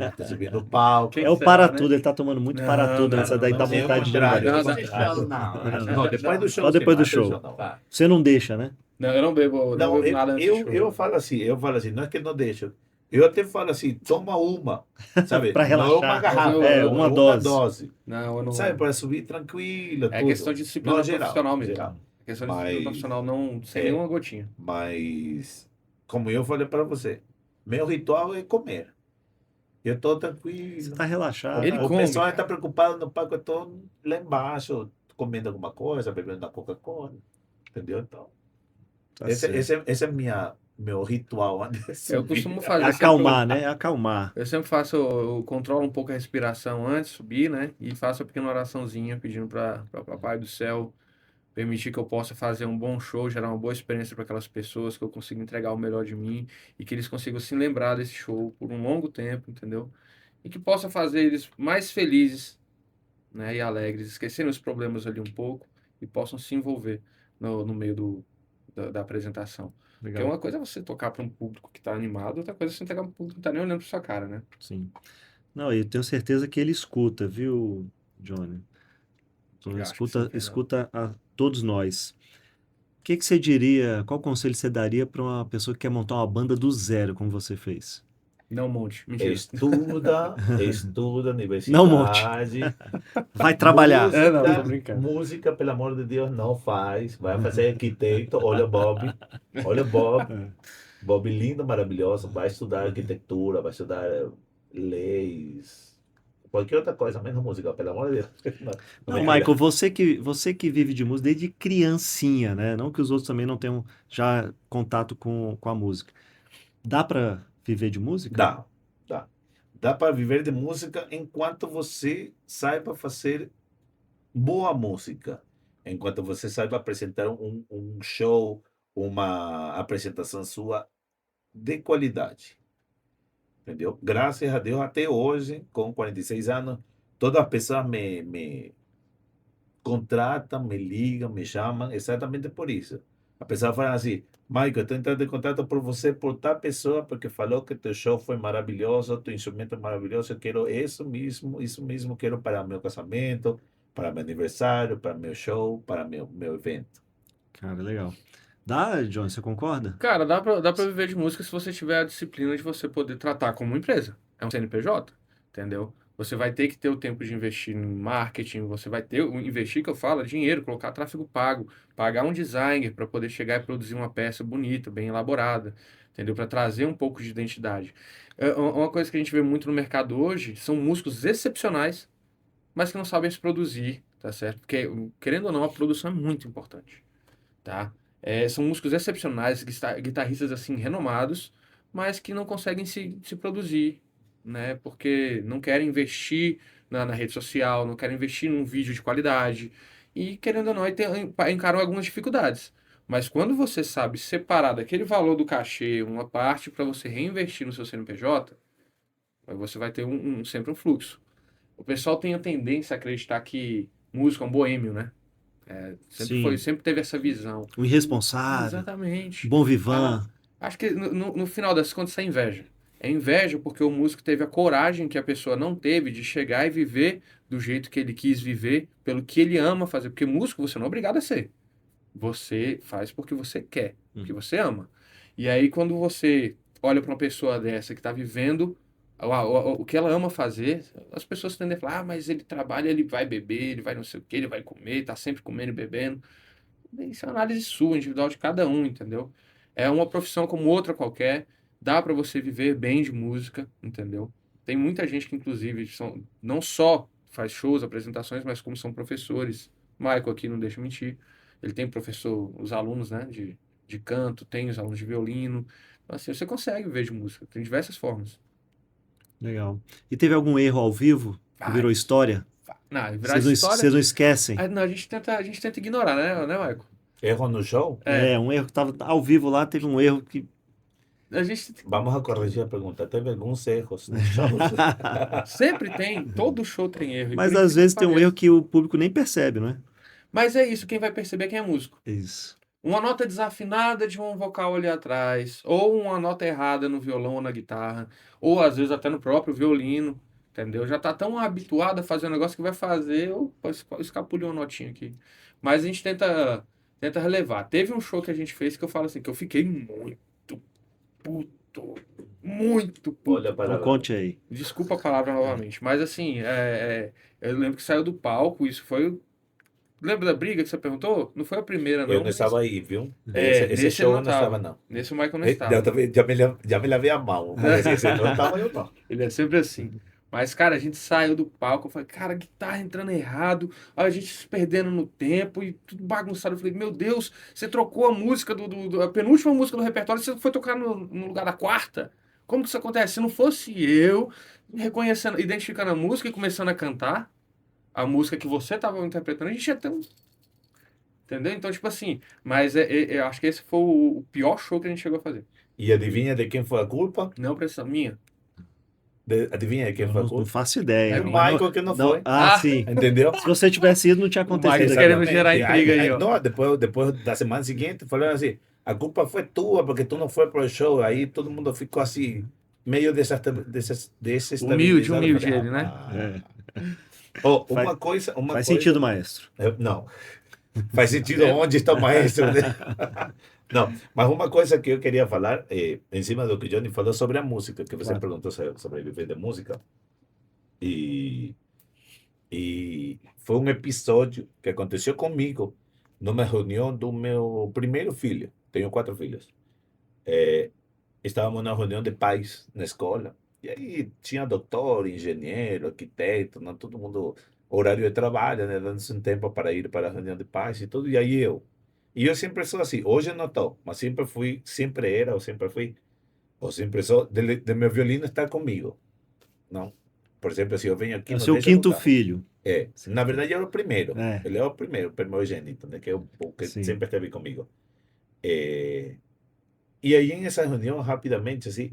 [SPEAKER 2] antes de subir no palco.
[SPEAKER 1] É o
[SPEAKER 3] será,
[SPEAKER 1] para
[SPEAKER 3] né?
[SPEAKER 1] tudo, ele tá tomando muito
[SPEAKER 3] Não,
[SPEAKER 1] para tudo,
[SPEAKER 3] não,
[SPEAKER 1] essa daí
[SPEAKER 3] não,
[SPEAKER 1] dá
[SPEAKER 3] não,
[SPEAKER 2] É o
[SPEAKER 1] vontade de ir no
[SPEAKER 2] contrário, é
[SPEAKER 1] banheiro.
[SPEAKER 2] o
[SPEAKER 3] Não,
[SPEAKER 2] contrário.
[SPEAKER 4] Não,
[SPEAKER 2] Não, depois do show,
[SPEAKER 1] Só depois do
[SPEAKER 2] antes
[SPEAKER 1] show.
[SPEAKER 2] não.
[SPEAKER 3] Tá.
[SPEAKER 1] Você não deixa, né?
[SPEAKER 3] Não, eu não bebo
[SPEAKER 2] Não,
[SPEAKER 3] nada antes do show.
[SPEAKER 2] eu falo assim, não é que não deixo. Eu até falo assim, toma uma, sabe?
[SPEAKER 1] Para
[SPEAKER 2] Não é uma
[SPEAKER 1] relaxar.
[SPEAKER 2] garrafa,
[SPEAKER 1] É,
[SPEAKER 2] é
[SPEAKER 1] uma
[SPEAKER 2] uma
[SPEAKER 1] dose.
[SPEAKER 2] dose.
[SPEAKER 3] Não, eu não.
[SPEAKER 2] Sabe, para subir tranquilo,
[SPEAKER 3] É
[SPEAKER 2] tudo.
[SPEAKER 3] questão de disciplina
[SPEAKER 2] Não, geral,
[SPEAKER 3] profissional mesmo.
[SPEAKER 2] geral.
[SPEAKER 3] É questão de disciplina
[SPEAKER 2] Mas,
[SPEAKER 3] profissional, não, sem
[SPEAKER 2] é,
[SPEAKER 3] nenhuma gotinha.
[SPEAKER 2] mas, como eu falei para você, meu ritual é comer. Eu estou
[SPEAKER 1] Você
[SPEAKER 2] tranquilo.
[SPEAKER 1] tá relaxado.
[SPEAKER 3] Ele
[SPEAKER 2] O
[SPEAKER 3] come,
[SPEAKER 2] pessoal
[SPEAKER 3] cara.
[SPEAKER 2] está preocupado no palco, eu estou lá embaixo, comendo alguma coisa, bebendo uma Coca-Cola, entendeu? Então,
[SPEAKER 1] Tá
[SPEAKER 2] esse,
[SPEAKER 1] certo.
[SPEAKER 2] esse é meu ritual antes de
[SPEAKER 3] Eu
[SPEAKER 2] subir.
[SPEAKER 3] costumo
[SPEAKER 1] É
[SPEAKER 3] fazer
[SPEAKER 1] acalmar, né? É acalmar.
[SPEAKER 3] Eu sempre faço, eu controlo um pouco a respiração antes de subir, né? E faço uma pequena oraçãozinha pedindo para Papai do Céu permitir que eu possa fazer um bom show, gerar uma boa experiência para aquelas pessoas, que eu consiga entregar o melhor de mim e que eles consigam se lembrar desse show por um longo tempo, entendeu? E que possa fazer eles mais felizes, né? E alegres, esquecerem os problemas ali um pouco e possam se envolver no meio da apresentação. Porque
[SPEAKER 1] Legal.
[SPEAKER 3] uma coisa é você tocar para um público que está animado, outra coisa é você entregar para um público que não está nem olhando para sua cara, né?
[SPEAKER 1] Sim. Não, eu tenho certeza que ele escuta, viu, Johnny? Então,
[SPEAKER 3] Eu acho que sim, Fernando.
[SPEAKER 1] escuta a todos nós. O que que você diria, qual conselho você daria para uma pessoa que quer montar uma banda do zero, como você fez?
[SPEAKER 3] Não monte. Mentira.
[SPEAKER 2] Estuda
[SPEAKER 1] Não monte.
[SPEAKER 2] universidade.
[SPEAKER 1] Vai trabalhar.
[SPEAKER 2] Música,
[SPEAKER 3] É, não, tô brincando.
[SPEAKER 2] música, pelo amor de Deus, não faz. Vai fazer arquiteto. Olha o Bob. Olha o Bob.
[SPEAKER 1] É.
[SPEAKER 2] Bob lindo, maravilhoso. Vai estudar arquitetura, vai estudar leis. Qualquer outra coisa, menos música, pelo amor de Deus.
[SPEAKER 1] Não,
[SPEAKER 2] mentira.
[SPEAKER 1] Michael, você que vive de música desde criancinha, né? Não que os outros também não tenham já contato com a música. Dá para viver de música?
[SPEAKER 2] Dá, dá. Dá para viver de música enquanto você saiba fazer boa música, enquanto você saiba apresentar um show, uma apresentação sua de qualidade, entendeu? Graças a Deus, até hoje, com 46 anos, todas as pessoas me contratam, me ligam, me chamam, exatamente por isso. A pessoa fala assim, Michael, estou entrando em contato por você, por tal pessoa, porque falou que teu show foi maravilhoso, teu instrumento é maravilhoso, eu quero isso mesmo quero para meu casamento, para meu aniversário, para meu show, para meu evento.
[SPEAKER 1] Cara, legal. Dá, John, você concorda?
[SPEAKER 3] Cara, dá pra viver de música se você tiver a disciplina de você poder tratar como uma empresa. É um CNPJ, entendeu? Você vai ter que ter o tempo de investir em marketing, você vai ter, o investir que eu falo, é dinheiro, colocar tráfego pago, pagar um designer para poder chegar e produzir uma peça bonita, bem elaborada, entendeu? Para trazer um pouco de identidade. Uma coisa que a gente vê muito no mercado hoje são músicos excepcionais, mas que não sabem se produzir, tá certo? Porque, querendo ou não, a produção é muito importante, tá? São músicos excepcionais, guitarristas assim renomados, mas que não conseguem se produzir, né? Porque não querem investir na rede social, não querem investir num vídeo de qualidade e querendo ou não, encaram algumas dificuldades. Mas quando você sabe separar daquele valor do cachê uma parte para você reinvestir no seu CNPJ, aí você vai ter sempre um fluxo. O pessoal tem a tendência a acreditar que música é um boêmio, né?
[SPEAKER 1] Sim.
[SPEAKER 3] Sempre teve essa visão.
[SPEAKER 1] O irresponsável,
[SPEAKER 3] Exatamente.
[SPEAKER 1] bom vivan.
[SPEAKER 3] Acho que no final das contas é inveja. É inveja porque o músico teve a coragem que a pessoa não teve de chegar e viver do jeito que ele quis viver, pelo que ele ama fazer. Porque músico você não é obrigado a ser. Você faz porque você quer, porque você ama. E aí quando você olha para uma pessoa dessa que está vivendo o que ela ama fazer, as pessoas tendem a falar, mas ele trabalha, ele vai beber, ele vai não sei o que, ele vai comer, tá sempre comendo e bebendo. Isso é uma análise sua, individual de cada um, entendeu? É uma profissão como outra qualquer, dá para você viver bem de música, entendeu? Tem muita gente que, inclusive, não só faz shows, apresentações, mas como são professores. Michael aqui não deixa mentir. Ele tem professor, os alunos, né, de canto, tem os alunos de violino. Então, assim, você consegue viver de música, tem diversas formas.
[SPEAKER 1] Legal. E teve algum erro ao vivo que virou
[SPEAKER 3] Vários.
[SPEAKER 1] história?
[SPEAKER 3] Não, virar
[SPEAKER 1] Vocês não,
[SPEAKER 3] história.
[SPEAKER 1] vocês não esquecem?
[SPEAKER 3] Não, a gente tenta ignorar, né, Michael?
[SPEAKER 2] Erro no show?
[SPEAKER 1] Um erro que estava ao vivo lá, teve um erro que.
[SPEAKER 3] A gente
[SPEAKER 2] Vamos a corrigir a pergunta. Teve alguns erros no show?
[SPEAKER 3] sempre tem, todo show tem erro. E
[SPEAKER 1] Mas
[SPEAKER 3] por
[SPEAKER 1] às
[SPEAKER 3] incrível
[SPEAKER 1] vezes
[SPEAKER 3] que
[SPEAKER 1] tem um
[SPEAKER 3] pareça.
[SPEAKER 1] erro que o público nem percebe, não é?
[SPEAKER 3] Mas é isso, quem vai perceber é quem é músico.
[SPEAKER 1] Isso.
[SPEAKER 3] Uma nota desafinada de um vocal ali atrás, ou uma nota errada no violão ou na guitarra, ou às vezes até no próprio violino, entendeu? Já tá tão habituado a fazer um negócio que vai fazer, opa, escapuliu uma notinha aqui. Mas a gente tenta relevar. Teve um show que a gente fez que eu falo assim, que eu fiquei muito puto, muito puto.
[SPEAKER 2] Olha para
[SPEAKER 1] Então
[SPEAKER 2] lá.
[SPEAKER 1] conte aí.
[SPEAKER 3] Desculpa a palavra novamente, mas assim, eu lembro que saiu do palco, isso foi. Lembra da briga que você perguntou? Não foi a primeira, não.
[SPEAKER 2] Eu não
[SPEAKER 3] mas-
[SPEAKER 2] estava aí, viu?
[SPEAKER 3] É,
[SPEAKER 2] Esse
[SPEAKER 3] nesse
[SPEAKER 2] show
[SPEAKER 3] ele
[SPEAKER 2] eu não estava, não.
[SPEAKER 3] Nesse o Michael não
[SPEAKER 2] Eu
[SPEAKER 3] estava.
[SPEAKER 2] também já me lavei a mão. Mas esse não estava eu, não.
[SPEAKER 3] Ele é sempre assim. Mas, cara, a gente saiu do palco, eu falei, cara, guitarra entrando errado, a gente se perdendo no tempo e tudo bagunçado. Eu falei, meu Deus, você trocou a música a penúltima música do repertório, você foi tocar no lugar da quarta? Como que isso acontece? Se não fosse eu reconhecendo, identificando a música e começando a cantar a música que você estava interpretando, a gente ia ter um. Entendeu? Então, tipo assim, mas eu acho que esse foi o pior show que a gente chegou a fazer.
[SPEAKER 2] E adivinha de quem foi a culpa?
[SPEAKER 3] Não pressão minha.
[SPEAKER 2] Adivinha de quem
[SPEAKER 1] Eu
[SPEAKER 2] foi a
[SPEAKER 1] não
[SPEAKER 2] culpa?
[SPEAKER 1] faço ideia.
[SPEAKER 3] É
[SPEAKER 2] O
[SPEAKER 1] Mas
[SPEAKER 2] Michael que não foi.
[SPEAKER 1] Ah,
[SPEAKER 3] Ah,
[SPEAKER 1] sim.
[SPEAKER 2] Entendeu?
[SPEAKER 1] Se você tivesse ido, não tinha
[SPEAKER 3] Michael
[SPEAKER 1] acontecido.
[SPEAKER 3] querendo
[SPEAKER 2] Exatamente.
[SPEAKER 3] gerar intriga aí, ó.
[SPEAKER 2] Não, depois da semana seguinte, falaram assim, a culpa foi tua, porque tu não foi pro show. Aí todo mundo ficou assim, meio
[SPEAKER 3] Humilde
[SPEAKER 2] desestabilizado.
[SPEAKER 3] ele,
[SPEAKER 2] Falei,
[SPEAKER 3] né?
[SPEAKER 2] Oh,
[SPEAKER 1] Faz-
[SPEAKER 2] uma coisa...
[SPEAKER 1] Faz sentido, maestro.
[SPEAKER 2] Não. Faz sentido onde está o maestro, né? Não, mas uma coisa que eu queria falar, em cima do que o Johnny falou sobre a música, que você
[SPEAKER 1] Claro.
[SPEAKER 2] perguntou sobre viver de música. E foi um episódio que aconteceu comigo numa reunião do meu primeiro filho. Tenho 4 filhos. Estávamos na reunião de pais na escola. E aí tinha doutor, engenheiro, arquiteto, né? Todo mundo, horário de trabalho, né? Dando-se um tempo para ir para a reunião de pais e tudo. E aí eu. E eu sempre sou assim. Hoje eu não estou, mas sempre fui, sempre era, ou sempre fui, ou sempre sou, de meu violino estar comigo. Não? Por exemplo, se eu venho aqui...
[SPEAKER 1] É o
[SPEAKER 2] não
[SPEAKER 1] seu
[SPEAKER 2] deixa no
[SPEAKER 1] quinto
[SPEAKER 2] carro.
[SPEAKER 1] filho.
[SPEAKER 2] Na verdade, eu era o primeiro.
[SPEAKER 1] É.
[SPEAKER 2] Ele é o primogênito, né? Que é o que
[SPEAKER 1] Sim.
[SPEAKER 2] sempre esteve comigo. E aí, nessa reunião, rapidamente, assim,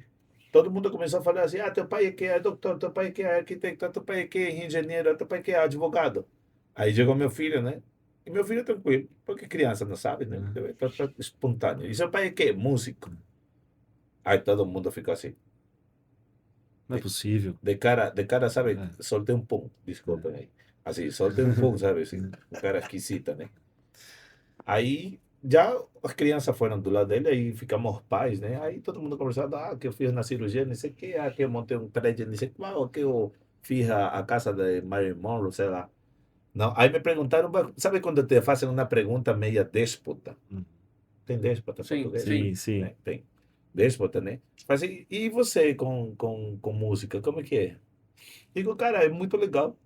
[SPEAKER 2] todo mundo começou a falar assim, teu pai é que é doutor, teu pai é que é arquiteto, teu pai é que é engenheiro, teu pai é que é advogado. Aí chegou meu filho, né? E meu filho tranquilo, porque criança não sabe, né? Tá espontâneo. E seu pai é que é músico. Aí todo mundo ficou assim.
[SPEAKER 1] Não é possível.
[SPEAKER 2] De cara, sabe? Soltei um pum, desculpem aí. Assim, soltei um pum, sabe? Assim, um cara esquisita, né? Aí, já as crianças foram do lado dele, aí ficamos pais, né? Aí todo mundo conversando, que eu fiz na cirurgia, não sei o que, que eu montei um prédio, não sei o que, que eu fiz a casa de Marilyn Monroe, sei lá. Não, aí me perguntaram, sabe quando te fazem uma pergunta meia déspota?
[SPEAKER 1] Uhum.
[SPEAKER 2] Tem déspota em
[SPEAKER 3] Sim,
[SPEAKER 2] português?
[SPEAKER 1] Sim, sim.
[SPEAKER 2] Né? Tem. Déspota, né? Mas e você com música, como é que é? Digo, cara, é muito legal.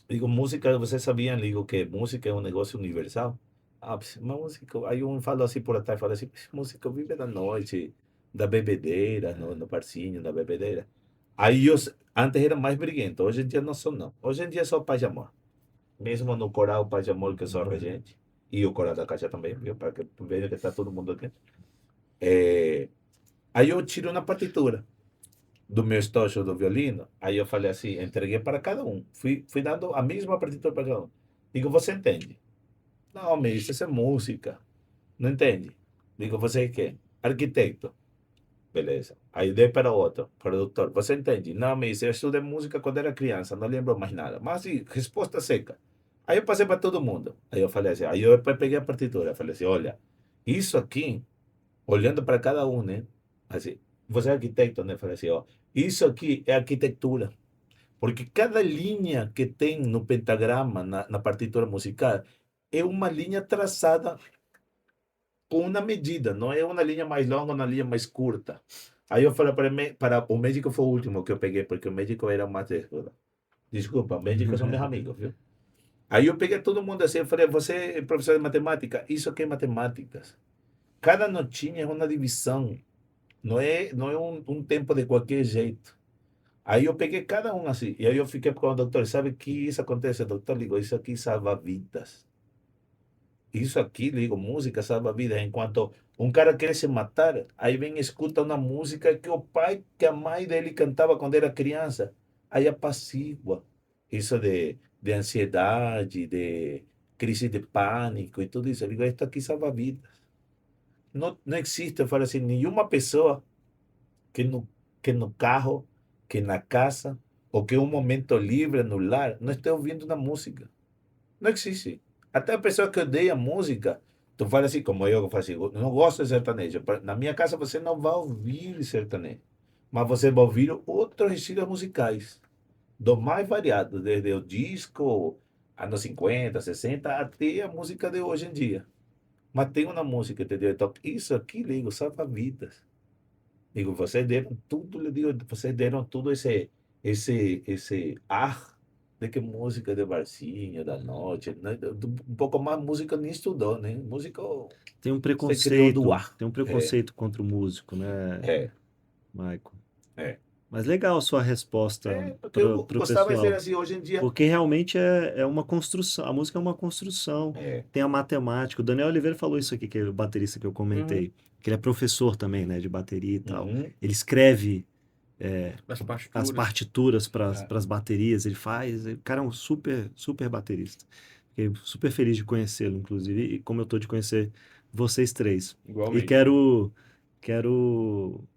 [SPEAKER 2] Digo, música, você sabia, digo, que música é um negócio universal? Ah, mas música, aí um fala assim por atrás, fala assim, música vive da noite, da bebedeira, no parzinho, da bebedeira. Aí eu, antes era mais briguento, hoje em dia não sou não. Hoje em dia é só paz e amor. Mesmo no coral Paz e Amor, que eu sou regente, e o coral da Caixa também, viu? Para que veja que está todo mundo dentro. Aí eu tiro na partitura do meu estojo do violino, aí eu falei assim, entreguei para cada um. Fui dando a mesma partitura para cada um. Digo, você entende? Não, mas isso é música. Não entende? Digo, você é quê? Arquiteto. Beleza. Aí dei para outro, produtor. Você entende? Não, mas eu estudei música quando era criança, não lembro mais nada. Mas assim, resposta seca. Aí eu passei para todo mundo. Aí eu falei assim, aí eu depois peguei a partitura. Falei assim, olha, isso aqui, olhando para cada um, né? Assim, você é arquiteto, né? Falei assim, ó, isso aqui é arquitetura. Porque cada linha que tem no pentagrama, na partitura musical, é uma linha traçada com uma medida, não é uma linha mais longa, uma linha mais curta. Aí eu falei para o médico, foi o último que eu peguei, porque o médico era mais de escola. Desculpa, médicos são meus amigos, viu? Aí eu peguei todo mundo assim, eu falei, você é professor de matemática? Isso aqui é matemáticas. Cada notinha é uma divisão, não é um tempo de qualquer jeito. Aí eu peguei cada um assim, e aí eu fiquei com o doutor, sabe que isso acontece, doutor? Ligou, isso aqui salva vidas. Isso aqui, digo, música salva vidas. Enquanto um cara quer se matar, aí vem e escuta uma música que o pai, que a mãe dele cantava quando era criança. Aí apacigua. Isso de ansiedade, de crise de pânico e tudo isso. Eu digo, isso aqui salva vidas. Não existe, eu falo assim, nenhuma pessoa que no carro, que na casa, ou que um momento livre no lar, não esteja ouvindo uma música. Não existe. Até a pessoa que odeia música, tu fala assim, como eu falo assim, eu não gosto de sertanejo. Na minha casa você não vai ouvir sertanejo, mas você vai ouvir outros estilos musicais, do mais variados, desde o disco, anos 50, 60, até a música de hoje em dia. Mas tem uma música, entendeu? Então, isso aqui, digo, salva vidas. Digo, vocês deram tudo, lhe digo, vocês deram tudo esse ar de que música de barzinho, da noite, né? Um pouco mais música nem estudou, né? Música
[SPEAKER 1] Tem um
[SPEAKER 2] você criou do
[SPEAKER 1] preconceito,
[SPEAKER 2] ar.
[SPEAKER 1] tem um preconceito contra o músico, né,
[SPEAKER 2] É,
[SPEAKER 1] Michael?
[SPEAKER 2] é.
[SPEAKER 1] Mas legal a sua resposta
[SPEAKER 2] Porque eu
[SPEAKER 1] pro
[SPEAKER 2] gostava de ser
[SPEAKER 1] pessoal.
[SPEAKER 2] assim, hoje em dia.
[SPEAKER 1] Porque realmente é uma construção. A música é uma construção.
[SPEAKER 2] É.
[SPEAKER 1] Tem a matemática. O Daniel Oliveira falou isso aqui, que é o baterista que eu
[SPEAKER 3] Uhum.
[SPEAKER 1] comentei. Que ele é professor também, né, de bateria e tal.
[SPEAKER 2] Uhum.
[SPEAKER 1] Ele escreve
[SPEAKER 3] As
[SPEAKER 1] as
[SPEAKER 3] partituras.
[SPEAKER 1] partituras para
[SPEAKER 4] É.
[SPEAKER 1] as baterias. Ele faz. O cara é um super, super baterista. Fiquei super feliz de conhecê-lo, inclusive. E como eu tô de conhecer vocês três. E
[SPEAKER 3] Igualmente.
[SPEAKER 1] quero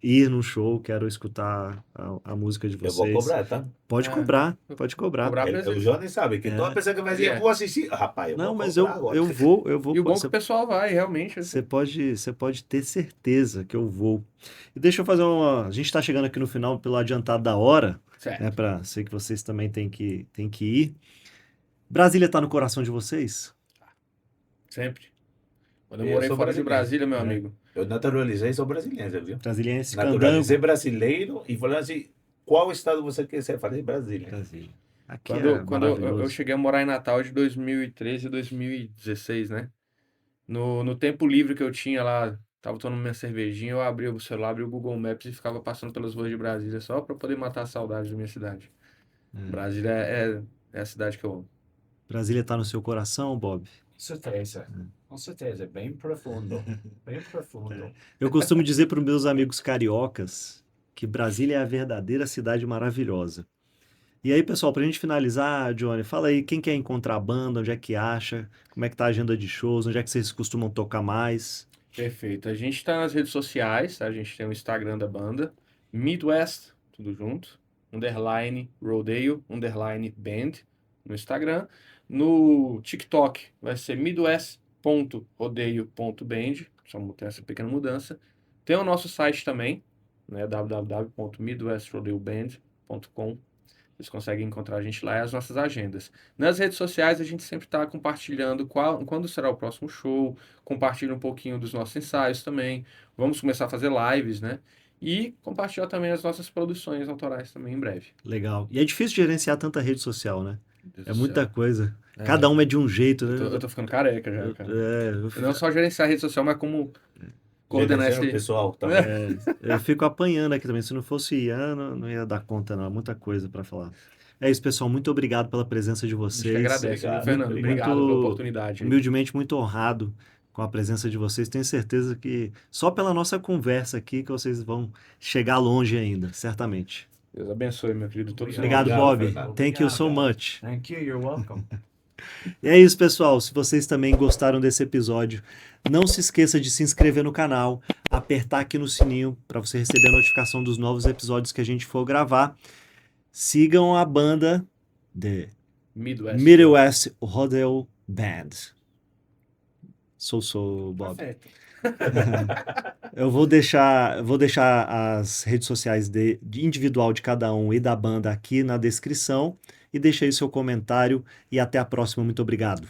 [SPEAKER 1] ir num show, quero escutar a música de
[SPEAKER 2] Eu vou
[SPEAKER 1] vocês.
[SPEAKER 2] cobrar, tá?
[SPEAKER 1] Pode
[SPEAKER 3] É.
[SPEAKER 1] cobrar, pode cobrar.
[SPEAKER 3] Cobrar
[SPEAKER 2] O
[SPEAKER 3] presente.
[SPEAKER 2] Johnny sabe que toda pessoa que vai dizer,
[SPEAKER 3] Yeah.
[SPEAKER 2] vou assistir. Rapaz, eu
[SPEAKER 1] Não,
[SPEAKER 2] vou
[SPEAKER 1] mas
[SPEAKER 2] cobrar agora.
[SPEAKER 1] eu vou.
[SPEAKER 3] E o bom é que
[SPEAKER 1] Você
[SPEAKER 3] o pessoal vai, realmente.
[SPEAKER 1] você pode ter certeza que eu vou. E deixa eu fazer uma. A gente está chegando aqui no final pelo adiantado da hora,
[SPEAKER 3] Certo.
[SPEAKER 1] né? Sei que vocês também têm que ir. Brasília está no coração de vocês?
[SPEAKER 3] Sempre. Quando eu
[SPEAKER 2] Eu
[SPEAKER 3] morei
[SPEAKER 2] sou
[SPEAKER 3] fora de
[SPEAKER 2] brasileiro,
[SPEAKER 3] Brasília, meu
[SPEAKER 2] né?
[SPEAKER 3] amigo.
[SPEAKER 2] Eu naturalizei, sou brasileiro, viu?
[SPEAKER 1] Brasiliense,
[SPEAKER 2] Naturalizei
[SPEAKER 1] candango.
[SPEAKER 2] brasileiro e falando assim, qual estado você quer ser? Eu falei, Brasília.
[SPEAKER 1] Brasília. Aqui
[SPEAKER 3] Quando,
[SPEAKER 1] é
[SPEAKER 3] quando eu
[SPEAKER 1] maravilhoso.
[SPEAKER 3] cheguei a morar em Natal de 2013 e 2016, né? No tempo livre que eu tinha lá, tava tomando minha cervejinha, eu abri o celular, abri o Google Maps e ficava passando pelas ruas de Brasília só para poder matar a saudade da minha cidade. Brasília é a cidade que eu amo.
[SPEAKER 1] Brasília está no seu coração, Bob?
[SPEAKER 4] Com certeza, bem profundo, bem profundo.
[SPEAKER 1] Eu costumo dizer para os meus amigos cariocas que Brasília é a verdadeira cidade maravilhosa. E aí, pessoal, para a gente finalizar, Johnny, fala aí quem quer encontrar a banda, onde é que acha, como é que tá a agenda de shows, onde é que vocês costumam tocar mais.
[SPEAKER 3] Perfeito. A gente tá nas redes sociais, tá? A gente tem o Instagram da banda, Midwest, tudo junto, _Rodeo, _Band no Instagram. No TikTok vai ser midwest.rodeio.band, só tem essa pequena mudança. Tem o nosso site também, né? www.midwestrodeoband.com. Eles conseguem encontrar a gente lá e as nossas agendas. Nas redes sociais, a gente sempre está compartilhando quando será o próximo show, compartilha um pouquinho dos nossos ensaios também. Vamos começar a fazer lives, né? E compartilhar também as nossas produções autorais também em breve.
[SPEAKER 1] Legal. E é difícil gerenciar tanta rede social, né?
[SPEAKER 3] Meu Deus
[SPEAKER 1] É
[SPEAKER 3] do
[SPEAKER 1] muita
[SPEAKER 3] céu.
[SPEAKER 1] coisa.
[SPEAKER 3] É,
[SPEAKER 1] Cada uma é de um jeito,
[SPEAKER 3] eu
[SPEAKER 1] né?
[SPEAKER 3] tô ficando careca já, cara.
[SPEAKER 1] Eu
[SPEAKER 3] E
[SPEAKER 1] fico,
[SPEAKER 3] não só gerenciar a rede social, mas como coordenar
[SPEAKER 2] Gerenciar o
[SPEAKER 3] esse.
[SPEAKER 2] pessoal também.
[SPEAKER 1] eu fico apanhando aqui também. Se não fosse o Ian, não ia dar conta, não. Muita coisa para falar. É isso, pessoal. Muito obrigado pela presença de
[SPEAKER 3] A gente que
[SPEAKER 1] vocês.
[SPEAKER 3] agradece, viu,
[SPEAKER 2] Obrigado,
[SPEAKER 3] Fernando?
[SPEAKER 2] obrigado.
[SPEAKER 3] Obrigado pela oportunidade aí.
[SPEAKER 1] Humildemente, muito honrado com a presença de vocês. Tenho certeza que só pela nossa conversa aqui que vocês vão chegar longe ainda, certamente.
[SPEAKER 3] Deus abençoe, meu querido, todos nós.
[SPEAKER 1] Obrigado,
[SPEAKER 2] Obrigado,
[SPEAKER 1] Bob.
[SPEAKER 2] Fernando.
[SPEAKER 1] Thank you so
[SPEAKER 4] Obrigado.
[SPEAKER 1] much.
[SPEAKER 4] Thank you, you're welcome.
[SPEAKER 1] E é isso, pessoal. Se vocês também gostaram desse episódio, não se esqueça de se inscrever no canal, apertar aqui no sininho para você receber a notificação dos novos episódios que a gente for gravar. Sigam a banda The Midwest Rodeo Band. Sou Bob.
[SPEAKER 4] Perfeito.
[SPEAKER 1] Eu vou deixar as redes sociais de individual de cada um e da banda aqui na descrição. E deixa aí seu comentário e até a próxima. Muito obrigado.